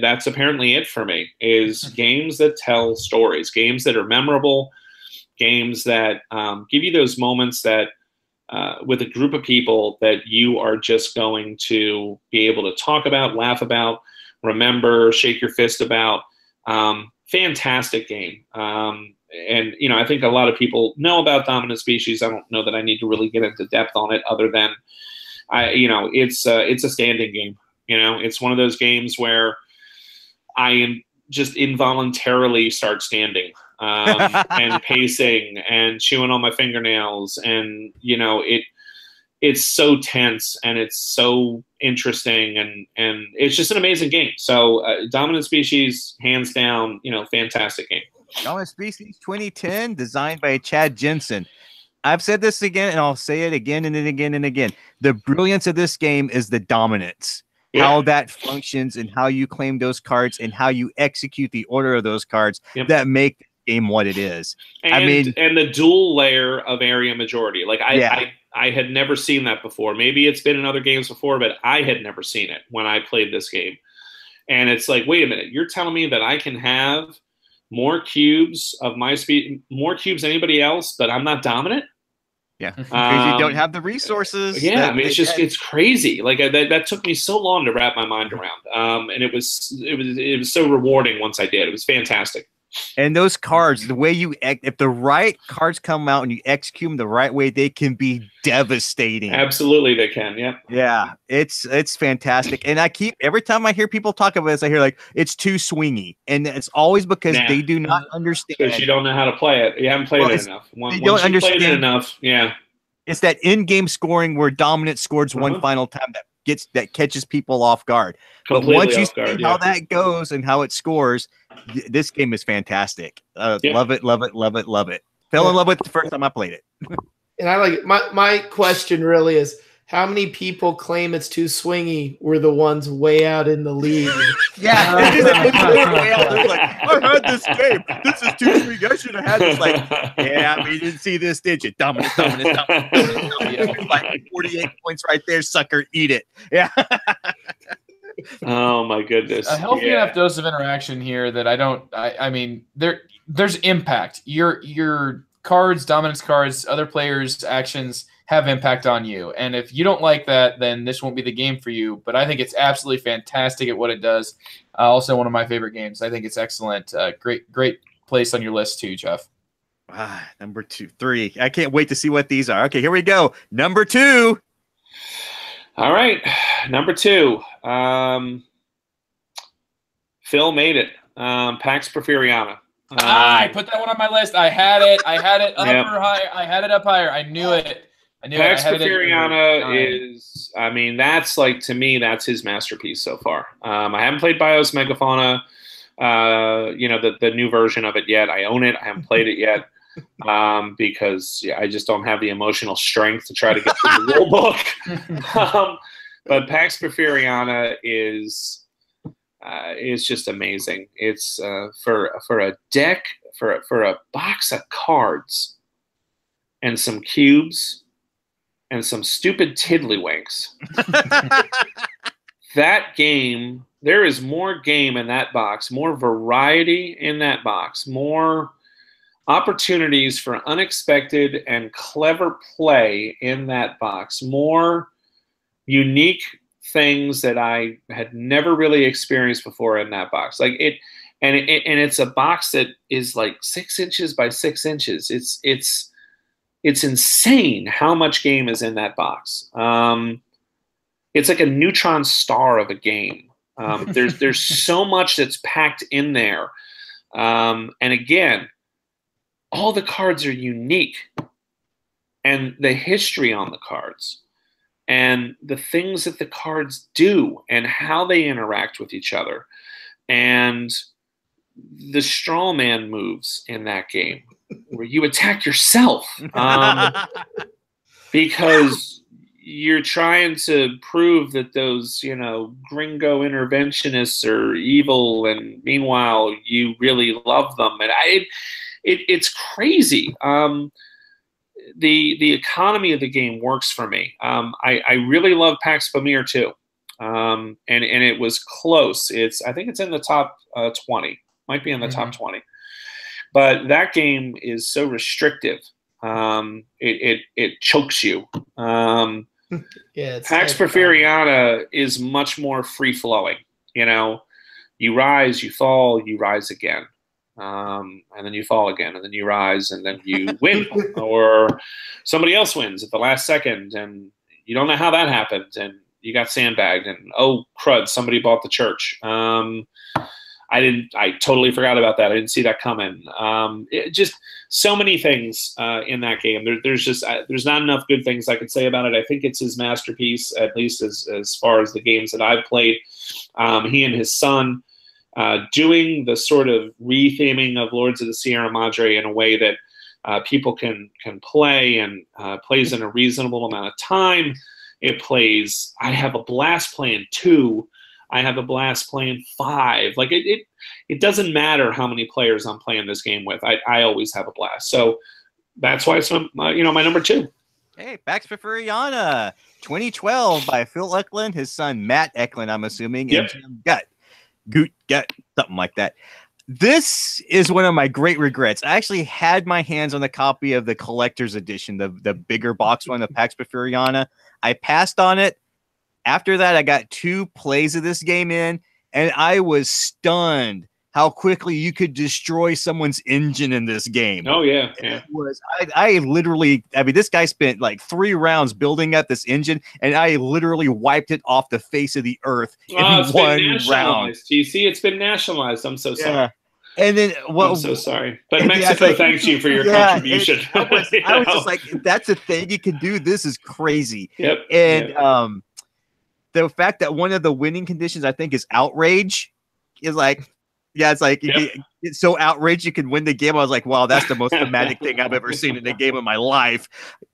That's apparently it for me, is games that tell stories, games that are memorable, games that give you those moments that with a group of people that you are just going to be able to talk about, laugh about, remember, shake your fist about. Fantastic game. And, I think a lot of people know about Dominant Species. I don't know that I need to really get into depth on it other than, it's a standing game. It's one of those games where I am just involuntarily start standing and pacing and chewing on my fingernails, and it's so tense and it's so interesting, and it's just an amazing game. So Dominant Species, hands down, fantastic game. Dominant Species 2010, designed by Chad Jensen. I've said this again, and I'll say it again and then again and again. The brilliance of this game is the dominance, how that functions and how you claim those cards and how you execute the order of those cards that make the game what it is. And the dual layer of area majority. Like I had never seen that before. Maybe it's been in other games before, but I had never seen it when I played this game. And it's like, wait a minute, you're telling me that I can have more cubes of my speed, more cubes than anybody else, but I'm not dominant? Yeah, because you don't have the resources. Yeah, I mean, it's crazy. Like that took me so long to wrap my mind around, and it was so rewarding once I did. It was fantastic. And those cards, the way if the right cards come out and you execute them the right way, they can be devastating. Absolutely, they can. Yeah, yeah, it's fantastic. And every time I hear people talk about this, I hear like it's too swingy, and it's always because they do not understand. Because you don't know how to play it. You haven't played it enough. Once you played it enough, it's that in-game scoring where dominant scores one final time that catches people off guard. Completely but once you see how that goes and how it scores, this game is fantastic. Love it, love it, love it, love it. Fell in love with it the first time I played it. And I like it. My question really is, how many people claim it's too swingy were the ones way out in the lead? Yeah. I had this game. This is too swingy. I should have had this. Like, yeah, but you didn't see this, did you? Dominant. Like 48 points right there, sucker. Eat it. Yeah. Oh my goodness. A healthy enough dose of interaction here that I mean, there's impact. Your cards, dominance cards, other players' actions have impact on you. And if you don't like that, then this won't be the game for you. But I think it's absolutely fantastic at what it does. Also one of my favorite games. I think it's excellent. Great place on your list too, Geof. Number 2, 3. I can't wait to see what these are. Okay, here we go. Number 2. All right. Number 2. Phil made it. Pax Porfiriana. I put that one on my list. I had it up higher. I had it up higher. I knew it. Pax Porfiriana is, I mean, that's like, to me, that's his masterpiece so far. I haven't played Bios Megafauna, the new version of it yet. I own it. I haven't played it yet because I just don't have the emotional strength to try to get through the rule book. But Pax Porfiriana is just amazing. It's for a deck, for a box of cards and some cubes and some stupid tiddlywinks. That game, there is more game in that box, more variety in that box, more opportunities for unexpected and clever play in that box, more unique things that I had never really experienced before in that box. Like and it's a box that is like 6 inches by 6 inches. It's insane how much game is in that box. It's like a neutron star of a game. There's so much that's packed in there. And again, all the cards are unique, and the history on the cards and the things that the cards do and how they interact with each other, and the straw man moves in that game where you attack yourself because you're trying to prove that those, gringo interventionists are evil, and meanwhile you really love them. And it's crazy. The economy of the game works for me. I really love Pax Pamir too. And it was close. I think it's in the top 20. Might be in the top 20. But that game is so restrictive. It chokes you. Pax Porfiriana is much more free-flowing. You rise, you fall, you rise again. And then you fall again, and then you rise, and then you win. Or somebody else wins at the last second, and you don't know how that happened, and you got sandbagged, and oh, crud, somebody bought the church. I totally forgot about that. I didn't see that coming. Just so many things in that game. There's not enough good things I could say about it. I think it's his masterpiece, at least as far as the games that I've played. He and his son doing the sort of retheming of Lords of the Sierra Madre in a way that people can play and plays in a reasonable amount of time. It plays. I have a blast playing 2. I have a blast playing 5. Like it doesn't matter how many players I'm playing this game with. I always have a blast. So that's why it's my number 2. Hey, Pax Porfiriana, 2012 by Phil Eklund, his son Matt Eklund, I'm assuming, and Jim Gut, something like that. This is one of my great regrets. I actually had my hands on a copy of the collector's edition, the bigger box one of Pax Porfiriana. I passed on it. After that, I got 2 plays of this game in, and I was stunned how quickly you could destroy someone's engine in this game. Oh, yeah. I literally, this guy spent like 3 rounds building up this engine, and I literally wiped it off the face of the earth in one round. You see, it's been nationalized. I'm so sorry. And then, I'm so sorry, but Mexico thanks you for your contribution. I was just like, that's a thing you can do. This is crazy. Yep. And the fact that one of the winning conditions, I think, is outrage, is like, it's like it's so outraged you can win the game. I was like, wow, that's the most dramatic thing I've ever seen in a game in my life.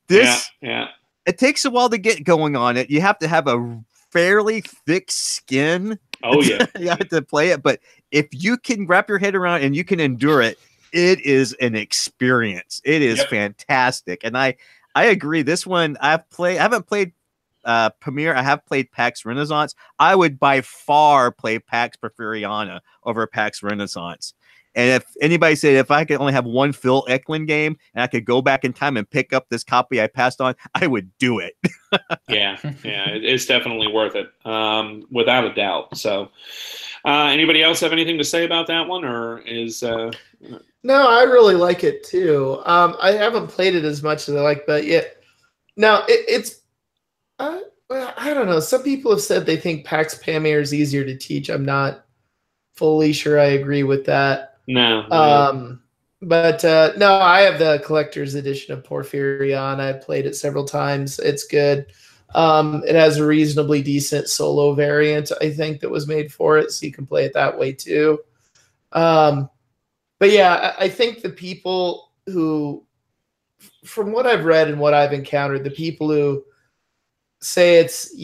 It takes a while to get going on it. You have to have a fairly thick skin. Oh yeah, you have to play it. But if you can wrap your head around and you can endure it, it is an experience. It is fantastic. And I agree. This one I haven't played Premier. I have played PAX Renaissance. I would by far play PAX Porfiriana over PAX Renaissance. And if anybody said if I could only have one Phil Eklund game and I could go back in time and pick up this copy I passed on, I would do it. yeah, it's definitely worth it, without a doubt. So, anybody else have anything to say about that one, or is? No, I really like it too. I haven't played it as much as I like, but yeah, no, it's. I don't know. Some people have said they think PAX Pamir is easier to teach. I'm not fully sure I agree with that. No. But no, I have the collector's edition of Porfiriana. I played it several times. It's good. It has a reasonably decent solo variant, I think, that was made for it, so you can play it that way too. But yeah, I think the people who, from what I've read and what I've encountered, the people who say it's,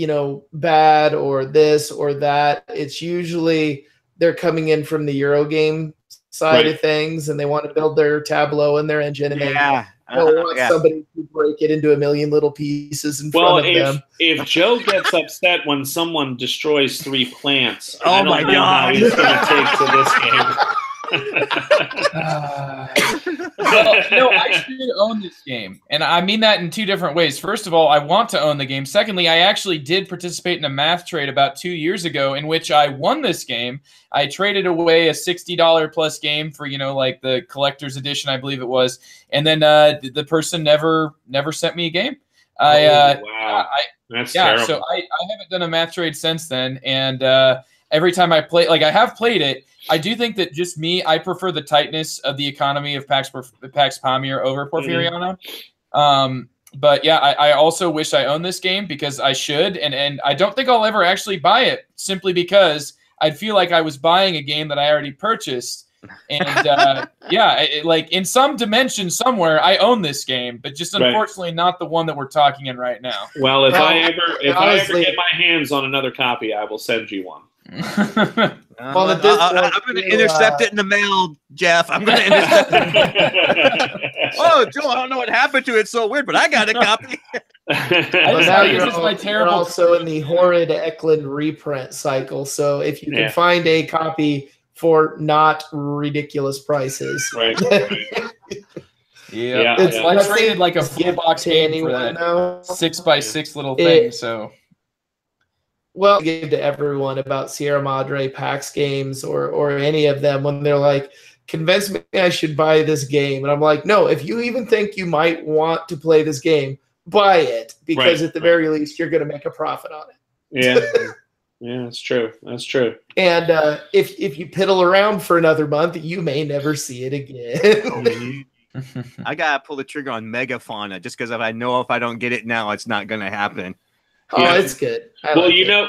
bad or this or that, it's usually they're coming in from the Eurogame side of things, and they want to build their tableau and their engine, and they want somebody to break it into a million little pieces in front of them. If Joe gets upset when someone destroys 3 plants, oh my God, how he's going to take to this game. No, I should own this game, and I mean that in 2 different ways. First of all, I want to own the game. Secondly, I actually did participate in a math trade about 2 years ago in which I won this game. I traded away a $60 plus game for like the collector's edition, I believe it was, and then the person never sent me a game. Wow, that's terrible. So I haven't done a math trade since then, and every time I play, I have played it. I do think that just me, I prefer the tightness of the economy of PAX Pamir over Porfiriana. But yeah, I also wish I owned this game because I should, and I don't think I'll ever actually buy it simply because I'd feel like I was buying a game that I already purchased. And in some dimension somewhere, I own this game, but just unfortunately not the one that we're talking in right now. Well, if I ever get my hands on another copy, I will send you one. I'm going to intercept it in the mail, Jeff. I'm going to intercept it. Oh, Joe, I don't know what happened to it. It's so weird, but I got a copy. You're also in the horrid Eklund reprint cycle, so if you can find a copy for not ridiculous prices. Right. Yeah. I traded like a full box game for that 6x6 little thing, so... Well, I give to everyone about Sierra Madre PAX games or any of them when they're like, convince me I should buy this game. And I'm like, no, if you even think you might want to play this game, buy it. Because at the very least, you're going to make a profit on it. Yeah. Yeah, that's true. That's true. And if you piddle around for another month, you may never see it again. I gotta pull the trigger on Megafauna just because I know if I don't get it now, it's not gonna happen. Oh, it's good. Well, you know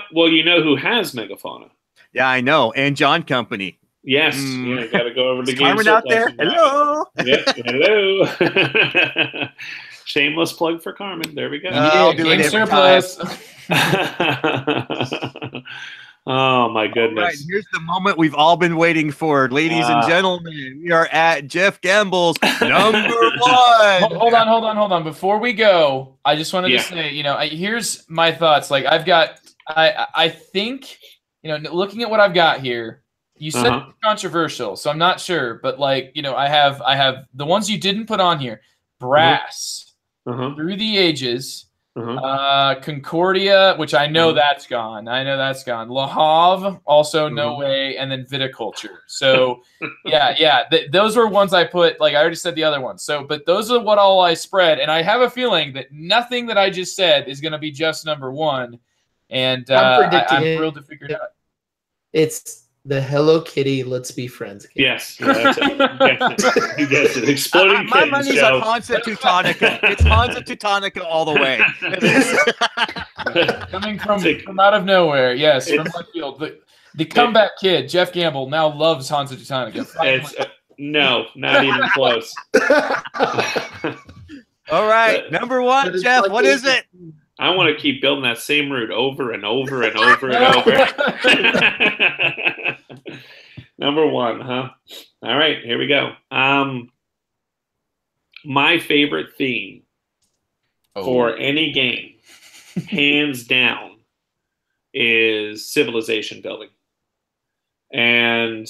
who has Megafauna. Yeah, I know. And John Company. Yes, yeah, got to go over to Carmen out there. Hello. Yep, hello. Shameless plug for Carmen. There we go. I'll do it surplus. Oh my goodness! All right, here's the moment we've all been waiting for, ladies and gentlemen. We are at Geof Gambill's number one. Hold on. Before we go, I just wanted to say, here's my thoughts. Like I think, looking at what I've got here, you said it's controversial, so I'm not sure, but I have the ones you didn't put on here: Brass, Through the Ages. Concordia, which I know that's gone. Le Havre, also no way, and then Viticulture. So, those were ones I put. Like I already said the other ones. So, but those are what all I spread, and I have a feeling that nothing that I just said is going to be just number one. And I'm thrilled to figure it out. It's the Hello Kitty Let's Be Friends game. Yes, that's it. You guess it. Exploding my kittens, money's Joe. on Hansa Teutonica. It's Hansa Teutonica all the way. Coming from out of nowhere, yes, from left field. The comeback kid, Geof Gambill, now loves Hansa Teutonica. No, not even close. All right, number one, Geof, what is it? I want to keep building that same route over and over and over and over. Number one, huh? All right, here we go. My favorite theme for any game, hands down, is civilization building. And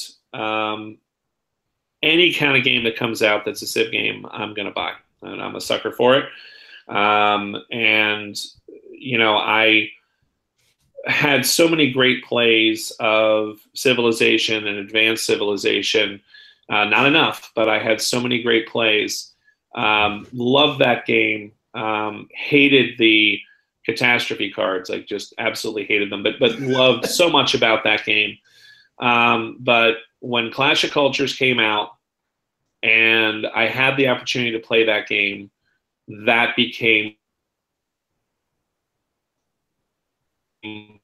any kind of game that comes out that's a civ game, I'm going to buy. And I'm a sucker for it. And, I had so many great plays of Civilization and Advanced Civilization. Not enough, but I had so many great plays. Loved that game. Hated the catastrophe cards. I just absolutely hated them, but loved so much about that game. But when Clash of Cultures came out and I had the opportunity to play that game, that became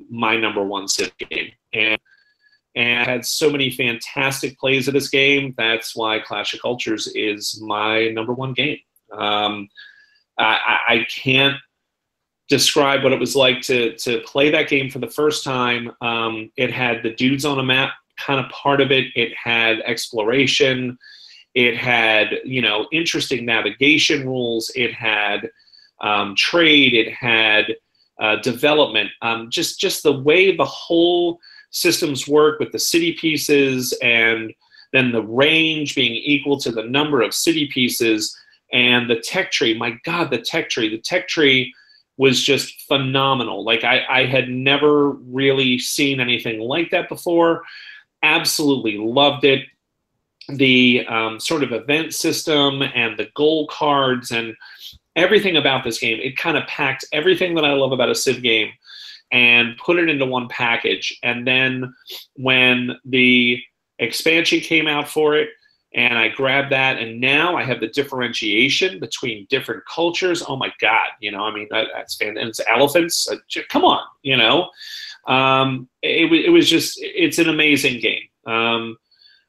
my number one civ game. And I had so many fantastic plays of this game. That's why Clash of Cultures is my number one game. I can't describe what it was like to play that game for the first time. It had the dudes on a map kind of part of it. It had exploration. It had, interesting navigation rules. It had trade. It had development. Just the way the whole systems work with the city pieces and then the range being equal to the number of city pieces and the tech tree. My God, the tech tree. The tech tree was just phenomenal. Like I had never really seen anything like that before. Absolutely loved it. The sort of event system and the goal cards and everything about this game, it kind of packed everything that I love about a civ game and put it into one package. And then when the expansion came out for it, and I grabbed that, and now I have the differentiation between different cultures. Oh my God, that's fantastic. And it's elephants. Come on, it was just, it's an amazing game.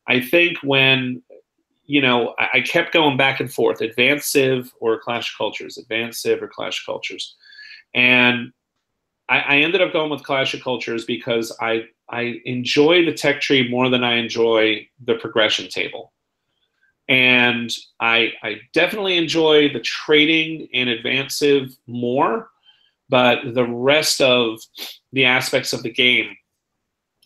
I think when, I kept going back and forth, Advanced Civ or Clash of Cultures, Advanced Civ or Clash of Cultures. And I ended up going with Clash of Cultures because I enjoy the tech tree more than I enjoy the progression table. And I definitely enjoy the trading in Advanced Civ more, but the rest of the aspects of the game,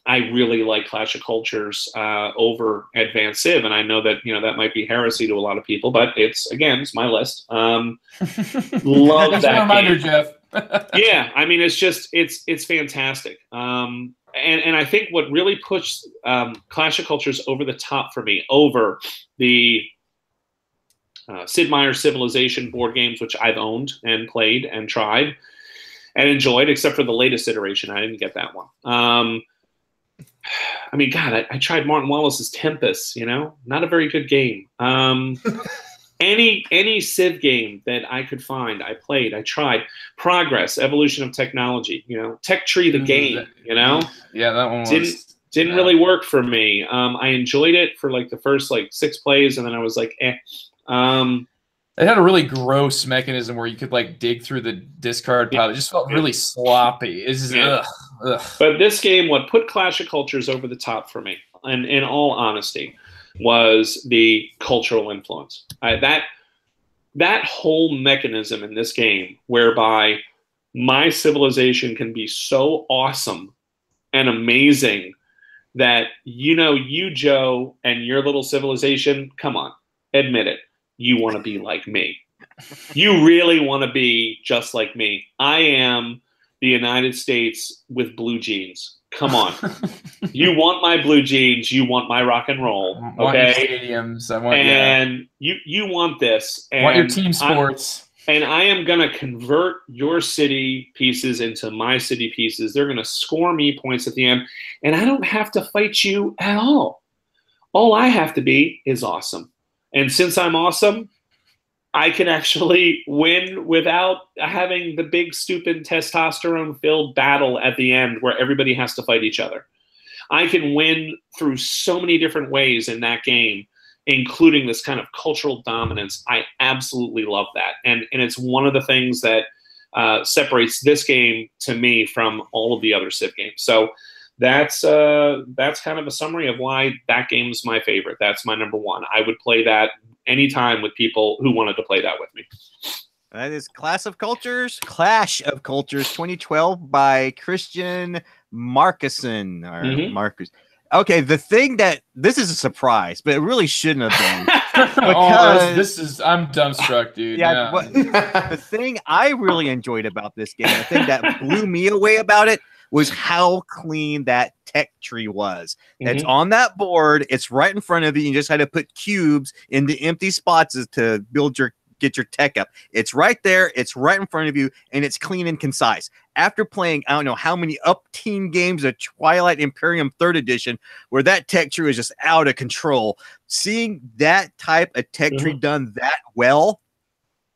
I really like Clash of Cultures over Advanced Civ, and I know that that might be heresy to a lot of people, but it's my list. Love that reminder, game. Geof. Yeah, I mean it's fantastic. And I think what really pushed Clash of Cultures over the top for me, over the Sid Meier's Civilization board games, which I've owned and played and tried, and enjoyed, except for the latest iteration. I didn't get that one. I mean, God, I tried Martin Wallace's Tempest, you know, not a very good game. Any Civ game that I could find, I played, I tried. Progress, Evolution of Technology, you know, Tech Tree the game, you know? Yeah, that one didn't really work for me. I enjoyed it for like the first like 6 plays, and then I was like, eh. It had a really gross mechanism where you could like dig through the discard pile. It just felt really sloppy. It's just, ugh. But this game, what put Clash of Cultures over the top for me, and in all honesty, was the cultural influence. That whole mechanism in this game, whereby my civilization can be so awesome and amazing that, you know, you, Joe, and your little civilization, come on, admit it. You want to be like me. You really want to be just like me. I am the United States with blue jeans. Come on. You want my blue jeans. You want my rock and roll. Okay. I want your stadiums. I want, you want this. And want your team sports. And I am going to convert your city pieces into my city pieces. They're going to score me points at the end. And I don't have to fight you at all. All I have to be is awesome. And since I'm awesome, I can actually win without having the big, stupid, testosterone-filled battle at the end where everybody has to fight each other. I can win through so many different ways in that game, including this kind of cultural dominance. I absolutely love that. And it's one of the things that separates this game, to me, from all of the other Civ games. So that's kind of a summary of why that game's my favorite. That's my number one. I would play that anytime with people who wanted to play that with me. That is Clash of Cultures 2012 by Christian Markuson or Marcus. Okay, the thing that this is a surprise, but it really shouldn't have been. Because I'm dumbstruck, dude. Yeah, but the thing I really enjoyed about this game, the thing that blew me away about it, was how clean that tech tree was. It's on that board. It's right in front of you. You just had to put cubes in the empty spots to get your tech up. It's right there. It's right in front of you, and it's clean and concise. After playing, I don't know how many up-teen games of Twilight Imperium 3rd Edition, where that tech tree is just out of control, seeing that type of tech tree done that well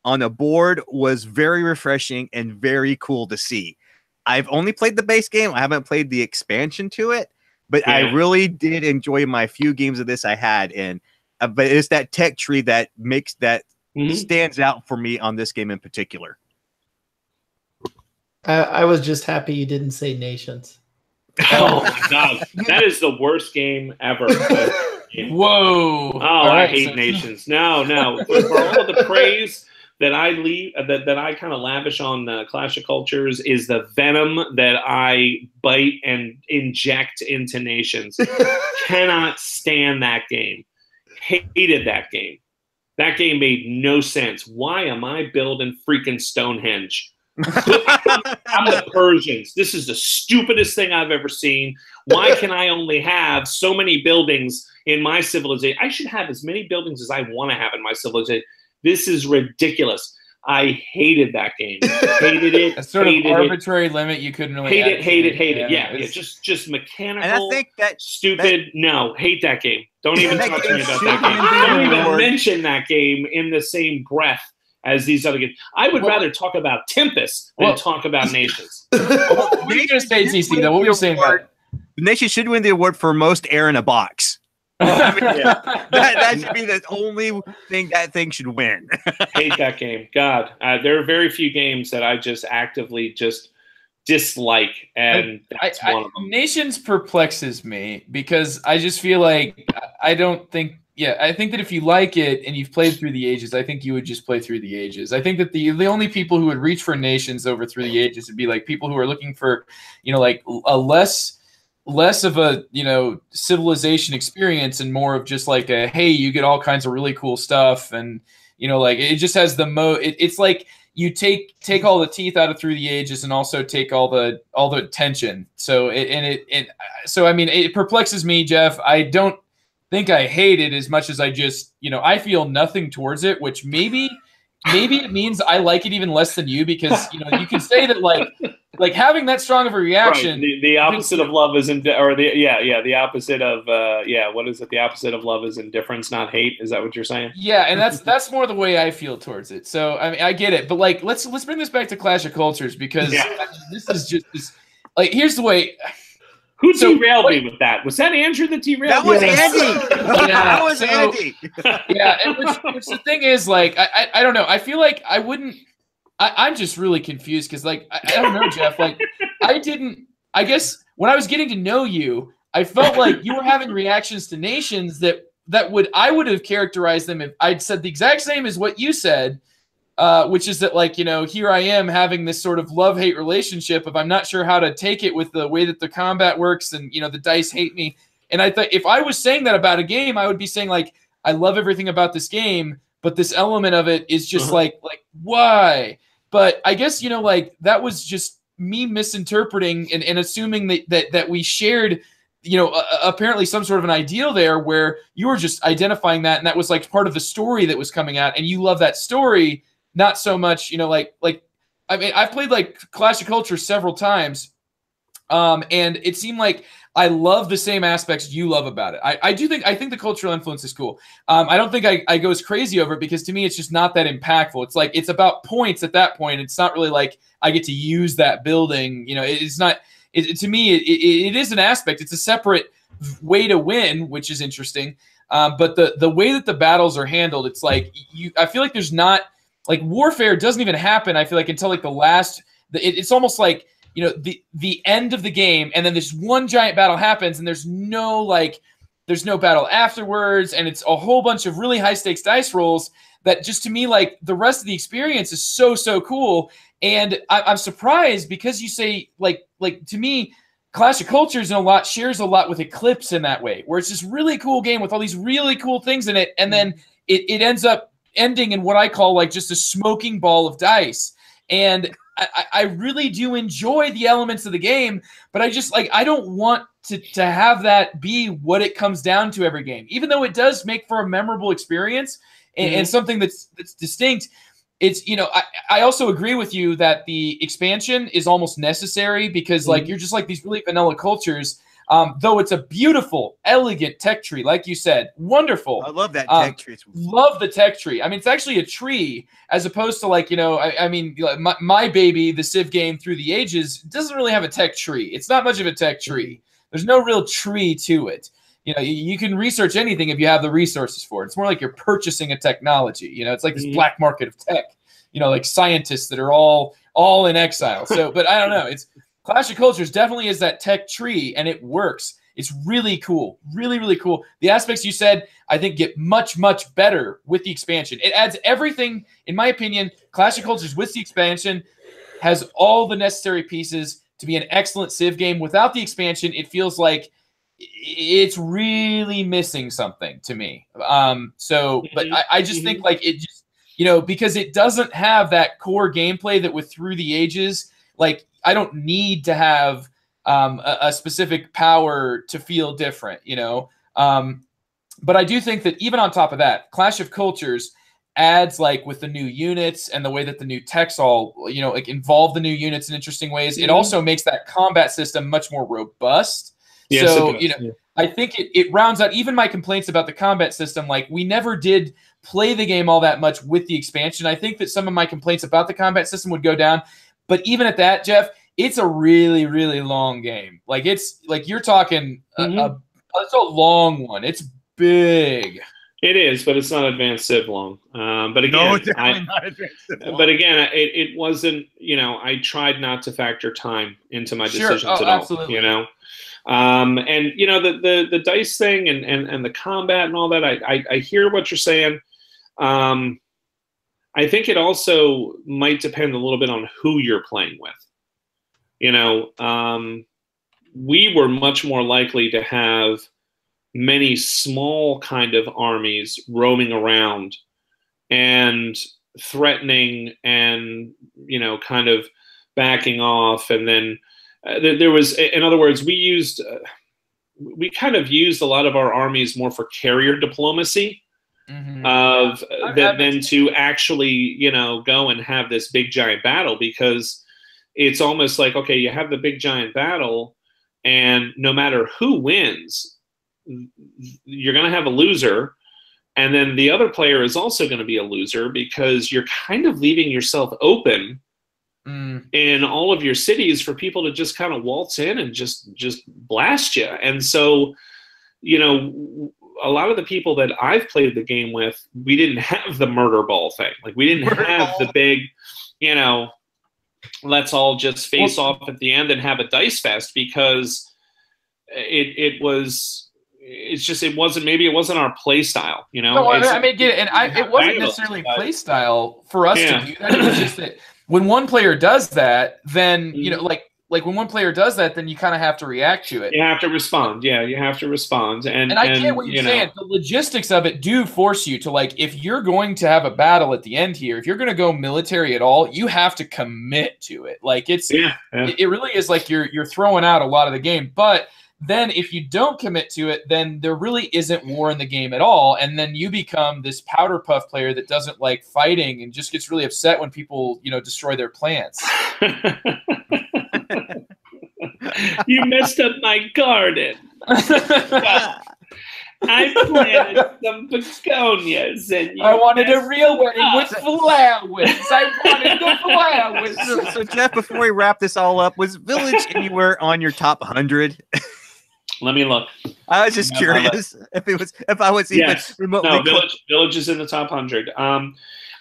on a board was very refreshing and very cool to see. I've only played the base game. I haven't played the expansion to it, but I really did enjoy my few games of this I had. And but it's that tech tree that makes that stands out for me on this game in particular. I was just happy you didn't say nations. Oh my God, that is the worst game ever. Whoa! Oh, I hate nations. No, for all of the praise that I kind of lavish on Clash of Cultures is the venom that I bite and inject into nations. Cannot stand that game. Hated that game. That game made no sense. Why am I building freaking Stonehenge? I'm the Persians. This is the stupidest thing I've ever seen. Why can I only have so many buildings in my civilization? I should have as many buildings as I want to have in my civilization. This is ridiculous. I hated that game. Hated it. A sort of arbitrary limit you couldn't really hate it. Yeah, just mechanical. And I think that stupid. No, hate that game. Don't even talk to me about that game. Don't even mention that game in the same breath as these other games. I would rather talk about Tempest than talk about nations. What are you going to say, CC, though? What were you saying about it? The nation should win the award for most air in a box. I mean, that should be the only thing that thing should win. Hate that game. God, there are very few games that I just actively just dislike, and that's one of them. Nations perplexes me because I just feel like I think that if you like it and you've played through the ages, I think you would just play through the ages. I think that the only people who would reach for Nations over through the ages would be like people who are looking for, like a less of a, civilization experience and more of just like a, hey, you get all kinds of really cool stuff. And, like it just has the it's like you take all the teeth out of Through the Ages and also take all the tension. So it perplexes me, Geoff. I don't think I hate it as much as I just, I feel nothing towards it, which maybe maybe it means I like it even less than you, because you can say that like having that strong of a reaction. Right. The opposite of love is the opposite of what is it? The opposite of love is indifference, not hate. Is that what you're saying? Yeah, and that's more the way I feel towards it. So I mean, I get it, but like let's bring this back to Clash of Cultures, because this is just like, here's the way. Who derailed me with that? Was that Andrew that derailed? That was Andy. That was Andy. Yeah, and which the thing is, like, I don't know. I feel like I wouldn't. I'm just really confused, because like I don't know, Geof. Like I guess when I was getting to know you, I felt like you were having reactions to nations that I would have characterized them if I'd said the exact same as what you said. Which is that, like, here I am having this sort of love-hate relationship of I'm not sure how to take it with the way that the combat works, and the dice hate me. And I thought if I was saying that about a game, I would be saying like, I love everything about this game, but this element of it is just like why? But I guess like that was just me misinterpreting and assuming that we shared apparently some sort of an ideal there, where you were just identifying that, and that was like part of the story that was coming out, and you love that story. Not so much, like I mean, I've played like Clash of Cultures several times, and it seemed like I love the same aspects you love about it. I think the cultural influence is cool. I don't think I go as crazy over it, because to me it's just not that impactful. It's like it's about points at that point. It's not really like I get to use that building. It's not. To me, it is an aspect. It's a separate way to win, which is interesting. But the way that the battles are handled, it's like I feel like there's not. Like warfare doesn't even happen, I feel like, until like the last. It's almost like the end of the game, and then this one giant battle happens, and there's no battle afterwards, and it's a whole bunch of really high stakes dice rolls that just, to me, like the rest of the experience is so cool. And I'm surprised, because you say like to me, Clash of Cultures shares a lot with Eclipse in that way, where it's this really cool game with all these really cool things in it, and then it ends up ending in what I call like just a smoking ball of dice. And I really do enjoy the elements of the game, but I just like, I don't want to have that be what it comes down to every game, even though it does make for a memorable experience and something that's distinct. It's, I also agree with you that the expansion is almost necessary, because like you're just like these really vanilla cultures. Though it's a beautiful, elegant tech tree, like you said, wonderful. I love that tech tree. Love the tech tree. I mean, it's actually a tree, as opposed to like, I mean, my baby, the Civ game Through the Ages, doesn't really have a tech tree. It's not much of a tech tree. There's no real tree to it. You can research anything if you have the resources for it. It's more like you're purchasing a technology. It's like this black market of tech. Like scientists that are all in exile. So, but I don't know. It's Clash of Cultures definitely is that tech tree, and it works. It's really cool. Really, really cool. The aspects you said, I think, get much, much better with the expansion. It adds everything, in my opinion. Clash of Cultures with the expansion has all the necessary pieces to be an excellent Civ game. Without the expansion, it feels like it's really missing something to me. But I just think like it just, because it doesn't have that core gameplay that with Through the Ages, like, I don't need to have a specific power to feel different, But I do think that even on top of that, Clash of Cultures adds, like, with the new units and the way that the new techs all, like involve the new units in interesting ways. It also makes that combat system much more robust. Yes, so, I think it rounds out even my complaints about the combat system. Like, we never did play the game all that much with the expansion. I think that some of my complaints about the combat system would go down. But even at that, Geof, it's a really, really long game. Like, it's like you're talking it's a long one. It's big. It is, but it's not advanced Civ long. But again, no, definitely not advanced Civ long. But again, it wasn't. I tried not to factor time into my decisions at all. Absolutely. And the dice thing and the combat and all that. I hear what you're saying. I think it also might depend a little bit on who you're playing with. We were much more likely to have many small kind of armies roaming around and threatening and, kind of backing off. And then there was, in other words, we kind of used a lot of our armies more for carrier diplomacy of than to actually, you know, go and have this big giant battle, because it's almost like, okay, you have the big giant battle, and no matter who wins, you're going to have a loser. And then the other player is also going to be a loser, because you're kind of leaving yourself open in all of your cities for people to just kind of waltz in and just blast you. And so, you know, a lot of the people that I've played the game with, we didn't have the murder ball thing. Like, we didn't have the big, you know, let's all just face off at the end and have a dice fest, because it wasn't our play style, you know. No, I mean, get it, and it wasn't necessarily play style for us to do that. It was just that when one player does that, then you know, like when one player does that, then you kind of have to react to it. You have to respond. Yeah, you have to respond. And I get what you're saying. The logistics of it do force you to, like, if you're going to have a battle at the end here, if you're going to go military at all, you have to commit to it. Like, it really is like you're throwing out a lot of the game. But then if you don't commit to it, then there really isn't war in the game at all. And then you become this powder puff player that doesn't like fighting and just gets really upset when people, you know, destroy their plants. You messed up my garden. I planted some begonias, and I wanted a real wedding with flowers. I wanted the flowers. So Geof, before we wrap this all up, was Village anywhere on your top 100? Let me look. I was just curious if I was even remotely. No, Village is in the top 100. All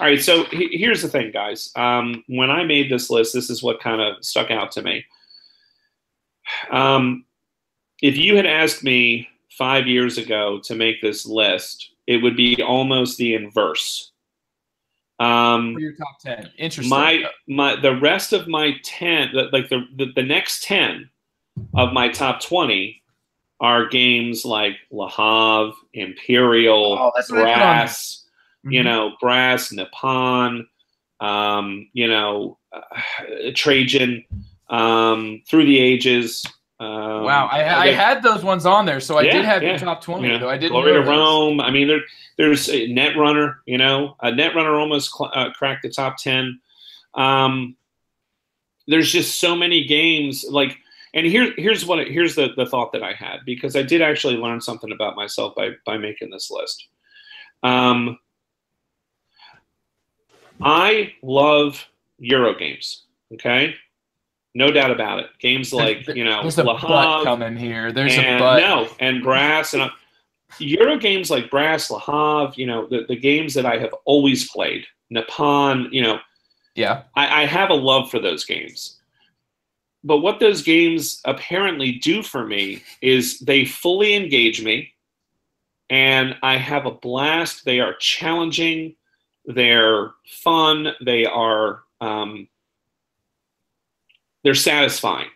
right, so here's the thing, guys. When I made this list, this is what kind of stuck out to me. If you had asked me 5 years ago to make this list, it would be almost the inverse. For your top 10. Interesting. The rest of my 10, like the next 10 of my top 20 are games like Le Havre, Imperial, Brass, you know, Brass, Nippon, you know, Trajan, Through the Ages. Wow, I had those ones on there, so I did have your top 20, though. I didn't Glory to Rome. I mean, there's Netrunner, you know. Netrunner almost cracked the top 10. There's just so many games, like, and here's the thought that I had, because I did actually learn something about myself by making this list. I love Euro games, okay? No doubt about it. Games like, you know, there's a butt coming here. There's a butt. No, and Brass, and Euro games like Brass, Le Havre, you know, the games that I have always played. Nippon, you know. Yeah. I have a love for those games. But what those games apparently do for me is they fully engage me, and I have a blast. They are challenging. They're fun. They are they're satisfying.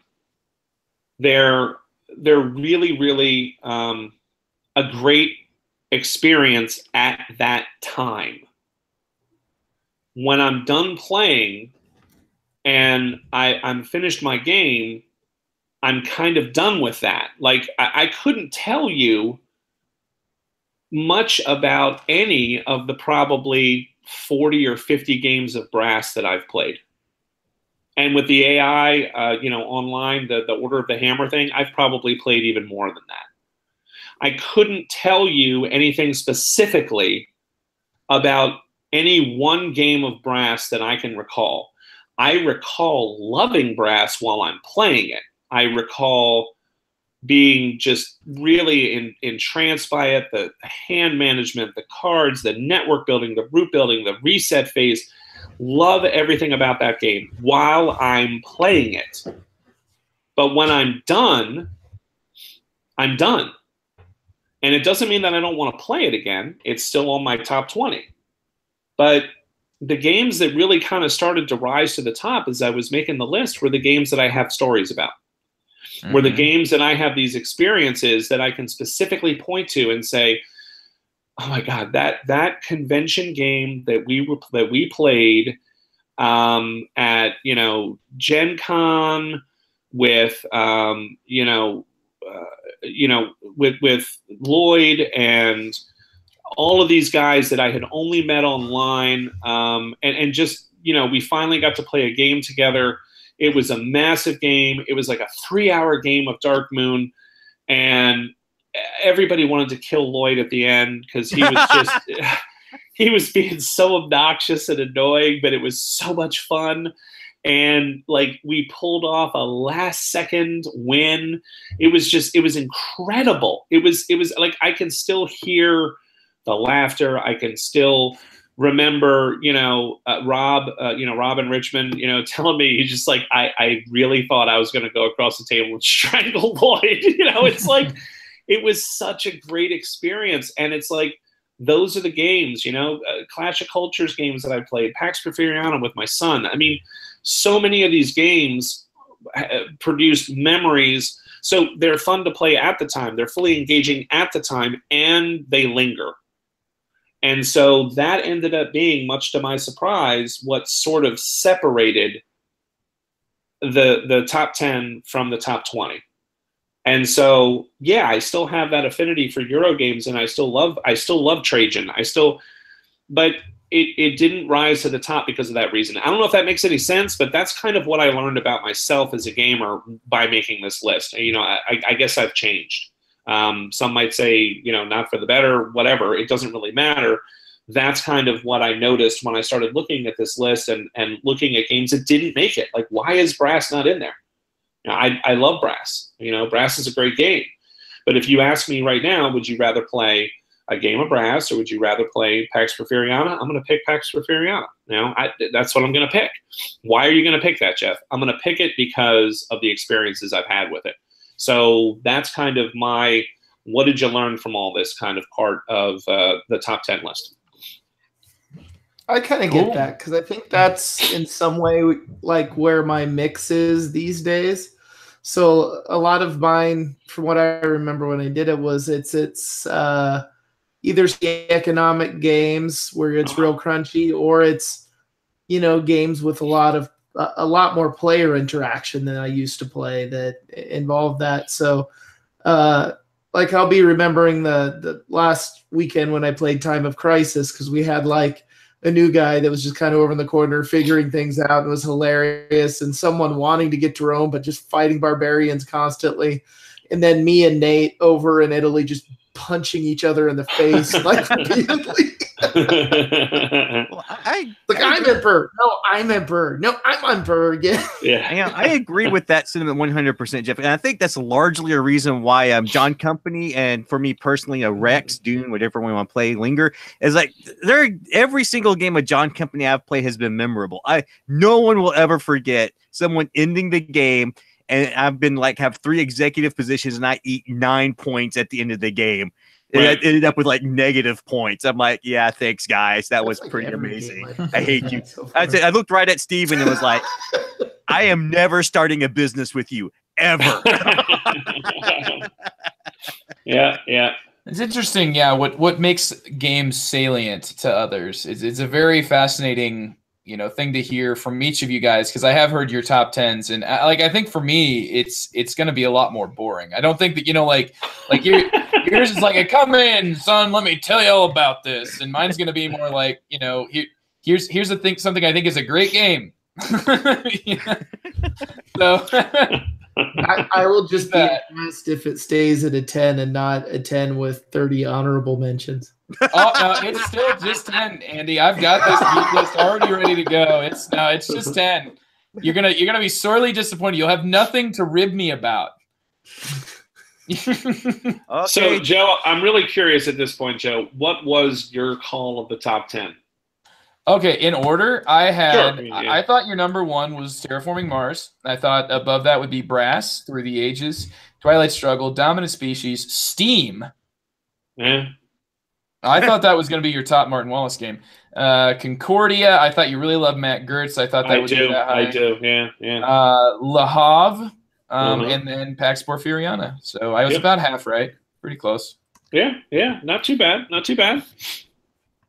They're really, really a great experience at that time. When I'm done playing and I'm finished my game, I'm kind of done with that. Like, I couldn't tell you much about any of the probably 40 or 50 games of Brass that I've played. And with the AI, you know, online, the Order of the Hammer thing, I've probably played even more than that. I couldn't tell you anything specifically about any one game of Brass that I can recall. I recall loving Brass while I'm playing it. I recall being just really entranced by it, the hand management, the cards, the network building, the route building, the reset phase. Love everything about that game while I'm playing it. But when I'm done, I'm done. And it doesn't mean that I don't want to play it again. It's still on my top 20. But the games that really kind of started to rise to the top as I was making the list were the games that I have stories about. Were the games that I have these experiences that I can specifically point to and say, oh my God, that convention game that we played at, you know, Gen Con with with Lloyd and all of these guys that I had only met online, and just, you know, we finally got to play a game together. It was a massive game. It was like a 3-hour game of Dark Moon, and everybody wanted to kill Lloyd at the end because he was just he was being so obnoxious and annoying, but it was so much fun. And like, we pulled off a last second win. It was incredible. It was like, I can still hear the laughter. I can still remember, Rob in Richmond, telling me, he's just like, I really thought I was going to go across the table and strangle Lloyd. It's like, it was such a great experience. And it's like, those are the games, Clash of Cultures games that I played, Pax Porfiriana with my son. I mean, so many of these games produced memories. So they're fun to play at the time. They're fully engaging at the time, and they linger. And so that ended up being, much to my surprise, what sort of separated the top 10 from the top 20. And so, yeah, I still have that affinity for Euro games, and I still love Trajan. But it didn't rise to the top because of that reason. I don't know if that makes any sense, but that's kind of what I learned about myself as a gamer by making this list. I guess I've changed. Some might say, not for the better, whatever. It doesn't really matter. That's kind of what I noticed when I started looking at this list and looking at games that didn't make it. Like, why is Brass not in there? I love Brass. Brass is a great game. But if you ask me right now, would you rather play a game of Brass or would you rather play Pax Porfiriana? I'm going to pick Pax Porfiriana. That's what I'm going to pick. Why are you going to pick that, Geof? I'm going to pick it because of the experiences I've had with it. So that's kind of my, what did you learn from all this kind of part of the top 10 list. I kind of get that, because I think that's in some way like where my mix is these days. So a lot of mine, from what I remember when I did it, was it's either economic games where it's real crunchy, or it's games with a lot more player interaction than I used to play that involved that. So like, I'll be remembering the last weekend when I played Time of Crisis, because we had like a new guy that was just kind of over in the corner figuring things out. It was hilarious, and someone wanting to get to Rome but just fighting barbarians constantly, and then me and Nate over in Italy just punching each other in the face like repeatedly. Well, I'm emperor. No, I'm emperor. No, I'm emperor again. Yeah, I agree with that sentiment 100%, Geof. And I think that's largely a reason why John Company, and for me personally, Rex, Dune, whatever we want to play, Linger, is like, every single game of John Company I've played has been memorable. No one will ever forget someone ending the game, and I've been like, have 3 executive positions, and I eat 9 points at the end of the game. Right. And I ended up with like negative points. I'm like, yeah, thanks, guys. That was like pretty amazing. I hate you. So I looked right at Steven and was like, I am never starting a business with you, ever. Yeah. It's interesting, what makes games salient to others. It's a very fascinating thing to hear from each of you guys, because I have heard your top 10s, and I think for me it's going to be a lot more boring. I don't think that yours is like, come in, son, let me tell you all about this, and mine's going to be more like, here's the thing, something I think is a great game. So I will just be impressed if it stays at a 10 and not a 10 with 30 honorable mentions. Oh no, it's still just 10, Andy. I've got this geek list already ready to go. It's just 10. You're gonna be sorely disappointed. You'll have nothing to rib me about. Okay. So, Joe, I'm really curious at this point, Joe. What was your call of the top 10? Okay, in order, I had. Sure, I thought your number 1 was Terraforming Mars. I thought above that would be Brass, Through the Ages, Twilight Struggle, Dominant Species, Steam. Yeah. I thought that was going to be your top Martin Wallace game. Concordia, I thought you really loved Matt Gertz. I thought that would be that high. I do, yeah. Le Havre, and then Pax Porfiriana. So I was about half right. Pretty close. Yeah, not too bad.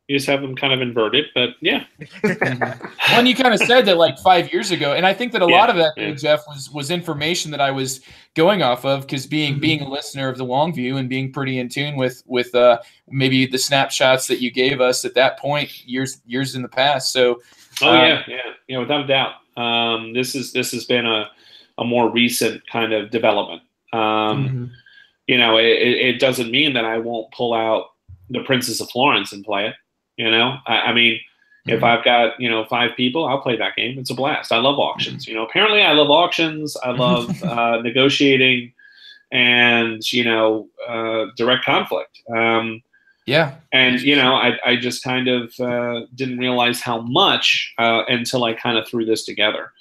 You just have them kind of inverted, but yeah. Well, you kind of said that like 5 years ago, and I think that a lot of that, Geof, was information that I was going off of because being a listener of the long view and being pretty in tune with maybe the snapshots that you gave us at that point years in the past. So, yeah, without a doubt, this has been a more recent kind of development. You know, it doesn't mean that I won't pull out the Princess of Florence and play it. You know, I mean, if I've got, 5 people, I'll play that game. It's a blast. I love auctions. You know, apparently I love auctions. I love negotiating and, direct conflict. Yeah. And, I just kind of didn't realize how much until I kind of threw this together.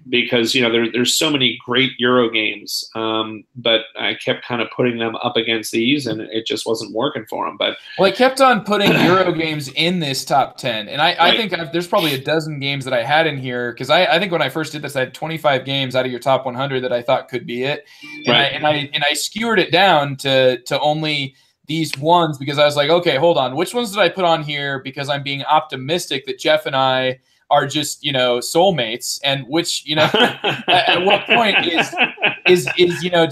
Because, there's so many great Euro games, but I kept kind of putting them up against these, and it just wasn't working for them. But I kept on putting Euro games in this top 10, and I think there's probably a dozen games that I had in here because I think when I first did this, I had 25 games out of your top 100 that I thought could be it, and I skewered it down to only these ones because I was like, okay, hold on, which ones did I put on here because I'm being optimistic that Geof and I are just soulmates, and which at what point is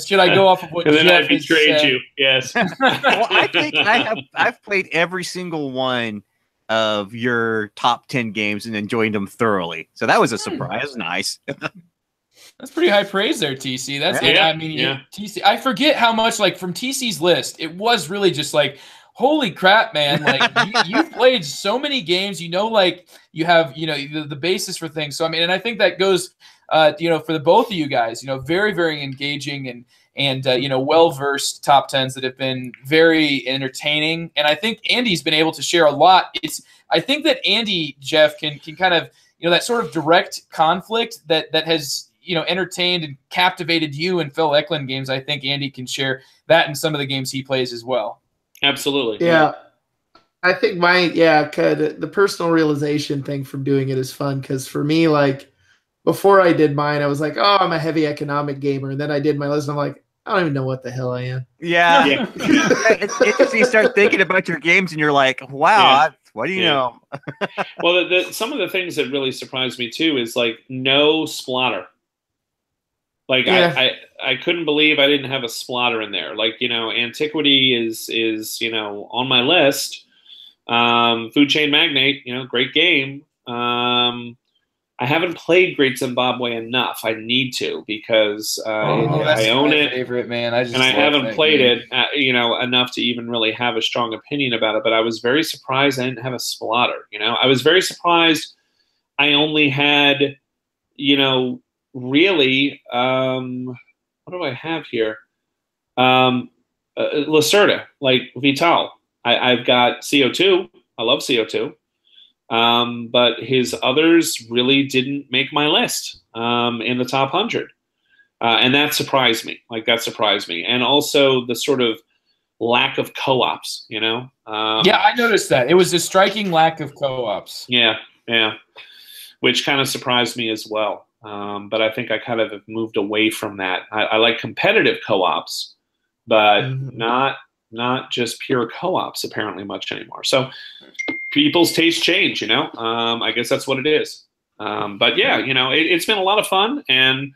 should I go off of what and then Geof I betrayed has said? you? Yes. Well, I think I've played every single one of your top 10 games and enjoyed them thoroughly. So that was a surprise. Nice. That's pretty high praise there, TC. That's TC. I forget how much from TC's list. It was really just like, holy crap, man! Like you've played so many games. You have the basis for things. So I mean, and I think that goes for the both of you guys. Very very engaging and well versed top 10s that have been very entertaining. And I think Andy's been able to share a lot. I think that Andy, Geof, can kind of that sort of direct conflict that has entertained and captivated you and Phil Eklund games. I think Andy can share that in some of the games he plays as well. Absolutely. Yeah. I think the personal realization thing from doing it is fun because for me, before I did mine, I was like, oh, I'm a heavy economic gamer. And then I did my list and I'm like, I don't even know what the hell I am. Yeah. It's interesting. You start thinking about your games and you're like, wow, what do you know? Well, some of the things that really surprised me too is no splatter. I couldn't believe I didn't have a splatter in there. Antiquity is on my list. Food Chain Magnate, great game. I haven't played Great Zimbabwe enough. I need to because I own it. Favorite, man. I haven't played it, enough to even really have a strong opinion about it. But I was very surprised I didn't have a splatter. I was very surprised I only had, really, what do I have here? Lacerda, Vital. I've got CO2. I love CO2. But his others really didn't make my list in the top 100. And that surprised me. And also the sort of lack of co-ops, yeah, I noticed that. It was a striking lack of co-ops. Yeah. Which kind of surprised me as well. But I think I kind of have moved away from that. I like competitive co-ops, but not just pure co-ops apparently much anymore. So people's tastes change, I guess that's what it is. But yeah, it's been a lot of fun, and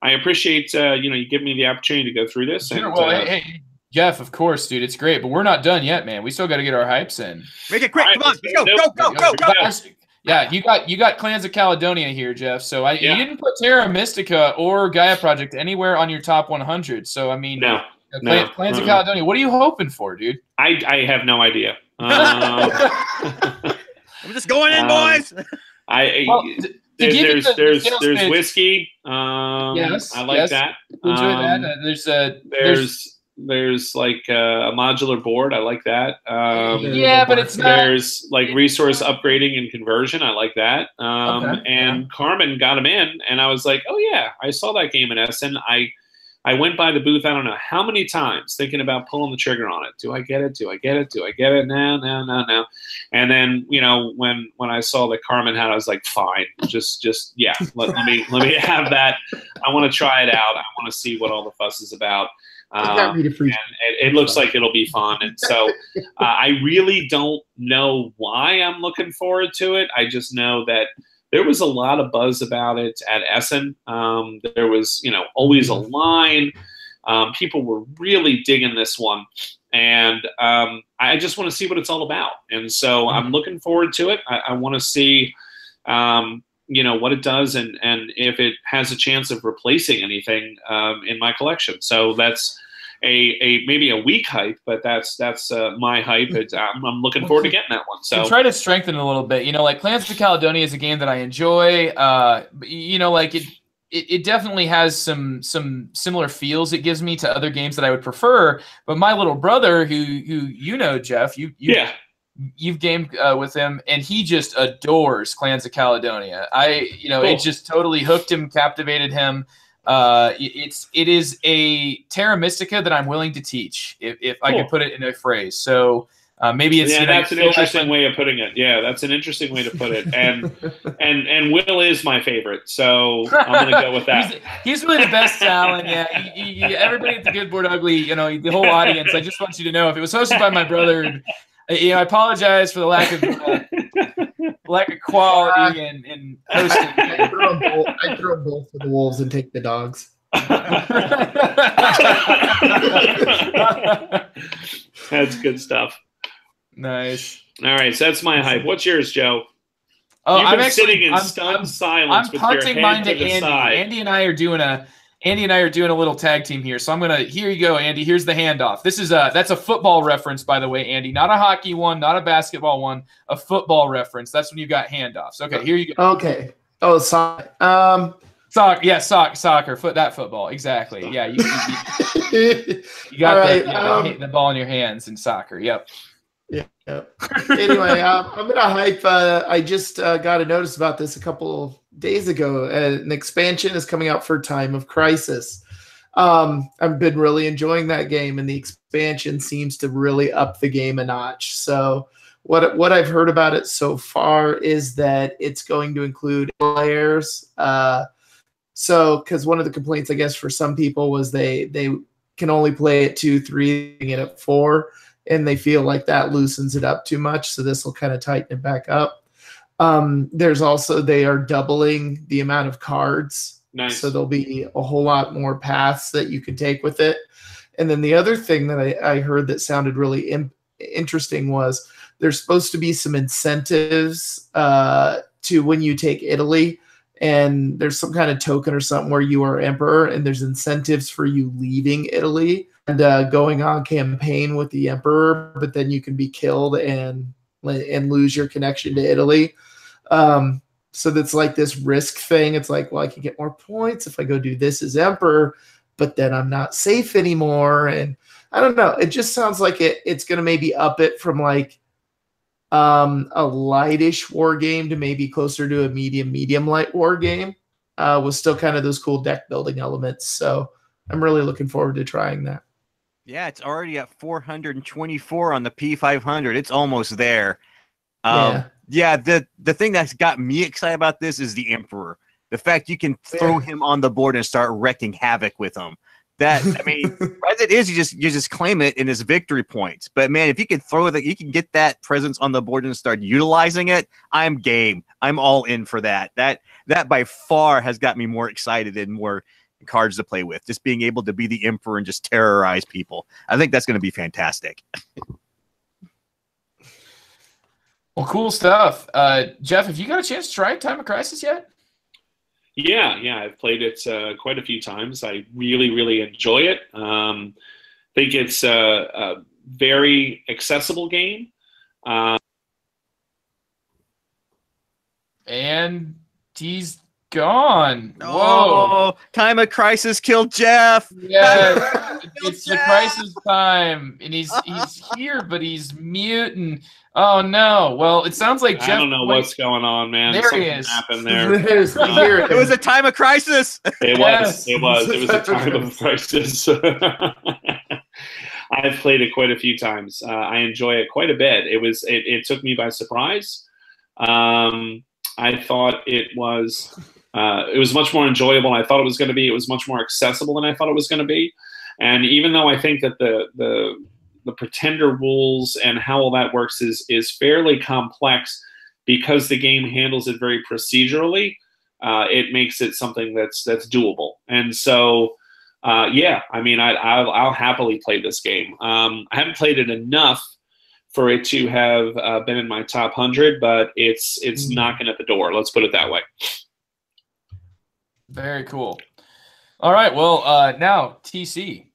I appreciate, you giving me the opportunity to go through this. Sure. And, well, hey, Geof, of course, dude, it's great, but we're not done yet, man. We still got to get our hypes in. Make it quick. Come on, let's go. Yeah, you got Clans of Caledonia here, Geof. So you didn't put Terra Mystica or Gaia Project anywhere on your top 100. So I mean, Clans of Caledonia. What are you hoping for, dude? I have no idea. I'm just going in, boys. There's whiskey. Yes, I like that. Enjoy that. There's a modular board. I like that. But it's not. There's resource upgrading and conversion. I like that. Carmen got him in, and I was like, oh yeah, I saw that game in Essen. I went by the booth, I don't know how many times, thinking about pulling the trigger on it. Do I get it? Do I get it? Do I get it? No. And then, when I saw that Carmen had, I was like, fine, just let me have that. I want to try it out. I want to see what all the fuss is about. And it looks like it'll be fun. And so I really don't know why I'm looking forward to it. I just know that there was a lot of buzz about it at Essen. There was, always a line. People were really digging this one. And I just want to see what it's all about. And so I'm looking forward to it. I want to see, what it does and if it has a chance of replacing anything in my collection. So that's maybe a weak hype, but that's my hype. I'm looking forward to getting that one. So try to strengthen it a little bit. Like Clans of Caledonia is a game that I enjoy. It definitely has some similar feels it gives me to other games that I would prefer. But my little brother, who Geof, you've gamed with him, and he just adores Clans of Caledonia. Cool. It just totally hooked him, captivated him. It is a Terra Mystica that I'm willing to teach, if I could put it in a phrase. So maybe it's that's an interesting way of putting it. Yeah, that's an interesting way to put it. And and Will is my favorite, so I'm gonna go with that. he's really the best, Alan. Yeah, everybody at the Good Board Ugly, the whole audience. I just want you to know, if it was hosted by my brother, I apologize for the lack of quality and hosting. I throw a bowl for the wolves and take the dogs. That's good stuff. Nice. All right, so that's my hype. What's yours, Joe? Oh, You've been sitting in stunned silence with your head to the side. Andy and I are doing a little tag team here. So here you go, Andy. Here's the handoff. That's a football reference, by the way, Andy. Not a hockey one, not a basketball one, a football reference. That's when you've got handoffs. Okay, here you go. Okay. Oh, sorry. Soccer. Yeah, soccer. Football. Exactly. Yeah, you got the ball in your hands in soccer. Yep. Yeah. Anyway, I'm gonna hype. I just got a notice about this a couple days ago. An expansion is coming out for Time of Crisis. I've been really enjoying that game, and the expansion seems to really up the game a notch. So what I've heard about it so far is that it's going to include players. So because one of the complaints, I guess, for some people was they can only play at 2, 3, and at 4. And they feel like that loosens it up too much. So this will kind of tighten it back up. There's also, they are doubling the amount of cards. Nice. So there'll be a whole lot more paths that you can take with it. And then the other thing that I heard that sounded really interesting was there's supposed to be some incentives to when you take Italy. And there's some kind of token or something where you are emperor, and there's incentives for you leaving Italy and going on campaign with the emperor, but then you can be killed and lose your connection to Italy. So that's like this risk thing. It's like, well, I can get more points if I go do this as emperor, but then I'm not safe anymore. And I don't know. It just sounds like it's going to maybe up it from like a lightish war game to maybe closer to a medium light war game with still kind of those cool deck building elements. So I'm really looking forward to trying that. Yeah, it's already at 424 on the P500. It's almost there. The thing that's got me excited about this is the Emperor. The fact you can throw him on the board and start wrecking havoc with him. That, I mean, as it is, you just claim it in his victory points. But man, if you can throw it, you can get that presence on the board and start utilizing it. I'm game. I'm all in for that. That by far has got me more excited and more cards to play with. Just being able to be the Emperor and just terrorize people. I think that's going to be fantastic. Well, cool stuff. Geof, have you got a chance to try Time of Crisis yet? Yeah, I've played it quite a few times. I really, really enjoy it. Think it's a very accessible game. And he's gone. Whoa. Oh, Time of Crisis killed Geof. Yeah, it's the crisis time. And he's here, but he's mute. And oh, no. Well, it sounds like Geof. I don't know what's going on, man. There Something he is. happened there. It was a time of crisis. It was a time of crisis. I've played it quite a few times. I enjoy it quite a bit. It took me by surprise. I thought it was much more enjoyable than I thought it was going to be. It was much more accessible than I thought it was going to be. And even though I think that the pretender rules and how all that works is fairly complex, because the game handles it very procedurally, it makes it something that's doable. And so, yeah, I mean, I'll happily play this game. I haven't played it enough for it to have been in my top 100, but it's knocking at the door. Let's put it that way. Very cool. All right, well, now TC,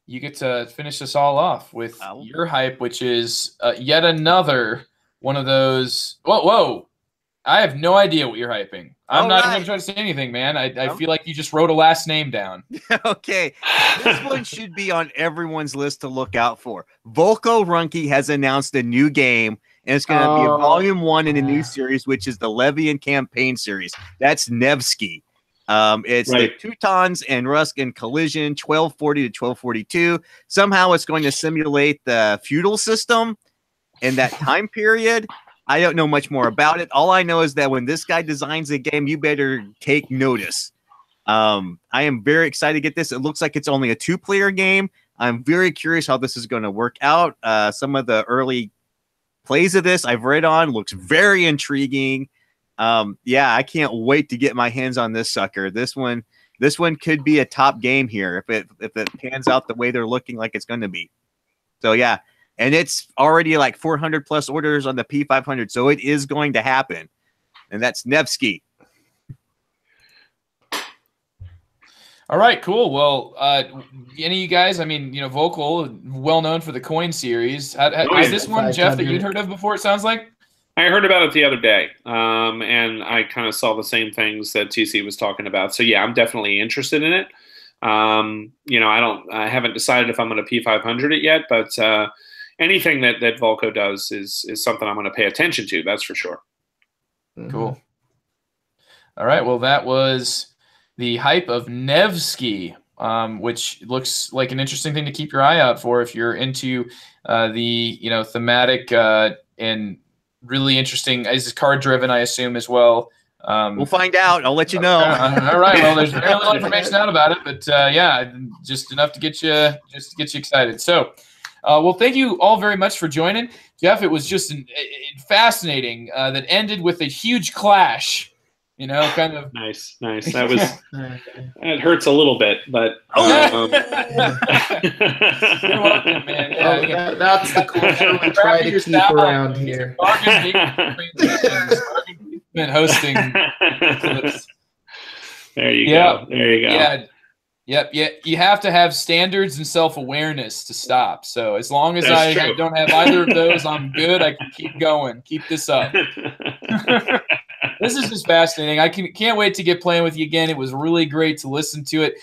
you get to finish us all off with your hype, which is yet another one of those. Whoa! I have no idea what you're hyping. I'm not even going to try to say anything, man. I feel like you just wrote a last name down. Okay. This one should be on everyone's list to look out for. Volko Ruhnke has announced a new game, and it's going to be a volume 1 in a new series, which is the Levian campaign series. That's Nevsky. It's the Teutons and Rusk in collision, 1240 to 1242. Somehow it's going to simulate the feudal system in that time period. I don't know much more about it. All I know is that when this guy designs a game, you better take notice. I am very excited to get this. It looks like it's only a 2-player game. I'm very curious how this is going to work out. Some of the early plays of this I've read on looks very intriguing. Yeah, I can't wait to get my hands on this sucker. This one could be a top game here if it pans out the way they're looking like it's going to be. So yeah. And it's already like 400 plus orders on the P500, so it is going to happen. And that's Nevsky. All right, cool. Well, any of you guys, I mean, you know, Volko, well known for the coin series. Is this one, Geoff, that you'd heard of before, it sounds like? I heard about it the other day, and I kind of saw the same things that TC was talking about. So, yeah, I'm definitely interested in it. You know, I haven't decided if I'm going to P500 it yet, but anything that Volko does is something I'm going to pay attention to. That's for sure. Cool. All right. Well, that was the hype of Nevsky, which looks like an interesting thing to keep your eye out for if you're into the, you know, thematic and really interesting. Is card driven, I assume, as well. We'll find out. I'll let you know. All right. Well, there's very little information out about it, but yeah, just enough to get you excited. So. Well, thank you all very much for joining. Geoff, it was just fascinating that ended with a huge clash, you know, kind of. Nice. That was, it hurts a little bit, but. You're welcome, man. Yeah. That's the culture we try to keep around here. Hosting. There you go. There you go. Yeah. Yep. Yeah, you have to have standards and self-awareness to stop. So as long as I don't have either of those, I'm good. I can keep going. Keep this up. This is just fascinating. I can't wait to get playing with you again. It was really great to listen to it.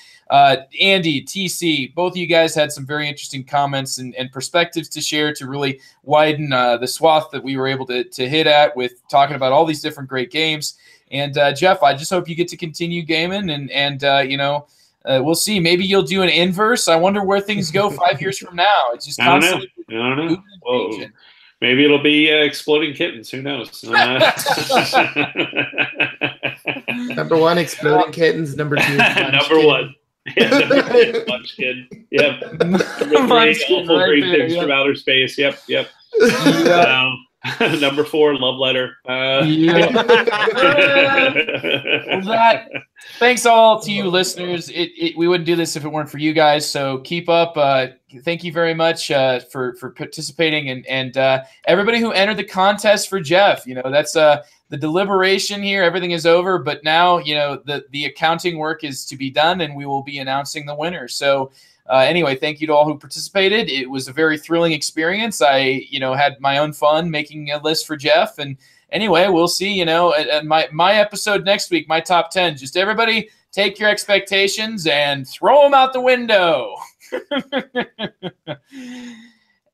Andy, TC, both of you guys had some very interesting comments and perspectives to share to really widen the swath that we were able to hit at with talking about all these different great games. And Geoff, I just hope you get to continue gaming and you know, we'll see. Maybe you'll do an inverse. I wonder where things go 5 years from now. It's just constantly. I don't know. Well, maybe it'll be exploding kittens. Who knows? Number 1, exploding kittens. Number 2, number 1. Munchkin. Yep. Number 3, awful great things from outer space. Yep. Yeah. Number 4, love letter. Thanks all to you listeners. We wouldn't do this if it weren't for you guys. So keep up. Thank you very much for participating and everybody who entered the contest for Geoff. You know, that's the deliberation here. Everything is over, but now you know the accounting work is to be done, and we will be announcing the winner. So. Anyway, thank you to all who participated. It was a very thrilling experience. I, you know, had my own fun making a list for Geoff. And anyway, we'll see, you know, at my episode next week, my top 10. Just everybody take your expectations and throw them out the window.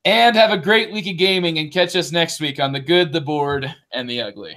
And have a great week of gaming and catch us next week on The Good, the Bored, and the Ugly.